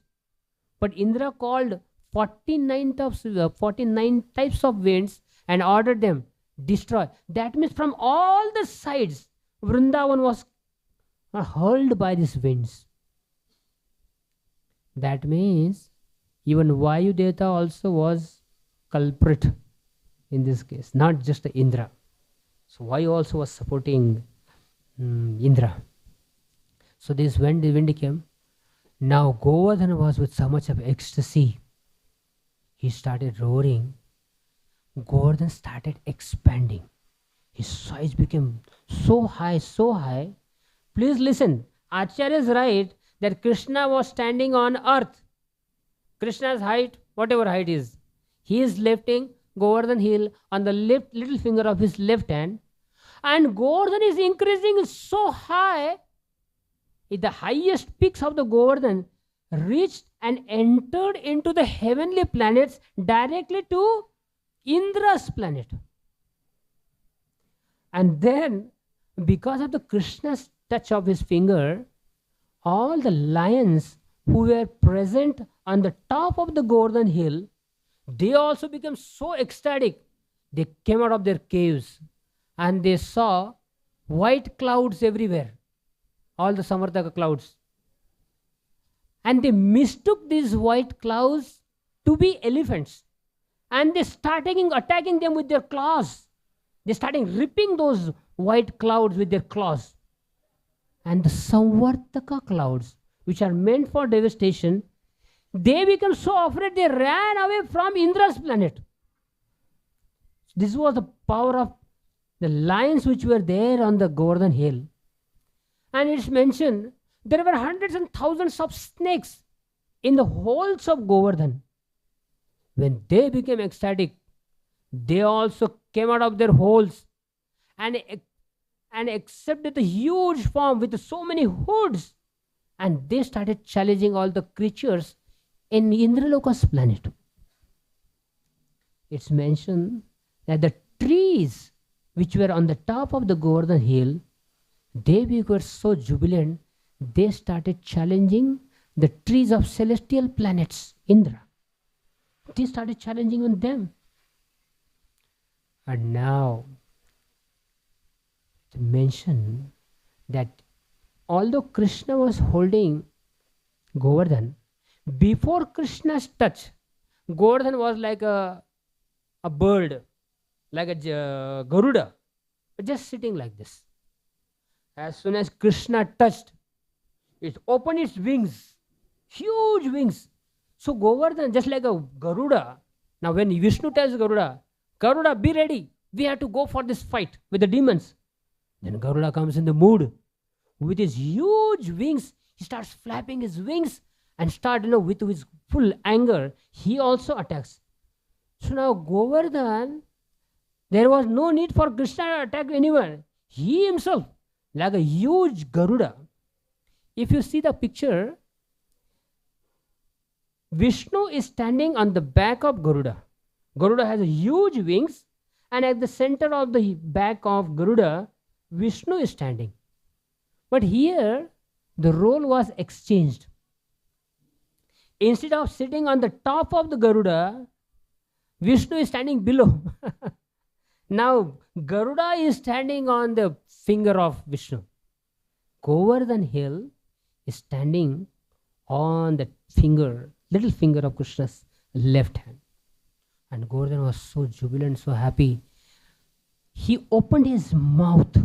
But Indra called 49 types of winds and ordered them, destroy. That means from all the sides, Vrindavan was hurled by these winds. That means even Vayu Devata also was culprit in this case, not just Indra. So Vayu also was supporting Indra. So this when the wind came, now Govardhan was with so much of ecstasy. He started roaring. Govardhan started expanding. His size became so high, so high. Please listen. Acharya is right that Krishna was standing on earth. Krishna's height, whatever height is, he is lifting Govardhan hill on the little finger of his left hand, and Govardhan is increasing so high. The highest peaks of the Govardhan reached and entered into the heavenly planets directly to Indra's planet. And then, because of the Krishna's touch of his finger, all the lions who were present on the top of the Govardhan hill, they also became so ecstatic. They came out of their caves and they saw white clouds everywhere. all the Samartaka clouds. And they mistook these white clouds to be elephants. And they started attacking them with their claws. They started ripping those white clouds with their claws. And the Samartaka clouds, which are meant for devastation, they became so afraid they ran away from Indra's planet. This was the power of the lions which were there on the Govardhan hill. And it's mentioned there were hundreds and thousands of snakes in the holes of Govardhan. When they became ecstatic, they also came out of their holes and accepted the huge form with so many hoods. And they started challenging all the creatures in Indraloka's planet. It's mentioned that the trees which were on the top of the Govardhan hill, they were so jubilant, they started challenging the trees of celestial planets, Indra. They started challenging on them. And now, to mention that although Krishna was holding Govardhan, before Krishna's touch, Govardhan was like a bird, like a Garuda, just sitting like this. As soon as Krishna touched, it opened its wings, huge wings. So Govardhan, just like a Garuda. Now when Vishnu tells Garuda, Garuda, be ready, we have to go for this fight with the demons. Then Garuda comes in the mood. With his huge wings, he starts flapping his wings and start, with his full anger, he also attacks. So now Govardhan, there was no need for Krishna to attack anyone. He himself, like a huge Garuda. If you see the picture, Vishnu is standing on the back of Garuda. Garuda has a huge wings, and at the center of the back of Garuda, Vishnu is standing. But here, the role was exchanged. Instead of sitting on the top of the Garuda, Vishnu is standing below. Now, Garuda is standing on the finger of Vishnu. Govardhan hill is standing on the little finger of Krishna's left hand. And Govardhan was so jubilant, so happy. He opened his mouth.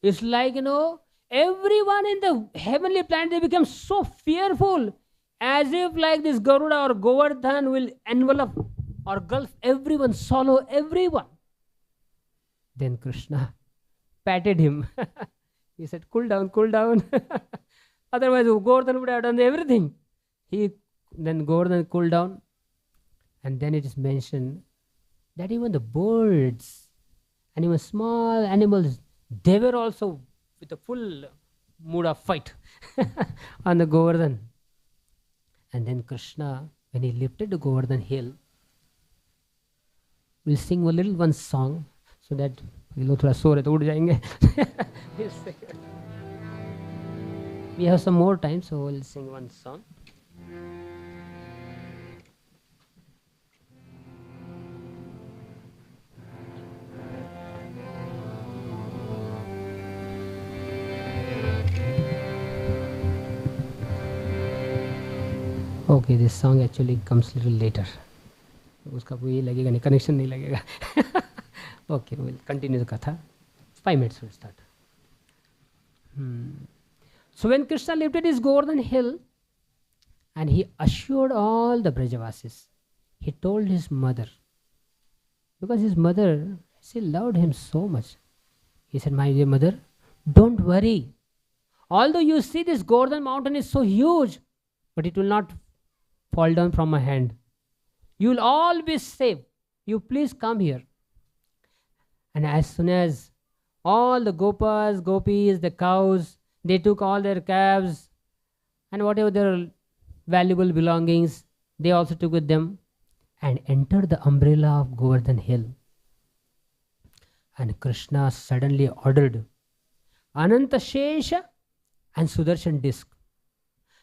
It's like, everyone in the heavenly planet, they become so fearful, as if like this Garuda or Govardhan will envelop or gulf everyone, swallow everyone. Then Krishna patted him. He said, cool down, cool down. Otherwise, Govardhan would have done everything. Then Govardhan cooled down. And then it is mentioned that even the birds and even small animals, they were also with a full mood of fight on the Govardhan. And then Krishna, when he lifted the Govardhan hill, we'll sing a little one song so that thoda so rahe to ud jayenge. We have some more time, so we'll sing one song. Okay, this song actually comes a little later. उसका कोई ये लगेगा नहीं, connection नहीं लगेगा. Okay, we'll continue the katha. 5 minutes will start. So when Krishna lifted his Govardhan hill and he assured all the Brajavasis, he told his mother, because his mother, she loved him so much. He said, my dear mother, don't worry. Although you see this Govardhan mountain is so huge, but it will not fall down from my hand. You will all be safe. You please come here. And as soon as all the gopas, gopis, the cows, they took all their calves and whatever their valuable belongings, they also took with them and entered the umbrella of Govardhan hill. And Krishna suddenly ordered Ananta Shesha and Sudarshan disc.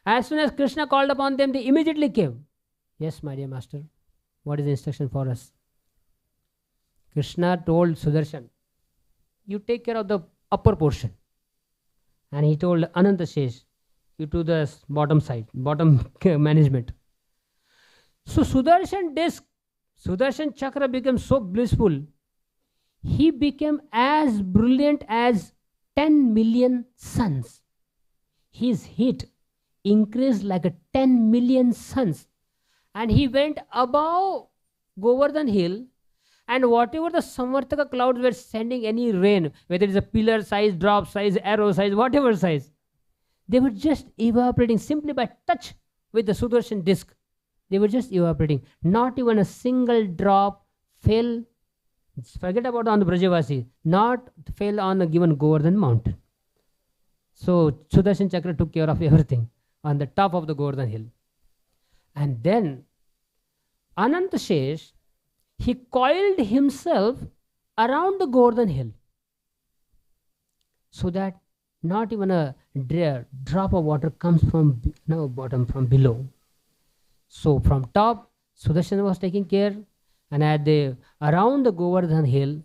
As soon as Krishna called upon them, they immediately came. Yes, my dear master, what is the instruction for us? Krishna told Sudarshan, you take care of the upper portion. And he told Anantashesh, you to the bottom side, bottom management. So Sudarshan Chakra became so blissful. He became as brilliant as 10 million suns. His heat increased like a 10 million suns. And he went above Govardhan hill, and whatever the Samvartaka clouds were sending any rain, whether it is a pillar size, drop size, arrow size, whatever size, they were just evaporating simply by touch with the Sudarshan disc. They were just evaporating. Not even a single drop fell. Forget about on the Brajavasi. Not fell on a given Govardhan mountain. So Sudarshan Chakra took care of everything on the top of the Govardhan hill. And then Anantashesh, he coiled himself around the Govardhan hill so that not even a drop of water comes from bottom, from below. So from top, Sudarshan was taking care, and around the Govardhan hill,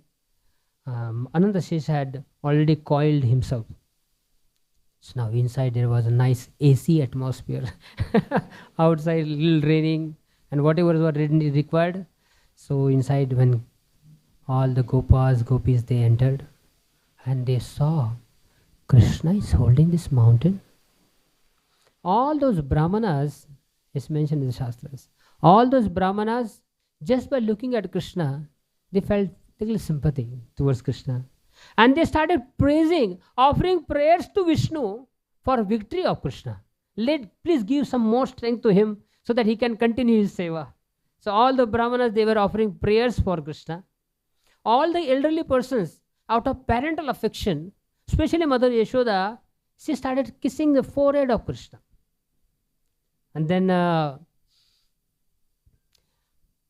Anantashesh had already coiled himself. So now inside there was a nice AC atmosphere. Outside little raining and whatever was required. So inside, when all the gopis, they entered, and they saw Krishna is holding this mountain. All those brahmanas, it's mentioned in the Shastras, all those brahmanas, just by looking at Krishna, they felt a little sympathy towards Krishna. And they started praising, offering prayers to Vishnu for victory of Krishna. Please give some more strength to him so that he can continue his seva. So all the brahmanas, they were offering prayers for Krishna. All the elderly persons, out of parental affection, especially Mother Yashoda, she started kissing the forehead of Krishna. And then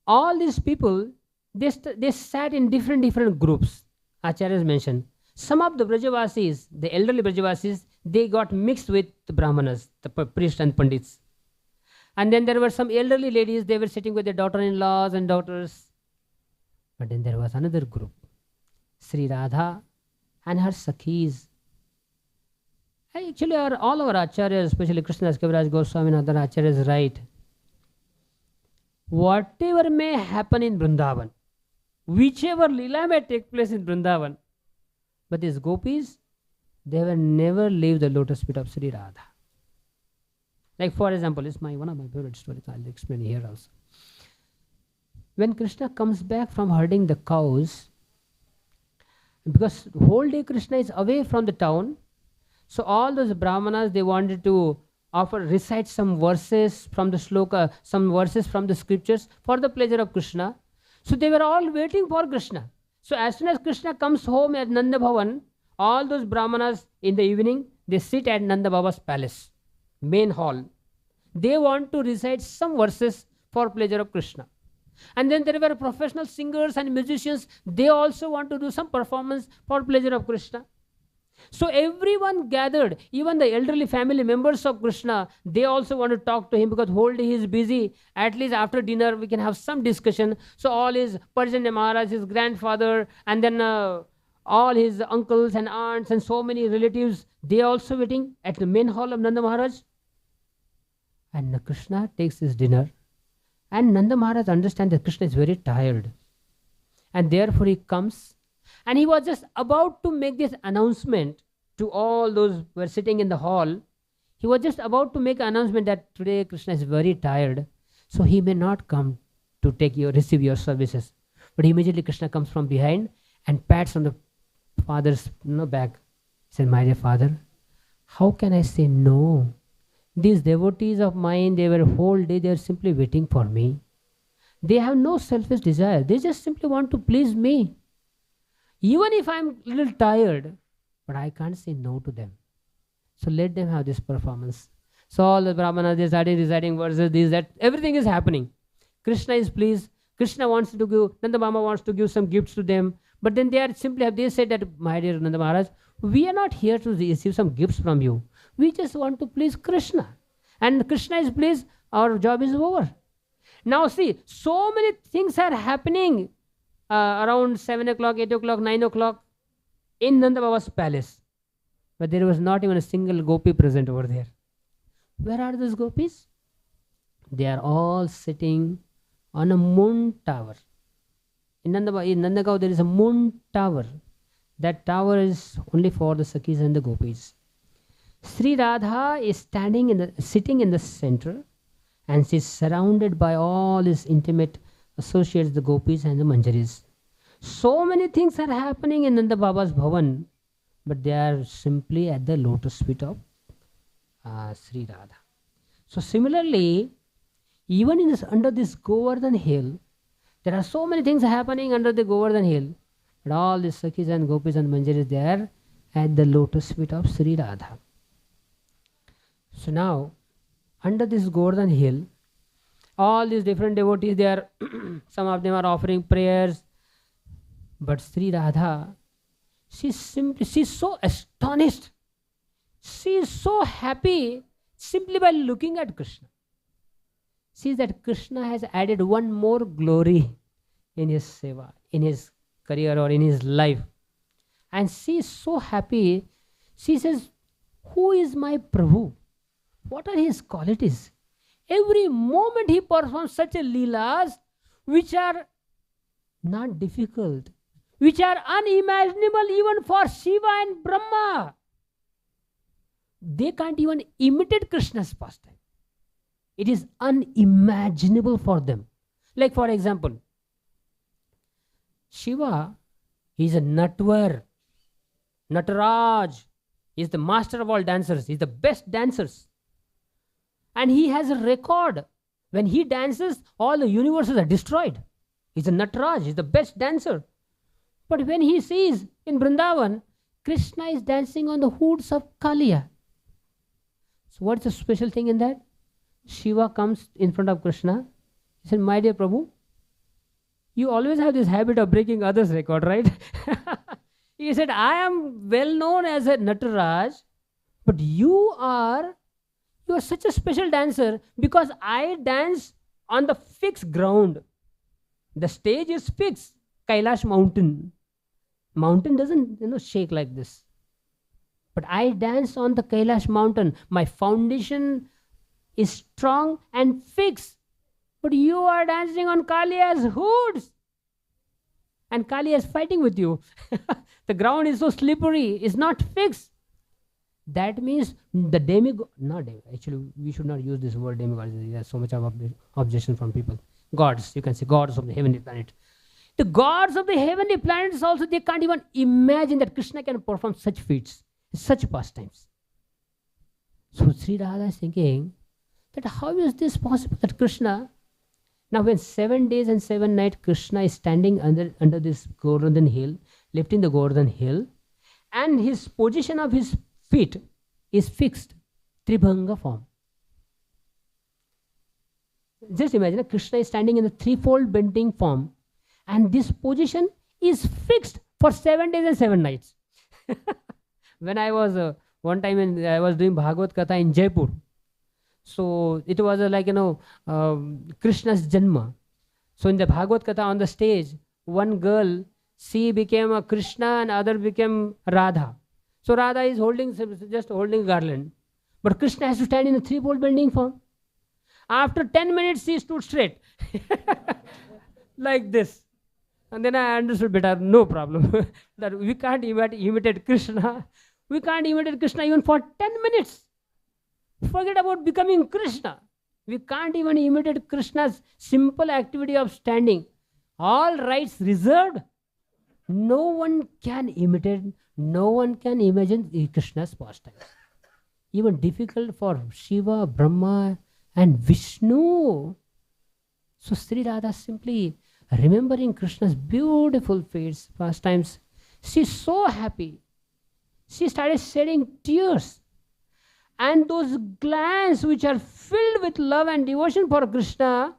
all these people, they sat in different groups. Acharyas mentioned. Some of the Brajavasis, the elderly Brajavasis, they got mixed with the Brahmanas, the priests and Pandits. And then there were some elderly ladies, they were sitting with their daughter-in-laws and daughters. But then there was another group, Sri Radha and her Sakhis. Actually, all our Acharyas, especially Krishnadas Kaviraj Goswami and other Acharyas, write, whatever may happen in Vrindavan, whichever Lila may take place in Vrindavan, but these gopis, they will never leave the lotus feet of Sri Radha. Like, for example, it's one of my favorite stories. I'll explain here also. When Krishna comes back from herding the cows, because whole day Krishna is away from the town, so all those brahmanas, they wanted to recite some verses from the shloka, some verses from the scriptures for the pleasure of Krishna. So they were all waiting for Krishna. So as soon as Krishna comes home at Nanda Bhavan, all those brahmanas in the evening, they sit at Nanda Baba's palace, main hall. They want to recite some verses for pleasure of Krishna. And then there were professional singers and musicians. They also want to do some performance for pleasure of Krishna. So everyone gathered, even the elderly family members of Krishna, they also want to talk to him because whole day he is busy. At least after dinner we can have some discussion. So all his Parjanya Maharaj, his grandfather, and then all his uncles and aunts and so many relatives, they also waiting at the main hall of Nanda Maharaj. And Krishna takes his dinner. And Nanda Maharaj understands that Krishna is very tired. And therefore he comes. And he was just about to make this announcement to all those who were sitting in the hall. He was just about to make an announcement that today Krishna is very tired, so he may not come to receive your services. But immediately Krishna comes from behind and pats on the father's back. He said, my dear father, how can I say no? These devotees of mine, they were whole day, they are simply waiting for me. They have no selfish desire. They just simply want to please me. Even if I'm a little tired, but I can't say no to them. So let them have this performance. So all the brahmanas, they started reciting verses, this, that, everything is happening. Krishna is pleased. Krishna wants to give, Nanda Mama wants to give some gifts to them. But then they said that, my dear Nanda Maharaj, we are not here to receive some gifts from you. We just want to please Krishna. And Krishna is pleased, our job is over. Now see, so many things are happening around 7 o'clock, 8 o'clock, 9 o'clock in Nanda Baba's palace. but there was not even a single gopi present over there. Where are those gopis? They are all sitting on a moon tower. In Nandagaon there is a moon tower. That tower is only for the Sakhis and the gopis. Sri Radha is sitting in the center, and she is surrounded by all his intimate associates, the gopis and the manjaris. So many things are happening in Nanda Baba's Bhavan, but they are simply at the lotus feet of Sri Radha. So similarly, even under this Govardhan hill, there are so many things happening under the Govardhan hill, but all the Sakhis and gopis and manjaris, they are at the lotus feet of Sri Radha. So now, under this Govardhan hill, all these different devotees, they are some of them are offering prayers, but Sri Radha, she's so astonished, she is so happy simply by looking at Krishna. Sees that Krishna has added one more glory in his seva, in his career or in his life, and she is so happy. She says, who is my Prabhu? What are his qualities? Every moment he performs such a leelas which are not difficult, which are unimaginable even for Shiva and Brahma. They can't even imitate Krishna's pastime. It is unimaginable for them. Like for example, Shiva is a Natwar. Nataraj is the master of all dancers. He is the best dancers. And he has a record. When he dances, all the universes are destroyed. He's a Nataraj. He's the best dancer. But when he sees in Vrindavan, Krishna is dancing on the hoods of Kaliya. So what's the special thing in that? Shiva comes in front of Krishna. He said, my dear Prabhu, you always have this habit of breaking others' record, right? He said, I am well known as a Nataraj, but you are such a special dancer because I dance on the fixed ground. The stage is fixed. Kailash mountain. Mountain doesn't shake like this. But I dance on the Kailash mountain. My foundation is strong and fixed. But you are dancing on Kaliya's hoods. And Kaliya is fighting with you. The ground is so slippery. It's not fixed. That means the demigod, actually we should not use this word demigod. There's so much of objection from people. Gods, you can say gods of the heavenly planet. The gods of the heavenly planets also, they can't even imagine that Krishna can perform such feats, such pastimes. So Sri Radha is thinking that how is this possible that Krishna, now when 7 days and 7 nights Krishna is standing under this Govardhan hill, lifting the Govardhan hill, and his position of his feet is fixed, Tribhanga form. Just imagine Krishna is standing in the threefold bending form, and this position is fixed for 7 days and 7 nights. When I was one time I was doing Bhagavad Katha in Jaipur, so it was Krishna's Janma. So in the Bhagavad Katha on the stage, one girl, she became a Krishna and other became Radha. So Radha is just holding garland, but Krishna has to stand in a threefold bending form. After 10 minutes, she stood straight, like this. And then I understood better, no problem, that we can't imitate Krishna. We can't imitate Krishna even for 10 minutes. Forget about becoming Krishna. We can't even imitate Krishna's simple activity of standing. All rights reserved. No one can imitate, no one can imagine Krishna's pastime. Even difficult for Shiva, Brahma and Vishnu. So Sri Radha simply remembering Krishna's beautiful feats, pastimes, she's so happy. She started shedding tears. And those glands which are filled with love and devotion for Krishna,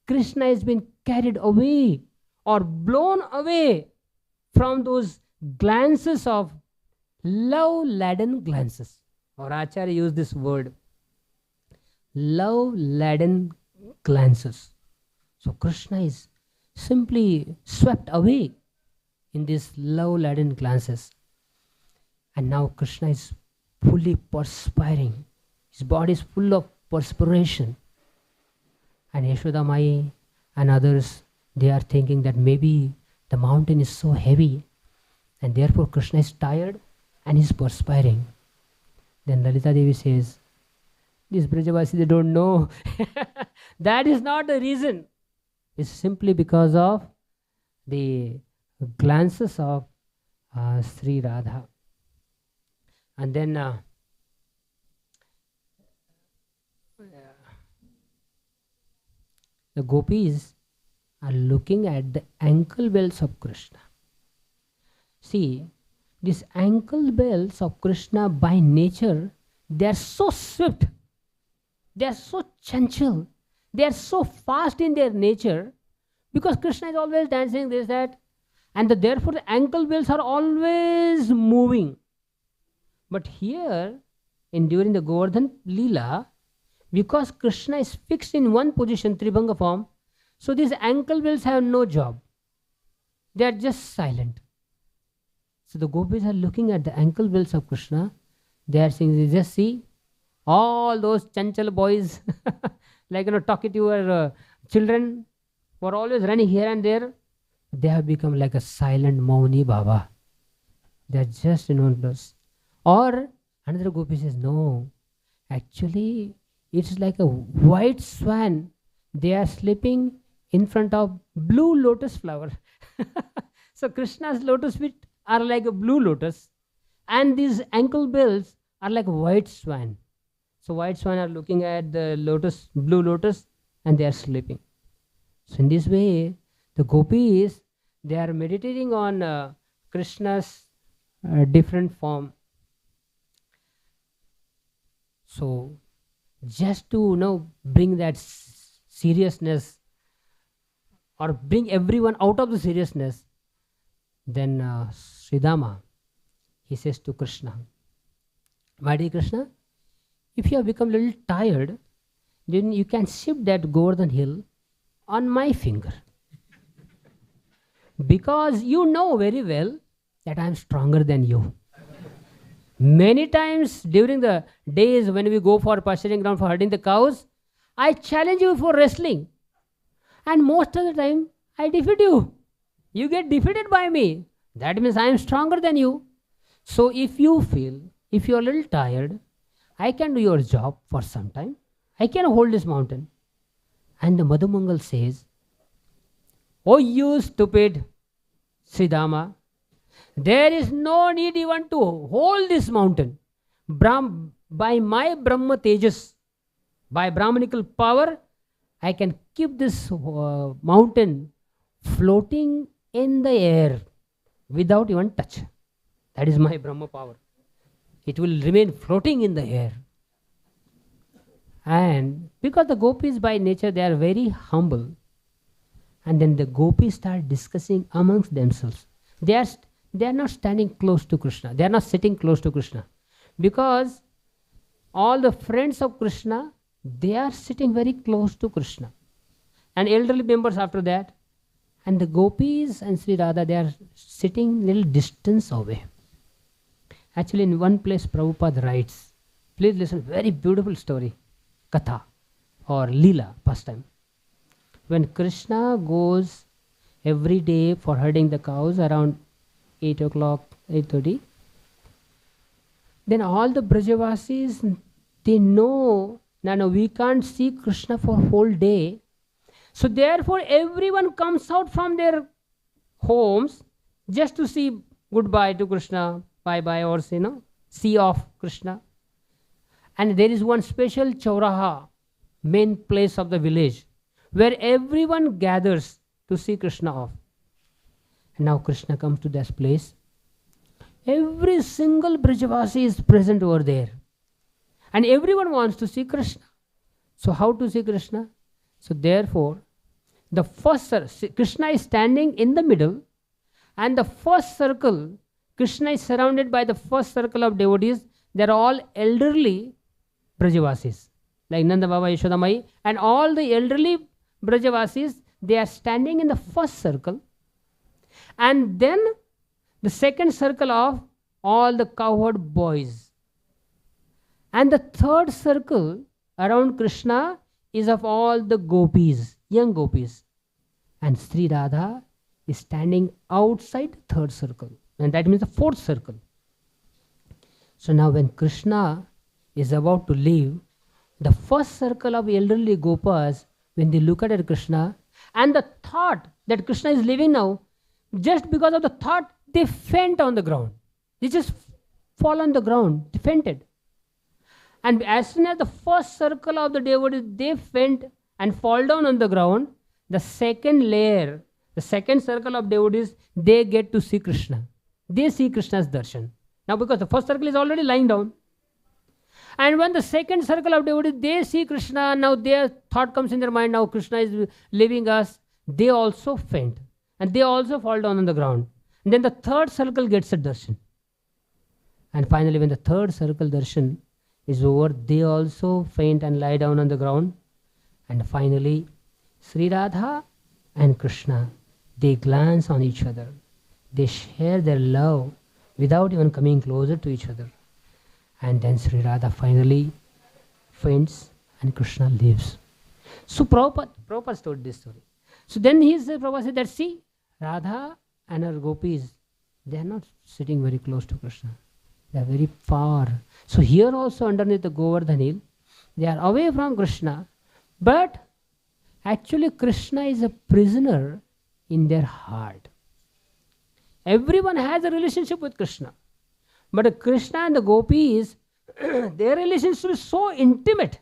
Krishna has been carried away or blown away from those glances of love-laden glances. Or Acharya used this word, love-laden glances. So Krishna is simply swept away in these love-laden glances. And now Krishna is fully perspiring. His body is full of perspiration. And Yashoda Mai and others, they are thinking that maybe the mountain is so heavy and therefore Krishna is tired and is perspiring. Then Lalita Devi says, these Brajavasi, they don't know. That is not the reason. It's simply because of the glances of Sri Radha. And then the gopis are looking at the ankle bells of Krishna. See, these ankle bells of Krishna by nature, they are so swift, they are so chanchal, they are so fast in their nature, because Krishna is always dancing this, that, and therefore the ankle bells are always moving. But here, during the Govardhan Lila, because Krishna is fixed in one position, Tribhanga form, so these ankle bells have no job. They are just silent. So the gopis are looking at the ankle bells of Krishna. They are saying, just see, all those chanchal boys, like talking to your children, who are always running here and there, they have become like a silent Mauni Baba. They are just those. Or another gopi says, no, actually it's like a white swan. They are sleeping in front of blue lotus flower. So Krishna's lotus feet are like a blue lotus, and these ankle bells are like a white swan. So white swan are looking at the lotus, blue lotus, and they are sleeping. So in this way, the gopis, they are meditating on Krishna's different form. So just to bring that seriousness, or bring everyone out of the seriousness, then Sridama, he says to Krishna, my dear Krishna, if you have become a little tired, then you can shift that Govardhan hill on my finger. Because you know very well that I am stronger than you. Many times during the days when we go for pasturing ground for herding the cows, I challenge you for wrestling. And most of the time, I defeat you. You get defeated by me. That means I am stronger than you. So if you feel, if you are a little tired, I can do your job for some time. I can hold this mountain. And the Madhumangal says, oh you stupid Sridama, there is no need even to hold this mountain. By my Brahma Tejas, by Brahmanical power, I can keep this mountain floating in the air without even touch. That is my Brahma power. It will remain floating in the air. And because the gopis by nature, they are very humble. And then the gopis start discussing amongst themselves. They are not standing close to Krishna. They are not sitting close to Krishna. Because all the friends of Krishna, they are sitting very close to Krishna. And elderly members after that. And the gopis and Sri Radha, they are sitting little distance away. Actually, in one place, Prabhupada writes, please listen, very beautiful story, Katha or Lila, pastime. When Krishna goes every day for herding the cows around 8 o'clock, 8:30, then all the Brajavasis, they know, no, we can't see Krishna for whole day. So therefore, everyone comes out from their homes just to say goodbye to Krishna, bye-bye, or see off Krishna. And there is one special Chauraha, main place of the village, where everyone gathers to see Krishna off. And now Krishna comes to this place. Every single Brajavasi is present over there. And everyone wants to see Krishna. So how to see Krishna? So therefore, the first Krishna is standing in the middle, and the first circle, Krishna is surrounded by the first circle of devotees. They are all elderly Brajavasis, like Nanda Baba, Yashoda Mai, and all the elderly Brajavasis, they are standing in the first circle. And then the second circle of all the cowherd boys. And the third circle around Krishna is of all the gopis, young gopis. And Sri Radha is standing outside the third circle. And that means the fourth circle. So now when Krishna is about to leave, the first circle of elderly gopas, when they look at Krishna, and the thought that Krishna is leaving now, just because of the thought, they faint on the ground. They just fall on the ground, they fainted. And as soon as the first circle of the devotees, they faint and fall down on the ground, the second layer, the second circle of devotees, they get to see Krishna. They see Krishna's darshan. Now because the first circle is already lying down. And when the second circle of devotees, they see Krishna, now their thought comes in their mind, now Krishna is leaving us, they also faint. And they also fall down on the ground. And then the third circle gets a darshan. And finally when the third circle darshan is over, they also faint and lie down on the ground. And finally, Sri Radha and Krishna, they glance on each other. They share their love without even coming closer to each other. And then Sri Radha finally faints and Krishna lives. So Prabhupada told this story. So then Prabhupada said that, see, Radha and her gopis, they are not sitting very close to Krishna. They are very far. So here also underneath the Govardhan hill, they are away from Krishna. But actually Krishna is a prisoner in their heart. Everyone has a relationship with Krishna. But Krishna and the gopis, their relationship is so intimate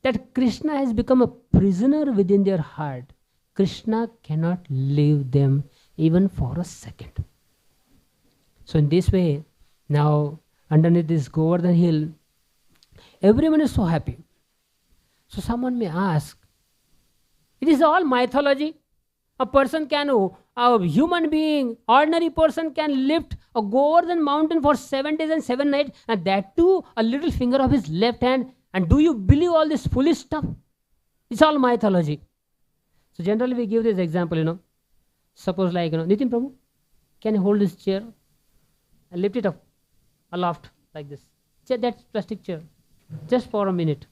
that Krishna has become a prisoner within their heart. Krishna cannot leave them even for a second. So in this way, now underneath this Govardhan hill, everyone is so happy. So someone may ask, it is all mythology. A person can, a human being, ordinary person can lift a Govardhan mountain for 7 days and 7 nights, and that too a little finger of his left hand. And do you believe all this foolish stuff? It's all mythology. So generally we give this example, Suppose like, Nitin Prabhu, can you hold this chair and lift it up aloft like this? That plastic chair, just for a minute.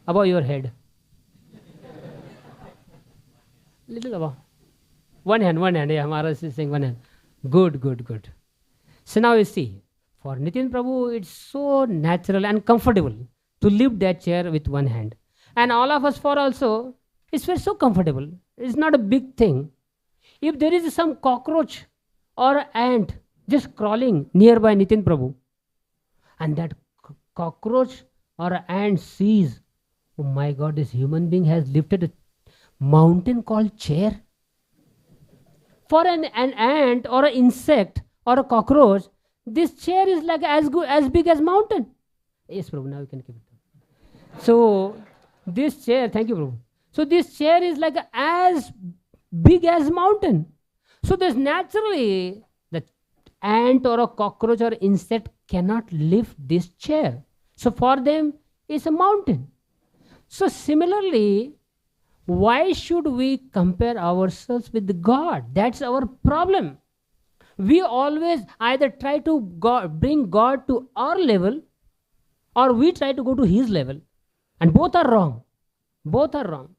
Above your head. Little above. One hand, yeah, Maharaj is saying one hand. Good. So now you see, for Nitin Prabhu, it's so natural and comfortable to lift that chair with one hand. And all of us for also, it's very so comfortable. It's not a big thing. If there is some cockroach or ant just crawling nearby Nitin Prabhu, and that cockroach or ant sees, oh my God, this human being has lifted a mountain called chair. For an ant or an insect or a cockroach, this chair is like as big as mountain. Yes, Prabhu, now you can keep it. So this chair, thank you, Prabhu. So this chair is like as big as mountain. So there's naturally the ant or a cockroach or insect cannot lift this chair. So for them, it's a mountain. So similarly, why should we compare ourselves with God? That's our problem. We always either try to bring God to our level, or we try to go to His level. And both are wrong. Both are wrong.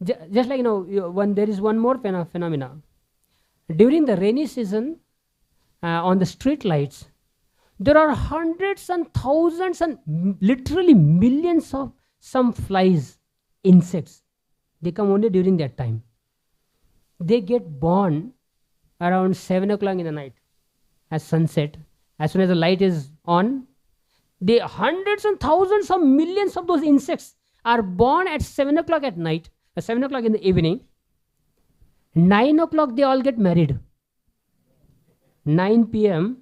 Just like, there is one more phenomena. During the rainy season, on the street lights, there are hundreds and thousands and literally millions of some flies, insects. They come only during that time. They get born around 7 o'clock in the night at sunset. As soon as the light is on, the hundreds and thousands of millions of those insects are born at 7 o'clock at night, 7 o'clock in the evening. 9 o'clock they all get married. 9 p.m.,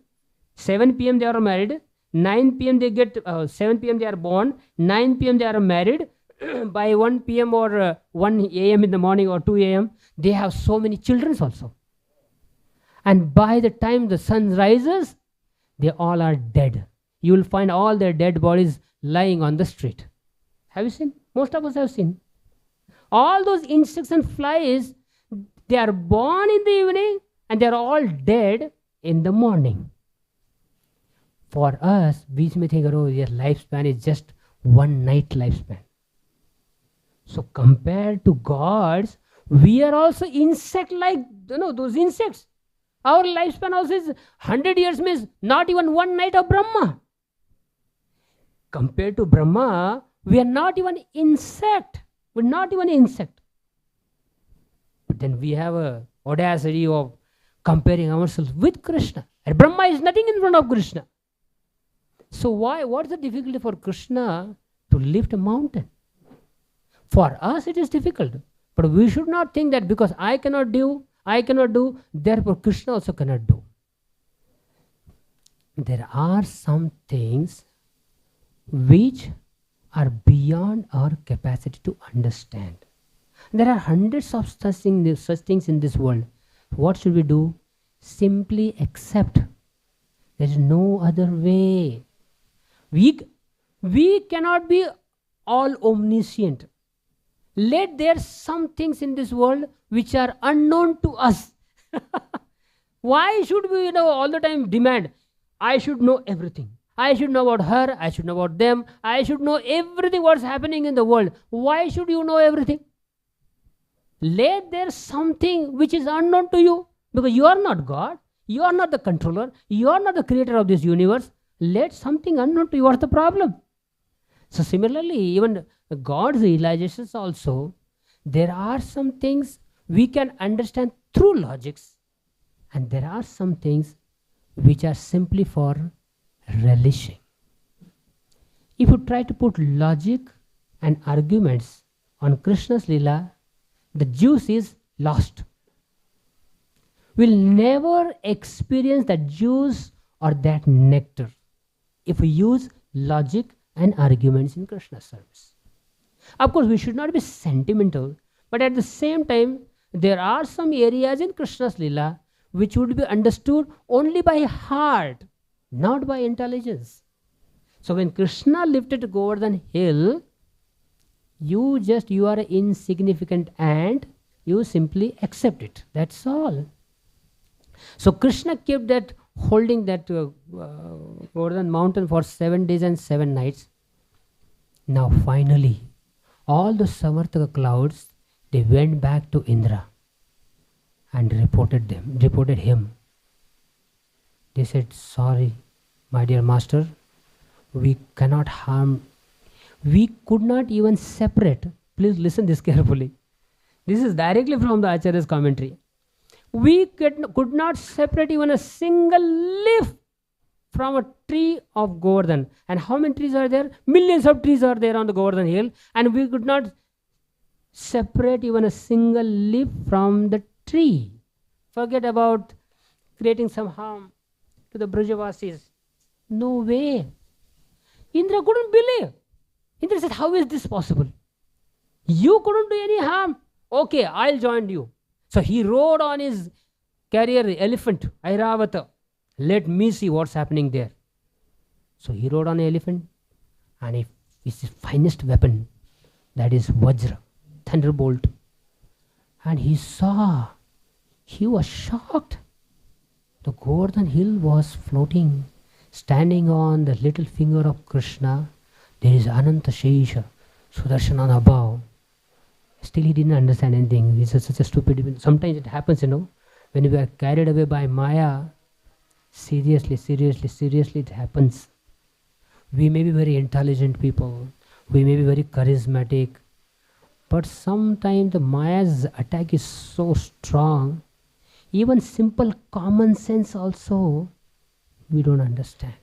7 p.m. they are married, 9 p.m. they get, 7 p.m. they are born, 9 p.m. they are married, by 1 p.m. or 1 a.m. in the morning or 2 a.m. they have so many children also. And by the time the sun rises, they all are dead. You will find all their dead bodies lying on the street. Have you seen? Most of us have seen. All those insects and flies, they are born in the evening and they are all dead in the morning. For us, we may think, oh, your lifespan is just one night lifespan. So compared to gods, we are also insect-like, those insects. Our lifespan also is 100 years, means not even one night of Brahma. Compared to Brahma, we are not even insect. We're not even insect. But then we have a audacity of comparing ourselves with Krishna. And Brahma is nothing in front of Krishna. So what's the difficulty for Krishna to lift a mountain? For us it is difficult. But we should not think that because I cannot do, therefore Krishna also cannot do. There are some things which are beyond our capacity to understand. There are hundreds of such things in this world. What should we do? Simply accept. There is no other way. We cannot be all omniscient. Let there some things in this world which are unknown to us. Why should we all the time demand, I should know everything. I should know about her, I should know about them, I should know everything what's happening in the world. Why should you know everything? Let there something which is unknown to you, because you are not God, you are not the controller, you are not the creator of this universe. Let something unknown to you. What's the problem? So similarly, even God's realizations also, there are some things we can understand through logics, and there are some things which are simply for relishing. If you try to put logic and arguments on Krishna's Lila, the juice is lost. We'll never experience that juice or that nectar if we use logic and arguments in Krishna's service. Of course, we should not be sentimental, but at the same time, there are some areas in Krishna's Lila which would be understood only by heart, not by intelligence. So when Krishna lifted Govardhan hill, you are an insignificant ant, you simply accept it. That's all. So Krishna kept that, holding that Govardhan mountain for 7 days and 7 nights. Now finally, all the Samartaka clouds, they went back to Indra and reported him. They said, sorry, my dear master, we cannot harm. We could not even separate. Please listen this carefully. This is directly from the Acharya's commentary. We could not separate even a single leaf from a tree of Govardhan. And how many trees are there? Millions of trees are there on the Govardhan hill. And we could not separate even a single leaf from the tree. Forget about creating some harm to the Brajavasis. No way. Indra couldn't believe. Indra said, how is this possible? You couldn't do any harm. Okay, I'll join you. So he rode on his carrier elephant, Airavata. Let me see what's happening there. So he rode on an elephant, and his finest weapon, that is Vajra, thunderbolt. And he saw, he was shocked. The Govardhan hill was floating, standing on the little finger of Krishna. There is Ananta Shesha, Sudarshanana above. Still he didn't understand anything. He's such a stupid. Sometimes it happens, when we are carried away by Maya, seriously it happens. We may be very intelligent people, we may be very charismatic, but sometimes the Maya's attack is so strong, even simple common sense also, we don't understand.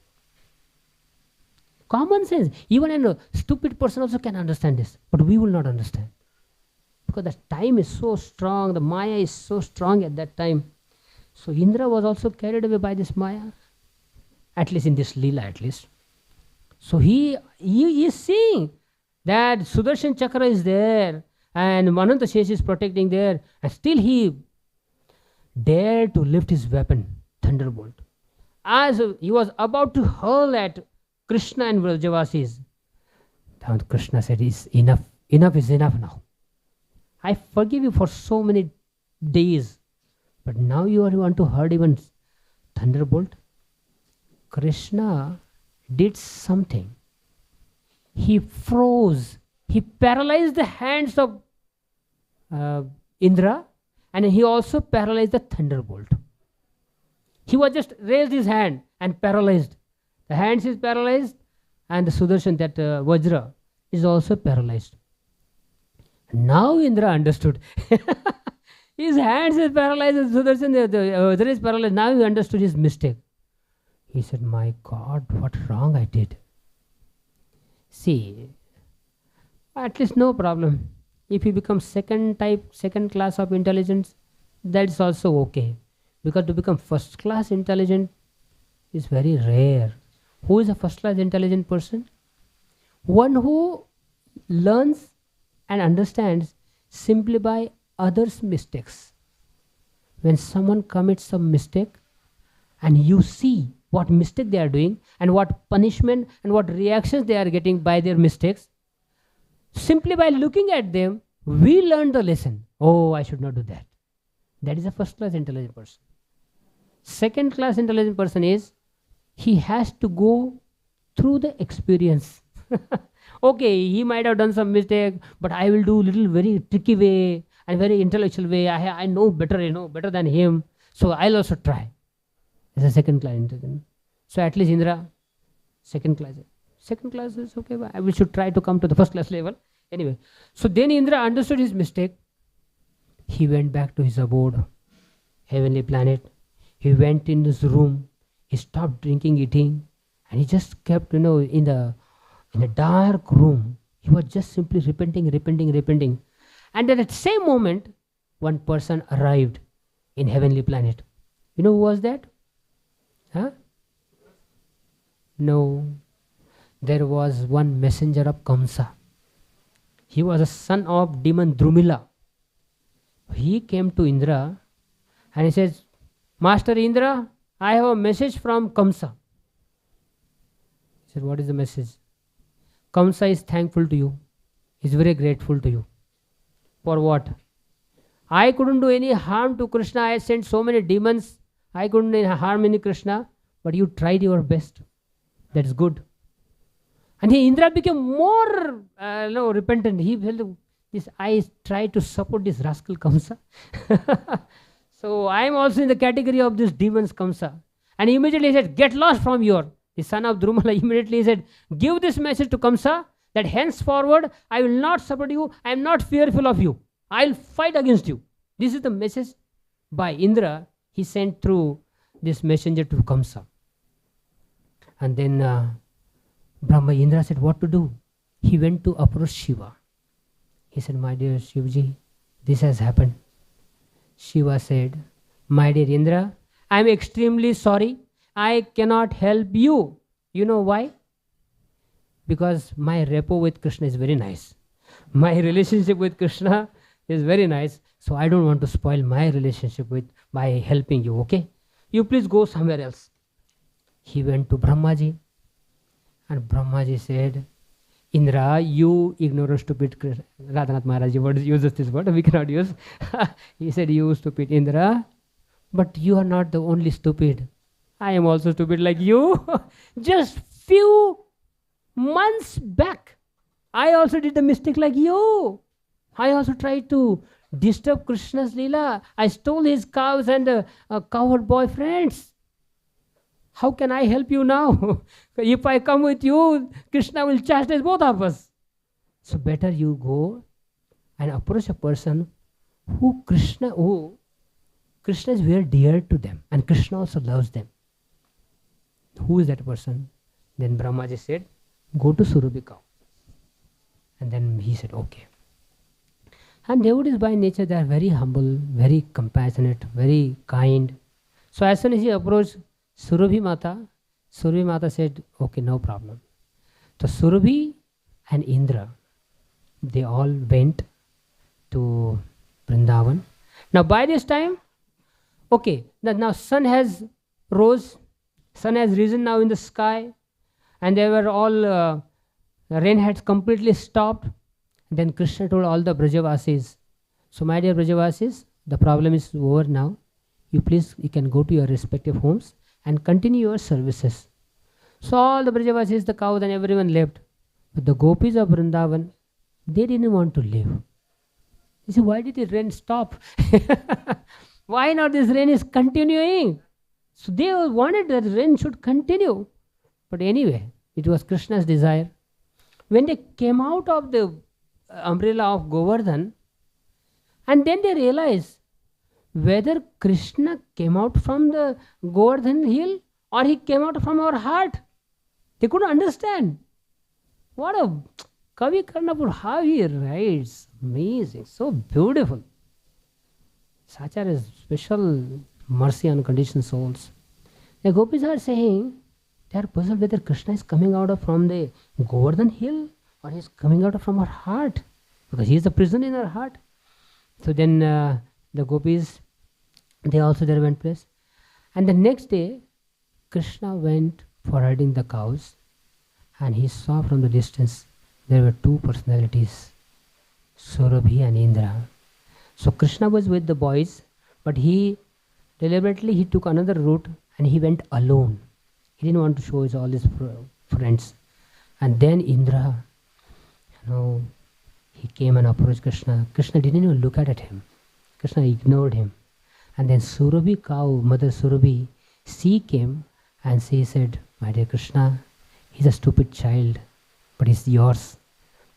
Common sense, even a stupid person also can understand this, but we will not understand. Because the time is so strong, the Maya is so strong at that time. So Indra was also carried away by this Maya, at least in this Lila at least. So he is seeing that Sudarshan Chakra is there and Ananta Shesha is protecting there, and still he dared to lift his weapon, thunderbolt. As he was about to hurl at Krishna and Vrajavasis, Krishna said, enough is enough now. I forgive you for so many days, but now you want to hurt even thunderbolt? Krishna did something. He froze. He paralyzed the hands of Indra, and he also paralyzed the thunderbolt. He was just raised his hand and paralyzed. The hands is paralyzed, and the Sudarshan, that Vajra, is also paralyzed. Now Indra understood. His hands is paralyzed, and Sudarshan, the Vajra is paralyzed. Now he understood his mistake. He said, my God, what wrong I did. See, at least no problem. If you become second class of intelligence, that's also okay. Because to become first class intelligent is very rare. Who is a first class intelligent person? One who learns and understands simply by others' mistakes. When someone commits some mistake and you see what mistake they are doing and what punishment and what reactions they are getting by their mistakes, simply by looking at them, we learn the lesson. Oh, I should not do that. That is a first class intelligent person. Second class intelligent person is, he has to go through the experience. Okay, he might have done some mistake, but I will do little very tricky way and very intellectual way. I know better than him, so I'll also try. As a second class intelligent. So at least Indra, second class is okay, but we should try to come to the first class level. Anyway, so then Indra understood his mistake. He went back to his abode, heavenly planet. He went in his room. He stopped drinking, eating, and he just kept, in a dark room. He was just simply repenting. And at the same moment, one person arrived in heavenly planet. You know who was that? Huh? No. There was one messenger of Kamsa. He was a son of demon Drumila. He came to Indra and he says, Master Indra, I have a message from Kamsa. He said, what is the message? Kamsa is thankful to you. He is very grateful to you. For what? I couldn't do any harm to Krishna. I sent so many demons. I couldn't harm any Krishna. But you tried your best. That's good. And Indra became more repentant. He felt this. I tried to support this rascal Kamsa. So I am also in the category of this demons Kamsa. And immediately he said, get lost from here. The son of Drumala immediately said, give this message to Kamsa that henceforward I will not support you. I am not fearful of you. I will fight against you. This is the message by Indra. He sent through this messenger to Kamsa. And then Brahma Indra said, what to do? He went to approach Shiva. He said, my dear Shivji, this has happened. Shiva said, my dear Indra, I am extremely sorry. I cannot help you. You know why? Because my rapport with Krishna is very nice. My relationship with Krishna is very nice. So I don't want to spoil my relationship by helping you, okay? You please go somewhere else. He went to Brahmaji. And Brahmaji said, Indra, you ignore stupid Krishna. Radhanath Maharaj uses this word, we cannot use. He said, you stupid Indra, but you are not the only stupid. I am also stupid like you. Just few months back, I also did the mistake like you. I also tried to disturb Krishna's Lila. I stole his cows and cowherd boyfriends. How can I help you now? If I come with you, Krishna will chastise both of us. So better you go and approach a person who Krishna is very dear to them, and Krishna also loves them. Who is that person? Then Brahmaji said, go to Surabhi cow. And then he said, okay. And devotees by nature, they are very humble, very compassionate, very kind. So as soon as he approached Surabhi Mata said, okay, no problem. So Surabhi and Indra, they all went to Vrindavan. Now by this time, okay, now sun has risen now in the sky, and they were all, rain had completely stopped. Then Krishna told all the Brajavasis, So my dear Brajavasis, the problem is over now. You can go to your respective homes and continue your services. So all the Brajavasis, the cows and everyone left. But the gopis of Vrindavan, they didn't want to leave. You see, why did the rain stop? Why not this rain is continuing? So they wanted that rain should continue. But anyway, it was Krishna's desire. When they came out of the umbrella of Govardhan, and then they realized whether Krishna came out from the Govardhan hill or he came out from our heart. They couldn't understand. What a Kavi Karnapur, how he writes. Amazing, so beautiful. Sacharya's special mercy on conditioned souls. The gopis are saying they are puzzled whether Krishna is coming out from the Govardhan hill or he is coming out from our heart, because he is the prison in our heart. So then the gopis, they also there went place. And the next day, Krishna went for herding the cows, and he saw from the distance there were two personalities, Surabhi and Indra. So Krishna was with the boys, but he deliberately took another route and he went alone. He didn't want to show all his friends. And then Indra, he came and approached Krishna. Krishna didn't even look at him. Krishna ignored him. And then Surabhi cow, Mother Surabhi, she came and she said, "My dear Krishna, he's a stupid child, but he's yours.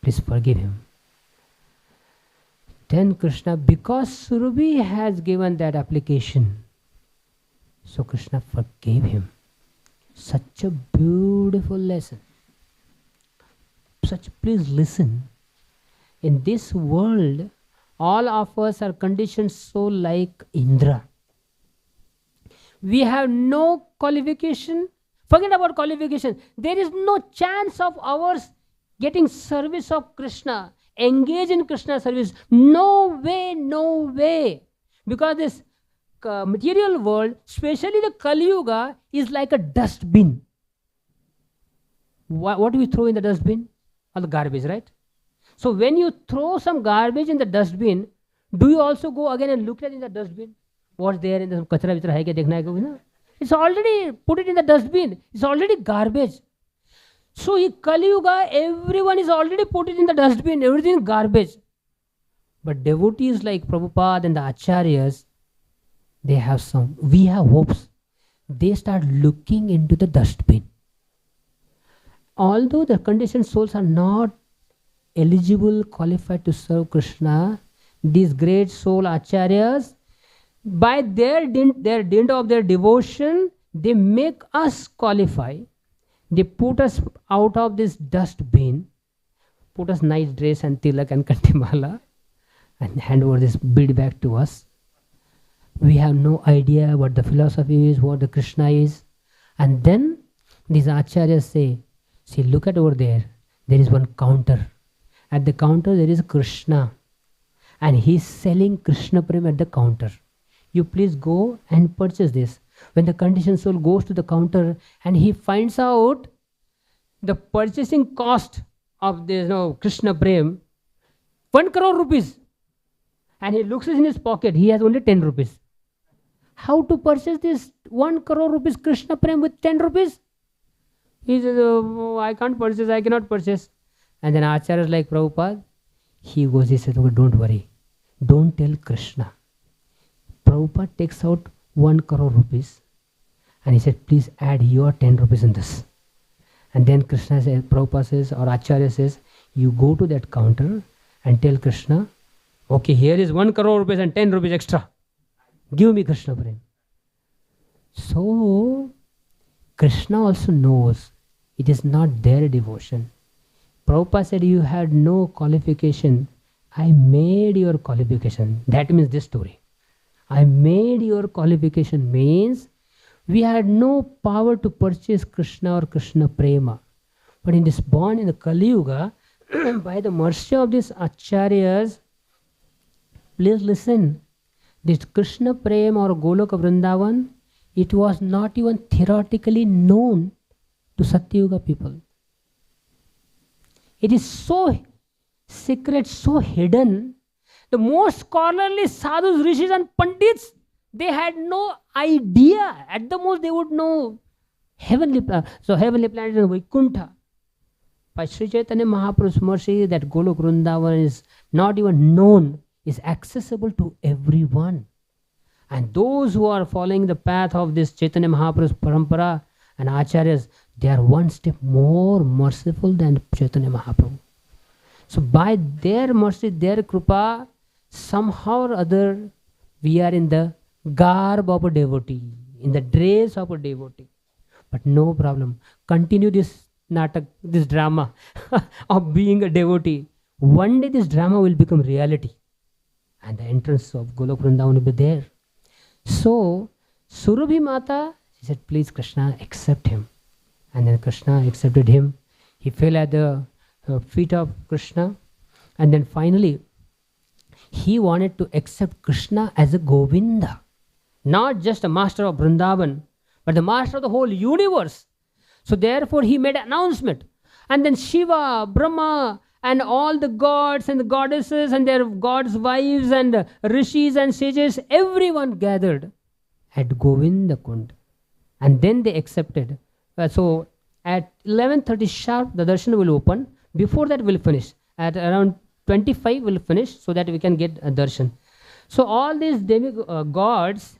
Please forgive him." Then Krishna, because Surabhi has given that application, so Krishna forgave him. Such a beautiful lesson. Please listen. In this world, all of us are conditioned so like Indra. We have no qualification. Forget about qualification. There is no chance of ours getting service of Krishna. Engage in Krishna service. No way, no way. Because this material world, especially the Kali Yuga, is like a dustbin. What do we throw in the dustbin? All the garbage, right? So when you throw some garbage in the dustbin, do you also go again and look at it in the dustbin? What's there in the kachra vitra hai kya dekhna hai kya? It's already put it in the dustbin. It's already garbage. So in Kali Yuga, everyone is already put it in the dustbin. Everything is garbage. But devotees like Prabhupada and the Acharyas, we have hopes. They start looking into the dustbin. Although the conditioned souls are not eligible, qualified to serve Krishna, these great soul Acharyas, by their dint of their devotion, they make us qualify. They put us out of this dustbin, put us nice dress and tilak and kantimala, and hand over this bead back to us. We have no idea what the philosophy is, what the Krishna is. And then these Acharyas say, see, look at over there. There is one counter. At the counter there is Krishna. And he is selling Krishna Prem at the counter. You please go and purchase this. When the conditioned soul goes to the counter and he finds out the purchasing cost of this Krishna Prem, 1 crore rupees. And he looks in his pocket, he has only 10 rupees. How to purchase this 1 crore rupees Krishna Prem with 10 rupees? He says, I can't purchase, I cannot purchase. And then Acharya is like Prabhupada. He says, okay, don't worry. Don't tell Krishna. Prabhupada takes out 1 crore rupees. And he said, please add your 10 rupees in this. And then Krishna says, Prabhupada says, or Acharya says, you go to that counter and tell Krishna, okay, here is 1 crore rupees and 10 rupees extra. Give me Krishna Prem. So, Krishna also knows it is not their devotion. Prabhupada said, you had no qualification. I made your qualification. That means this story. I made your qualification means we had no power to purchase Krishna or Krishna Prema. But in this born in the Kali Yuga, by the mercy of these Acharyas, please listen, this Krishna Prema or Goloka Vrindavan, it was not even theoretically known to Satyuga people. It is so secret, so hidden, The most scholarly sadhus, rishis and pandits, they had no idea. At the most they would know heavenly planet. So heavenly planet is Vaikuntha. By Sri Chaitanya Mahaprabhu's mercy, that Golok Vrindavan is not even known, is accessible to everyone. And those who are following the path of this Chaitanya Mahaprabhu's parampara and acharyas, they are one step more merciful than Chaitanya Mahaprabhu. So by their mercy, their kripa, somehow or other, we are in the garb of a devotee, in the dress of a devotee. But no problem. Continue this natak, this drama of being a devotee. One day this drama will become reality. And the entrance of Golok Vrindavan will be there. So, Surabhi Mata, she said, please Krishna, accept him. And then Krishna accepted him. He fell at the feet of Krishna. And then finally, he wanted to accept Krishna as a Govinda. Not just a master of Vrindavan, but the master of the whole universe. So therefore he made an announcement. And then Shiva, Brahma, and all the gods and the goddesses and their gods' wives and rishis and sages, everyone gathered at Govinda Kund. And then they accepted. So at 11:30 sharp, the darshan will open. Before that, we'll finish. At around 25, we'll finish so that we can get a darshan. So all these gods,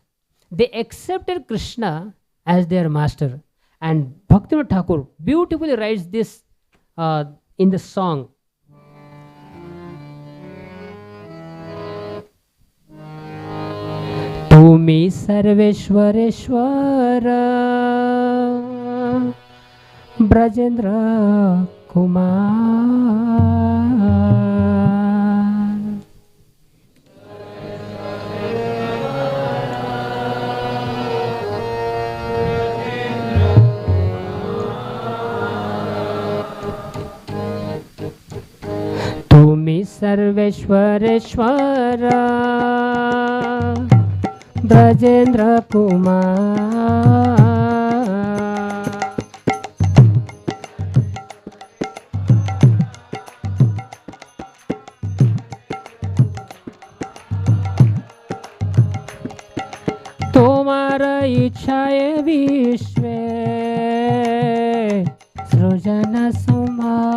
they accepted Krishna as their master. And Bhaktivinoda Thakur beautifully writes this in the song. Tumi Sarveshwareshwara Brajendra Kumar. Tumi Sarveshwareshwara Brajendra Kumar. Tomara ichhaye vishve srujana samar.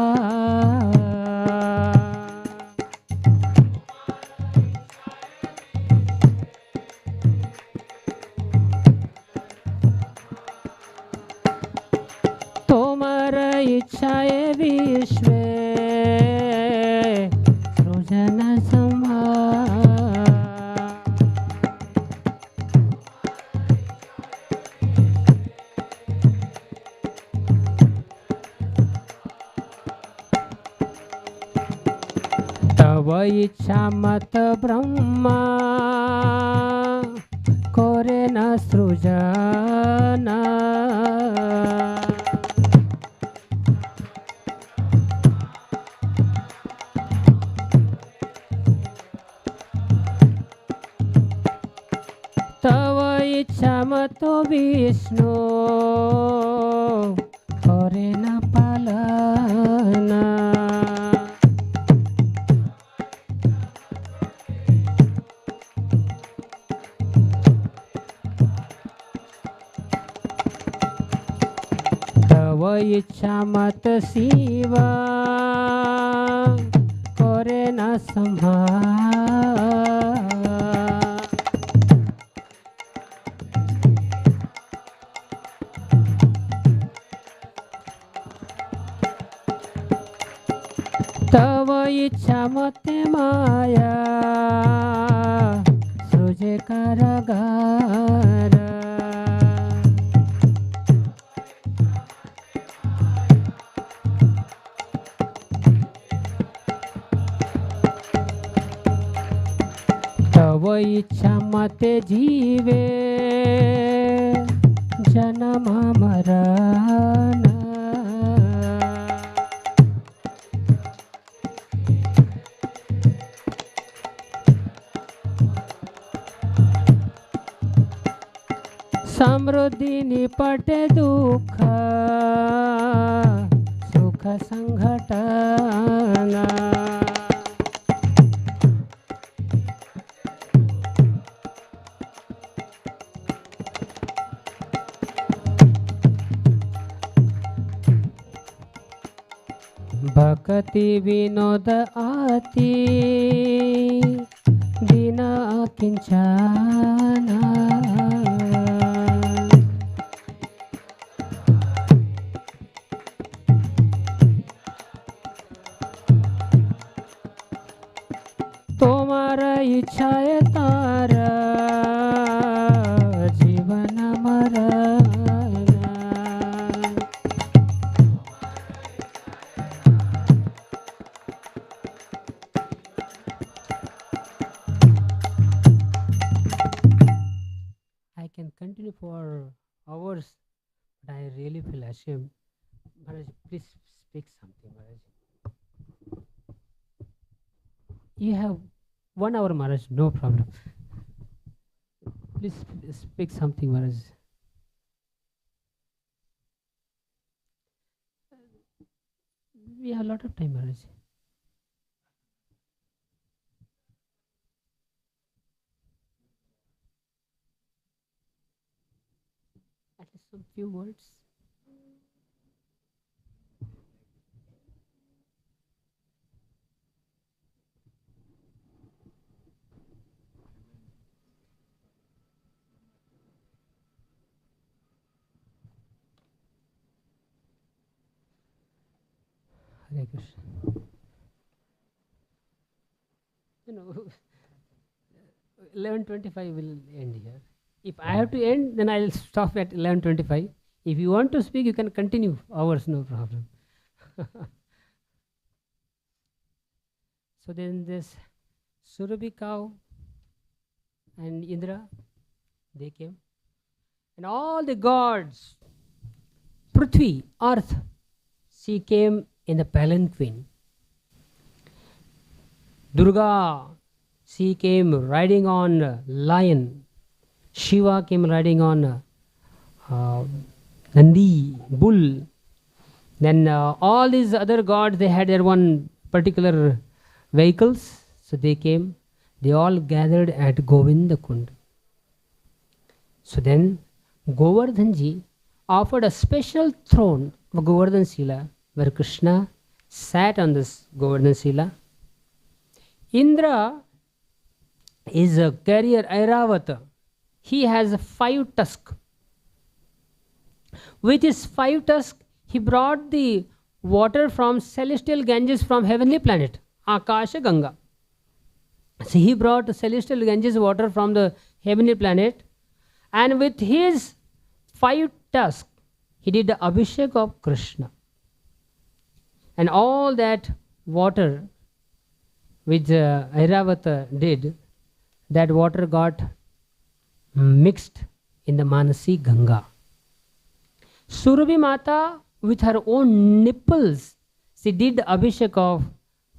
इच्छाए विश्व सृजन समार. तव इच्छा मत ब्रह्मा करे न सृजना. तव इच्छा मतो विष्णु करे न पालना. तव इच्छा मत शिवा करे न संहार. तव इच्छा मते माया सृजे कारागार. तव इच्छा मते जीवे जन्म मरण. समृद्धि निपटे दुख सुख संघटना. कति विनोद आती दीना किंचना तुम्हारा इच्छाए तारा जीवन मरण I can continue for hours, but I really feel ashamed. Maharaj, please speak something, Maharaj. You have 1 hour, Maharaj, no problem. Please speak something, Maharaj. We have a lot of time, Maharaj. At least some few words. Hare Krishna. You know, 11:25 will end here. If I have to end, then I'll stop at 11:25. If you want to speak, you can continue hours, no problem. So then this Surabhi cow and Indra, they came. And all the gods, Prithvi, earth, she came in the palanquin. Durga, she came riding on a lion. Shiva came riding on Nandi, bull. Then all these other gods, they had their one particular vehicles. So they came. They all gathered at Govinda Kund. So then Govardhan ji offered a special throne of Govardhan Sila, where Krishna sat on this Govardhan Sila. Indra is a carrier Airavata. He has 5 tusks. With his 5 tusks, he brought the water from celestial Ganges from heavenly planet, Akasha Ganga. So he brought celestial Ganges water from the heavenly planet, and with his 5 tusks, he did the Abhishek of Krishna. And all that water which Airavata did, that water got mixed in the Manasi Ganga. Surabhi Mata, with her own nipples, she did the Abhishek of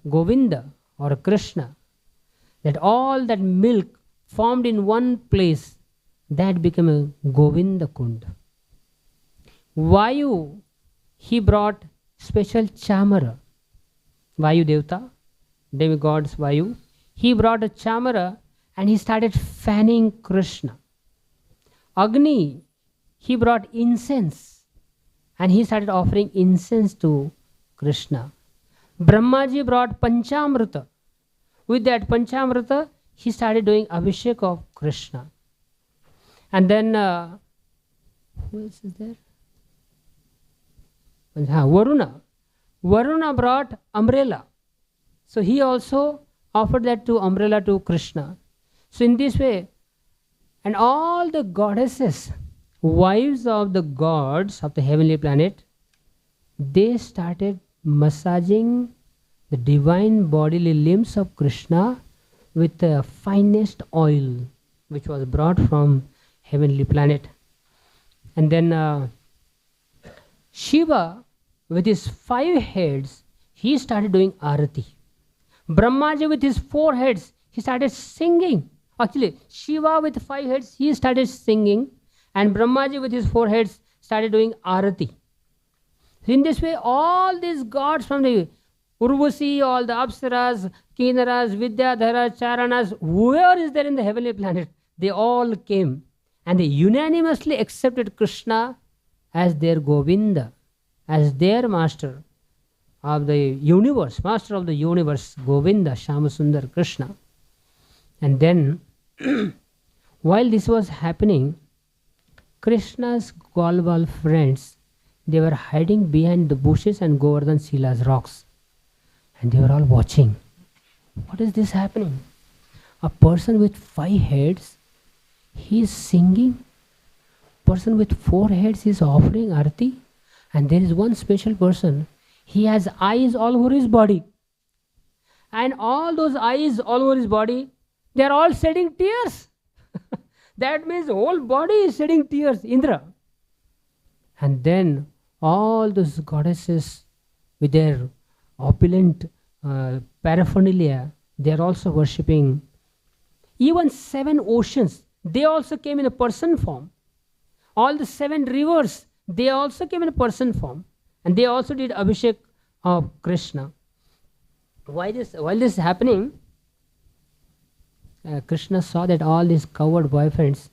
Govinda or Krishna. That all that milk formed in one place, that became a Govinda Kund. Vayu, he brought special chamara. Vayu Devta, demigods Vayu, he brought a chamara and he started fanning Krishna. Agni, he brought incense and he started offering incense to Krishna. Brahmaji brought Panchamrita. With that Panchamrita, he started doing Abhishek of Krishna. And then, who else is there? Varuna. Varuna brought umbrella. So he also offered that to umbrella to Krishna. So in this way, and all the goddesses, wives of the gods of the heavenly planet, they started massaging the divine bodily limbs of Krishna with the finest oil which was brought from heavenly planet. And then Shiva, with his 5 heads, he started doing arati. Brahmaji with his 4 heads, he started singing. Actually, Shiva with 5 heads, he started singing, and Brahmaji with his 4 heads started doing arati. So in this way, all these gods from the Urvasi, all the Apsaras, Kinnaras, Vidyadharas, Charanas, whoever is there in the heavenly planet, they all came and they unanimously accepted Krishna as their Govinda, as their master, of the universe, master of the universe, Govinda, Shamasundar, Krishna. And then, while this was happening, Krishna's Golwal friends, they were hiding behind the bushes and Govardhan Shila's rocks. And they were all watching. What is this happening? A person with 5 heads, he is singing. Person with 4 heads is offering arati. And there is one special person, he has eyes all over his body. And all those eyes all over his body, they are all shedding tears. That means the whole body is shedding tears, Indra. And then all those goddesses with their opulent paraphernalia, they are also worshipping. Even 7 oceans, they also came in a person form. All the 7 rivers, they also came in a person form. And they also did Abhishek of Krishna. While this is happening, Krishna saw that all these coward boyfriends,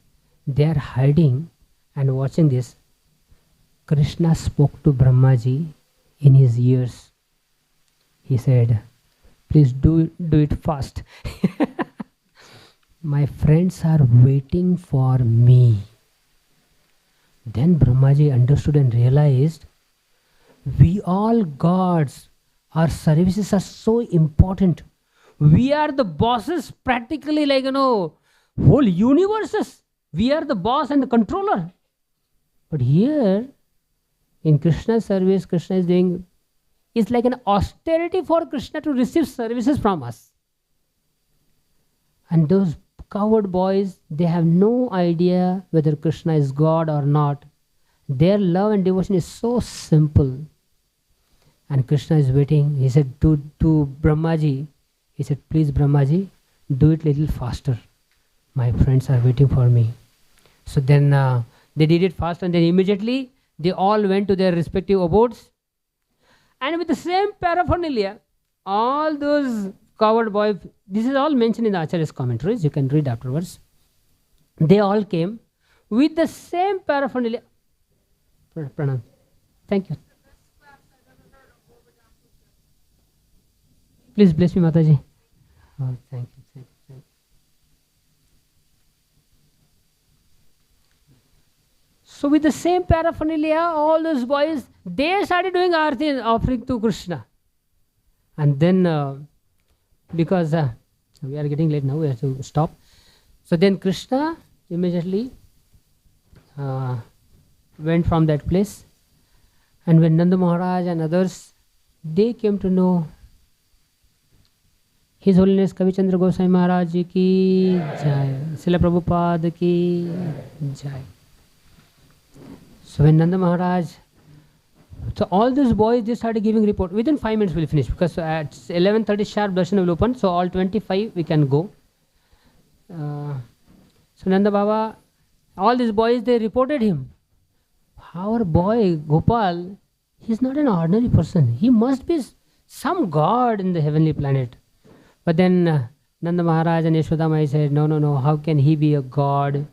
they are hiding and watching this. Krishna spoke to Brahmaji in his ears. He said, please do it fast. My friends are waiting for me. Then Brahmaji understood and realized, we all gods, our services are so important. We are the bosses, practically, like, whole universes. We are the boss and the controller. But here, in Krishna's service, Krishna is doing, it's like an austerity for Krishna to receive services from us. And those coward boys, they have no idea whether Krishna is God or not. Their love and devotion is so simple. And Krishna is waiting. He said to Brahmaji, he said, please Brahmaji, do it little faster. My friends are waiting for me. So then they did it fast, and then immediately they all went to their respective abodes. And with the same paraphernalia, all those coward boys, this is all mentioned in the Acharya's commentaries, you can read afterwards. They all came with the same paraphernalia. Pranam. Thank you. Please bless me, Mataji. Oh, thank you. So with the same paraphernalia, all those boys, they started doing arati and offering to Krishna. And then, because we are getting late now, we have to stop. So then Krishna immediately went from that place. And when Nanda Maharaj and others, they came to know, His Holiness Kavi Chandra Goswami Maharaj Ji ki Jai, Srila Prabhupada ki Jai. So when Nanda Maharaj, so all these boys, they started giving report. Within 5 minutes we'll finish, because at 11:30 sharp darshan will open, so all 25 we can go. So Nanda Baba, all these boys, they reported him. Our boy Gopal, he's not an ordinary person. He must be some god in the heavenly planet. But then Nanda Maharaj and Yashoda Mai said, no, how can he be a god?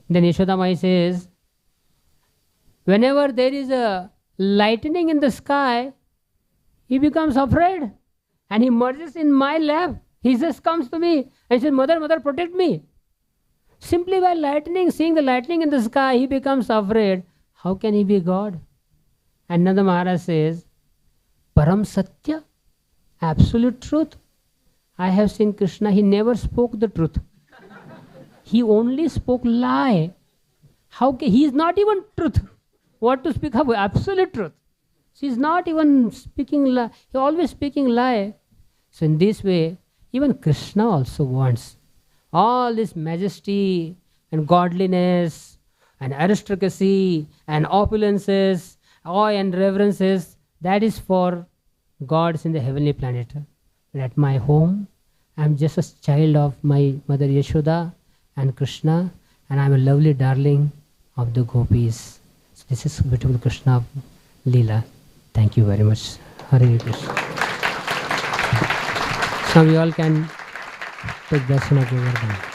Then Yashoda Mai says, whenever there is a lightning in the sky, he becomes afraid and he merges in my lap. He just comes to me and says, Mother, protect me. Simply by seeing the lightning in the sky, he becomes afraid. How can he be God? And Nanda Maharaj says, Param Satya, absolute truth. I have seen Krishna, he never spoke the truth. He only spoke lie. He is not even truth. What to speak of? Absolute truth. She is not even speaking lie. He always speaking lie. So in this way, even Krishna also wants all this majesty and godliness and aristocracy and opulences, awe and reverences. That is for gods in the heavenly planet. But at my home, I am just a child of my mother Yashoda and Krishna, and I am a lovely darling of the gopis. So this is beautiful Krishna Lila. Thank you very much. Hare Krishna. So we all can take darshan of Govardhan.